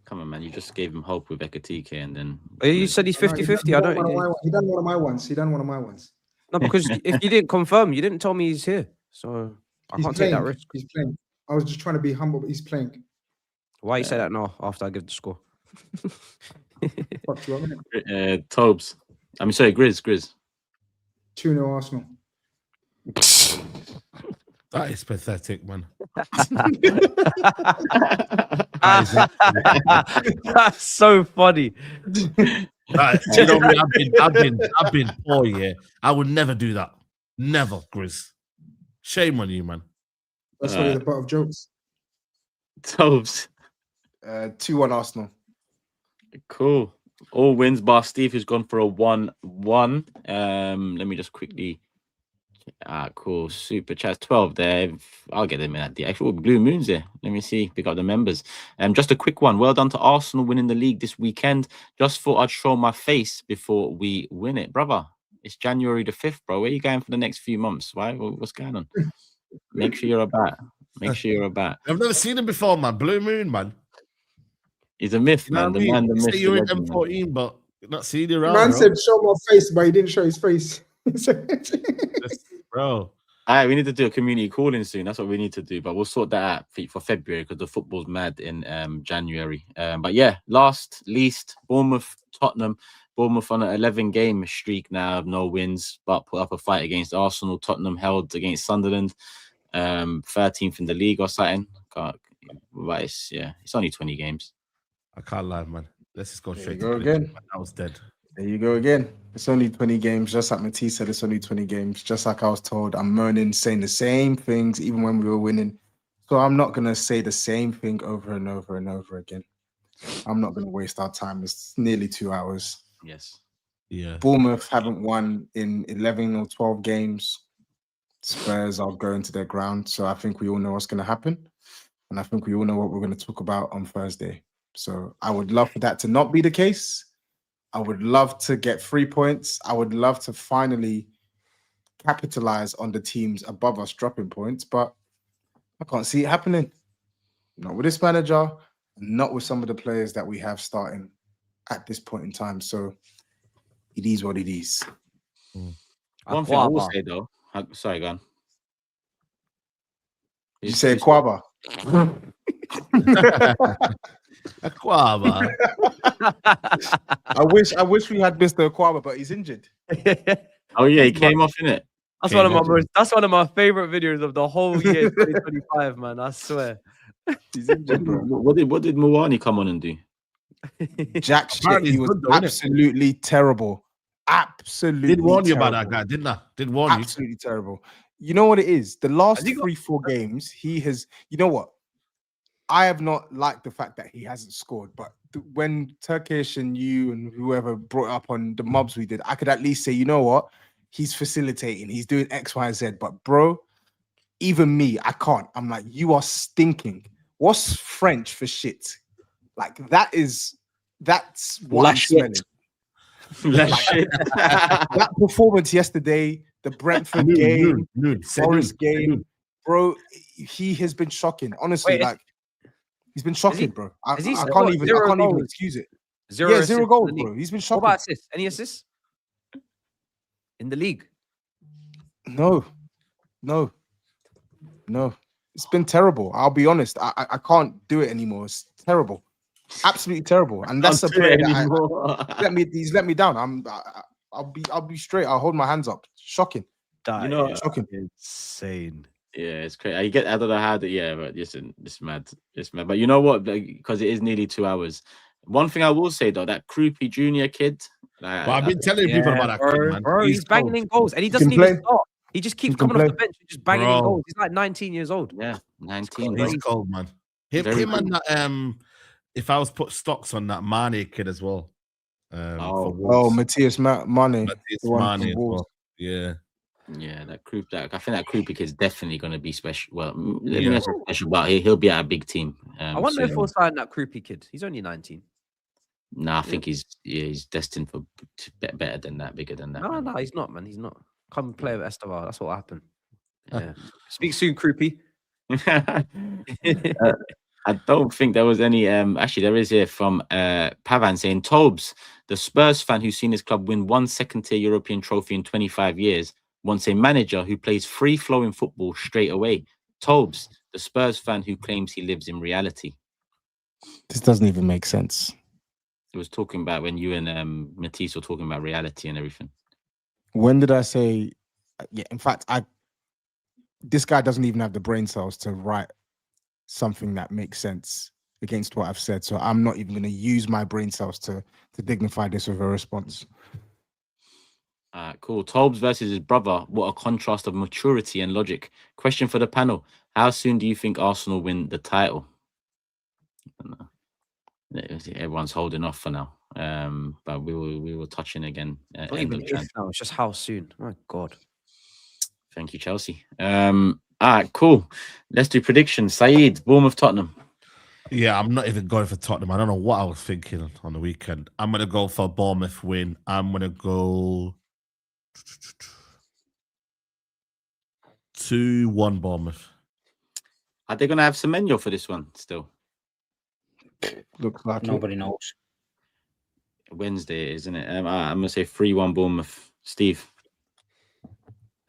Come on, man. You just gave him hope with Ekitike and then... You said he's 50-50. He done one of my ones. No, because if you didn't confirm, you didn't tell me he's here. So I can't take that risk. He's playing. I was just trying to be humble, but he's playing. Why you say that now after I give the score? What you want, innit? TOBS. I mean, sorry, GRIZZ. 2-0 Arsenal. That is pathetic, man. That's so funny. You know me, I've been poor, yeah. I would never do that. Never, Grizz. Shame on you, man. That's why you're the butt of jokes. TOBS. 2-1 Arsenal. Cool. All wins bar Steve, who's gone for a 1-1. Let me just quickly. Cool. Super chat 12 there. I'll get them in at the actual Blue Moons there. Let me see. Pick up the members. Just a quick one. Well done to Arsenal winning the league this weekend. Just thought I'd show my face before we win it, brother. It's January the 5th, bro. Where are you going for the next few months? Why? What's going on? Make sure you're about. Make sure you're about. I've never seen him before, man. Blue Moon, man. He's a myth, You know man. what I The mean? man, the You myth. say you're in the legend, man. M14, but you're not seeing you around, Man bro. said show my face, but he didn't show his face. Bro. All right, we need to do a community calling soon. That's what we need to do, but we'll sort that out for February because the football's mad in January. But yeah, least, Bournemouth, Tottenham. Bournemouth on an 11-game streak now of no wins, but put up a fight against Arsenal. Tottenham held against Sunderland, 13th in the league or something. But it's only 20 games. I can't lie, man. Let's just go straight There you to go the again. I was dead. There you go again. It's only 20 games, just like Matisse said. It's only 20 games, just like I was told. I'm moaning, saying the same things, even when we were winning. So I'm not gonna say the same thing over and over and over again. I'm not gonna waste our time. It's nearly 2 hours. Yes. Yeah. Bournemouth haven't won in 11 or 12 games. Spurs are going to their ground. So I think we all know what's going to happen. And I think we all know what we're going to talk about on Thursday. So I would love for that to not be the case. I would love to get 3 points. I would love to finally capitalize on the teams above us dropping points, but I can't see it happening. Not with this manager, not with some of the players that we have starting at this point in time. So it is what it is. One thing I will say though, sorry, go on. You say Kwaba? Aquaba. I wish we had Mr. Kwaba, but he's injured. Oh yeah, he came off in it. That's one of my favorite videos of the whole year 2025, man. I swear. He's injured, bro. What did Muwani come on and do? Jack shit. He was absolutely terrible. Absolutely. Did warn you terrible. about that guy, didn't I? Did warn you. Absolutely terrible. You know what it is? The last 3-4 games, he has. You know what? I have not liked the fact that he hasn't scored, but when Turkish and you and whoever brought up on the mobs we did, I could at least say, you know what? He's facilitating. He's doing X, Y, Z. But bro, even me, I can't. I'm like, you are stinking. What's French for shit? Like that's what I'm smelling. That performance yesterday, the Brentford game, Forest game, bro, he has been shocking. Honestly, he's been shocking, bro. I can't even excuse it. Zero goals, bro. He's been shocking. What about assists? Any assists in the league? No. It's been terrible. I'll be honest. I can't do it anymore. It's terrible. Absolutely terrible. And that's a player that he's let me down. I'll be straight. I'll hold my hands up. Shocking. Shocking. Insane. Yeah, it's crazy. I don't know how to. Yeah, but it's mad. It's mad. But you know what? Because it is nearly 2 hours. One thing I will say though, that Kroopy Junior kid. I've been telling people about that kid, man. Bro, he's banging in goals, and he doesn't even start. He just keeps coming off the bench and just banging in goals. He's like 19 years old. Yeah, 19. He's cold, man. Him and that, if I was put stocks on that Mane kid as well. Matthias Mane. Mane as well. Yeah. Yeah, I think that Kroopy kid's definitely going to be special. Well, special, but he'll be at a big team. I wonder if we'll sign that Kroopy kid. He's only 19. I think he's destined for better than that, bigger than that. No, he's not, man. He's not. Come play with Estevar. That's what happened. Yeah. Speak soon, Kroopy. I don't think there was any. Actually, there is here from Pavan saying, TOBS, the Spurs fan who's seen his club win one second-tier European trophy in 25 years, wants a manager who plays free-flowing football straight away. TOBS, the Spurs fan who claims he lives in reality. This doesn't even make sense. It was talking about when you and Matisse were talking about reality and everything. When did I say? Yeah, in fact, this guy doesn't even have the brain cells to write something that makes sense against what I've said. So I'm not even going to use my brain cells to dignify this with a response. Cool. TOBS versus his brother. What a contrast of maturity and logic. Question for the panel: how soon do you think Arsenal win the title? I don't know. Everyone's holding off for now. But we will touch in again. Not even if now, it's just how soon. My God. Thank you, Chelsea. All right, cool. Let's do predictions. SAEED, Bournemouth, Tottenham. Yeah, I'm not even going for Tottenham. I don't know what I was thinking on the weekend. I'm going to go for Bournemouth win. I'm going to go 2-1 Bournemouth. Are they going to have Semenyo for this one still? Looks like nobody knows. Wednesday, isn't it? I'm going to say 3-1 Bournemouth. Steve?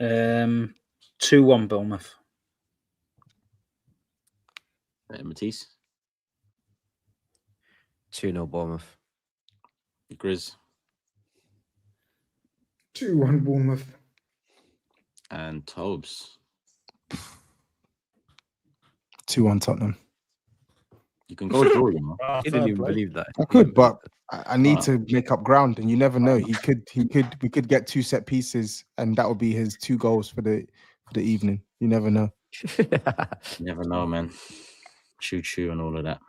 2-1 Bournemouth. Matisse? 2-0 Bournemouth. GRIZZ? 2-1 Bournemouth. And TOBS? 2-1 Tottenham. You can go draw, you know. I didn't even believe that. I could, but I need to make up ground, and you never know. We could get 2 set pieces, and that would be his 2 goals for the evening. You never know. You never know, man. Choo and all of that.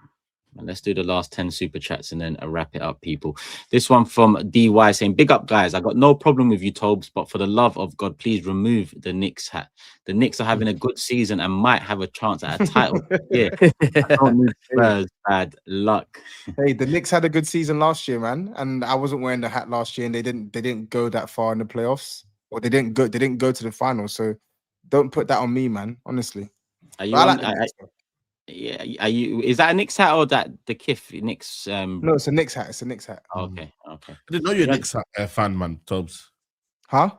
And let's do the last 10 super chats and then wrap it up, people. This one from DY saying, big up, guys. I got no problem with you, Tobes, but for the love of God, please remove the Knicks hat. The Knicks are having a good season and might have a chance at a title. Yeah. I don't need Spurs. Bad luck. Hey, the Knicks had a good season last year, man. And I wasn't wearing the hat last year, and they didn't go that far in the playoffs. Or they didn't go to the final. So don't put that on me, man. Honestly. Are you yeah, are you? Is that a Knicks hat or that the Kif Knicks? No, it's a Knicks hat. It's a Knicks hat. Okay. I didn't know you were a Knicks fan, man, Tobes. Huh?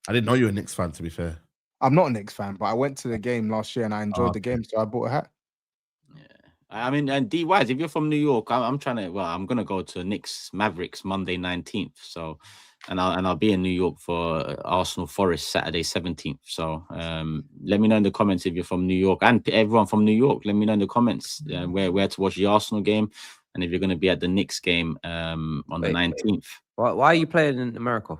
I didn't know you were a Knicks fan, to be fair. I'm not a Knicks fan, but I went to the game last year and I enjoyed the game, so I bought a hat. Yeah, I mean, and DY, if you're from New York, I'm trying to. Well, I'm gonna go to Knicks Mavericks Monday 19th. So. And I'll be in New York for Arsenal Forest Saturday 17th. So let me know in the comments if you're from New York, and everyone from New York. Let me know in the comments where to watch the Arsenal game, and if you're going to be at the Knicks game on the 19th. Why are you playing in America?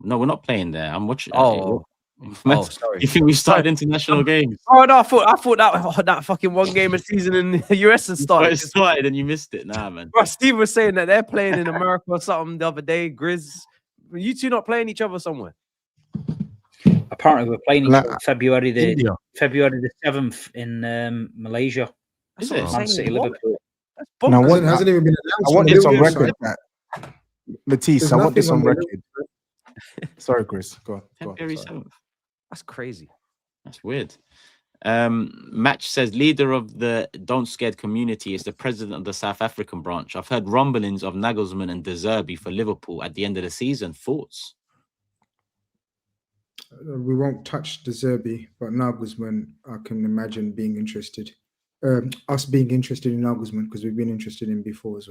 No, we're not playing there. I'm watching. Sorry. You think we started international games? Oh no, I thought that fucking one game a season in the US had started. It started and you missed it. Nah, man. Bro, Steve was saying that they're playing in America or something the other day. GRIZZ, you two not playing each other somewhere? Apparently, we're playing each other February the 7th in Malaysia. Is it? Man City, Liverpool. Now, it hasn't even been announced. I want this on record. Matisse, I want this on record. Sorry, Chris. Go on. February 7th. That's crazy. That's weird. Match says leader of the Don't Scared community is the president of the South African branch. I've heard rumblings of Nagelsmann and De Zerbi for Liverpool at the end of the season. Thoughts? We won't touch De Zerbi, but Nagelsmann, I can imagine being interested. Us being interested in Nagelsmann because we've been interested in before as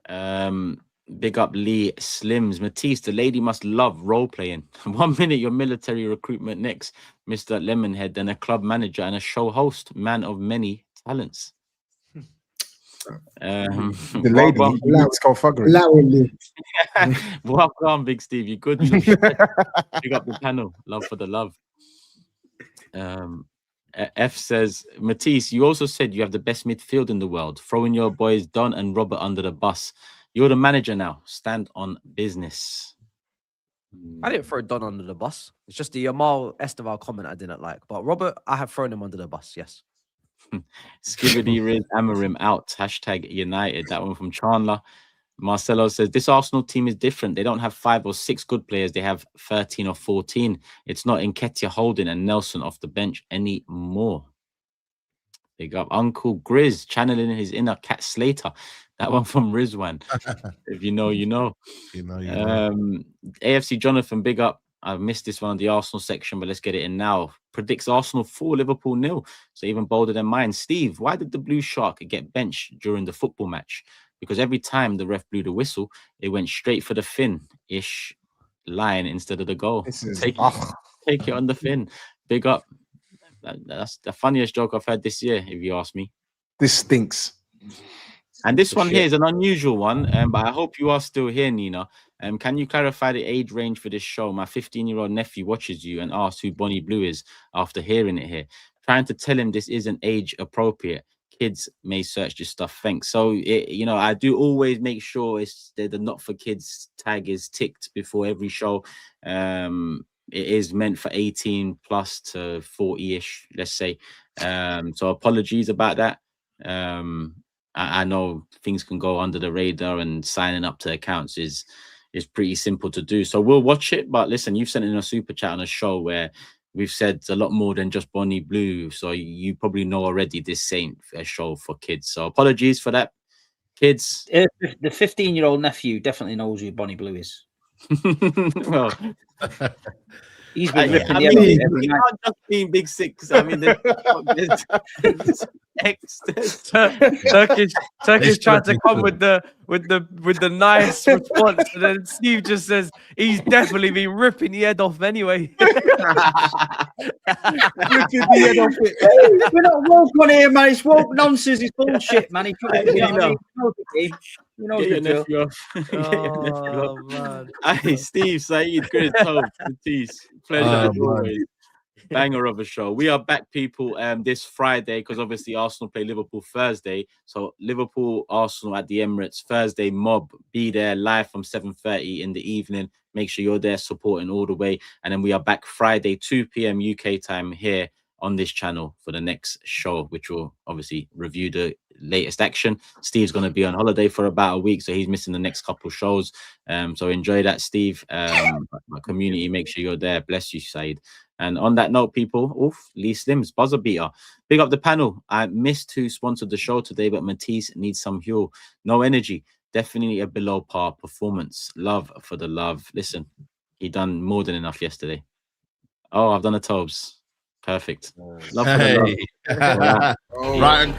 well. Big up Lee Slims. Matisse, the lady must love role playing. 1 minute you're military recruitment, next Mr. Lemonhead, then a club manager and a show host, man of many talents. The lady, let's go thuggery. Welcome, Big Steve. You good? Big up the panel. Love for the love. F says, Matisse, you also said you have the best midfield in the world. Throwing your boys Don and Robert under the bus. You're the manager now. Stand on business. I didn't throw Don under the bus. It's just the Jamal Esteval comment I didn't like. But Robert, I have thrown him under the bus, yes. Skibbity Riz Amorim out. Hashtag United. That one from Chandler. Marcelo says, this Arsenal team is different. They don't have 5 or 6 good players. They have 13 or 14. It's not Nketiah, Holding and Nelson off the bench anymore. Big up Uncle GRIZZ, channeling his inner Cat Slater. That one from Rizwan. If you know, you know. You know. AFC Jonathan, big up. I missed this one on the Arsenal section, but let's get it in now. Predicts Arsenal 4, Liverpool 0. So even bolder than mine. Steve, why did the Blue Shark get benched during the football match? Because every time the ref blew the whistle, it went straight for the fin-ish line instead of the goal. Take it on the fin. Big up. That's the funniest joke I've heard this year, if you ask me. This stinks. And this one here is an unusual one, but I hope you are still here, Nina. Can you clarify the age range for this show? My 15-year-old nephew watches you and asks who Bonnie Blue is after hearing it here. Trying to tell him this isn't age appropriate. Kids may search this stuff. Thanks. So, you know, I do always make sure the not for kids tag is ticked before every show. It is meant for 18 plus to 40-ish, let's say. So apologies about that. I know things can go under the radar, and signing up to accounts is pretty simple to do. So we'll watch it. But listen, you've sent in a super chat on a show where we've said a lot more than just Bonnie Blue. So you probably know already this ain't a show for kids. So apologies for that, kids. The 15-year-old nephew definitely knows who Bonnie Blue is. Well, he's been ripping I the mean, every he night. can't just be in Big Six. I mean, Turkish tried to come with the nice response, and then Steve just says he's definitely been ripping the head off anyway. Ripping the head off it. We're not woke on here, man. It's woke nonsense. It's bullshit, man. He knows the drill. Oh man! Hey, Steve, Saeed, good talk. Pleasure as always. Banger of a show. We are back, people, this Friday, because obviously Arsenal play Liverpool Thursday. So Liverpool, Arsenal at the Emirates Thursday mob. Be there live from 7:30 in the evening. Make sure you're there supporting all the way. And then we are back Friday, 2 p.m. UK time here on this channel for the next show, which will obviously review the latest action. Steve's going to be on holiday for about a week, so he's missing the next couple shows. So enjoy that, Steve. My community, make sure you're there. Bless you, Saeed. And on that note, people, Lee Slim's buzzer beater. Big up the panel. I missed who sponsored the show today, but Matisse needs some fuel. No energy. Definitely a below par performance. Love for the love. Listen, he done more than enough yesterday. Oh, I've done a TOBS. Perfect. Love for the love. Right.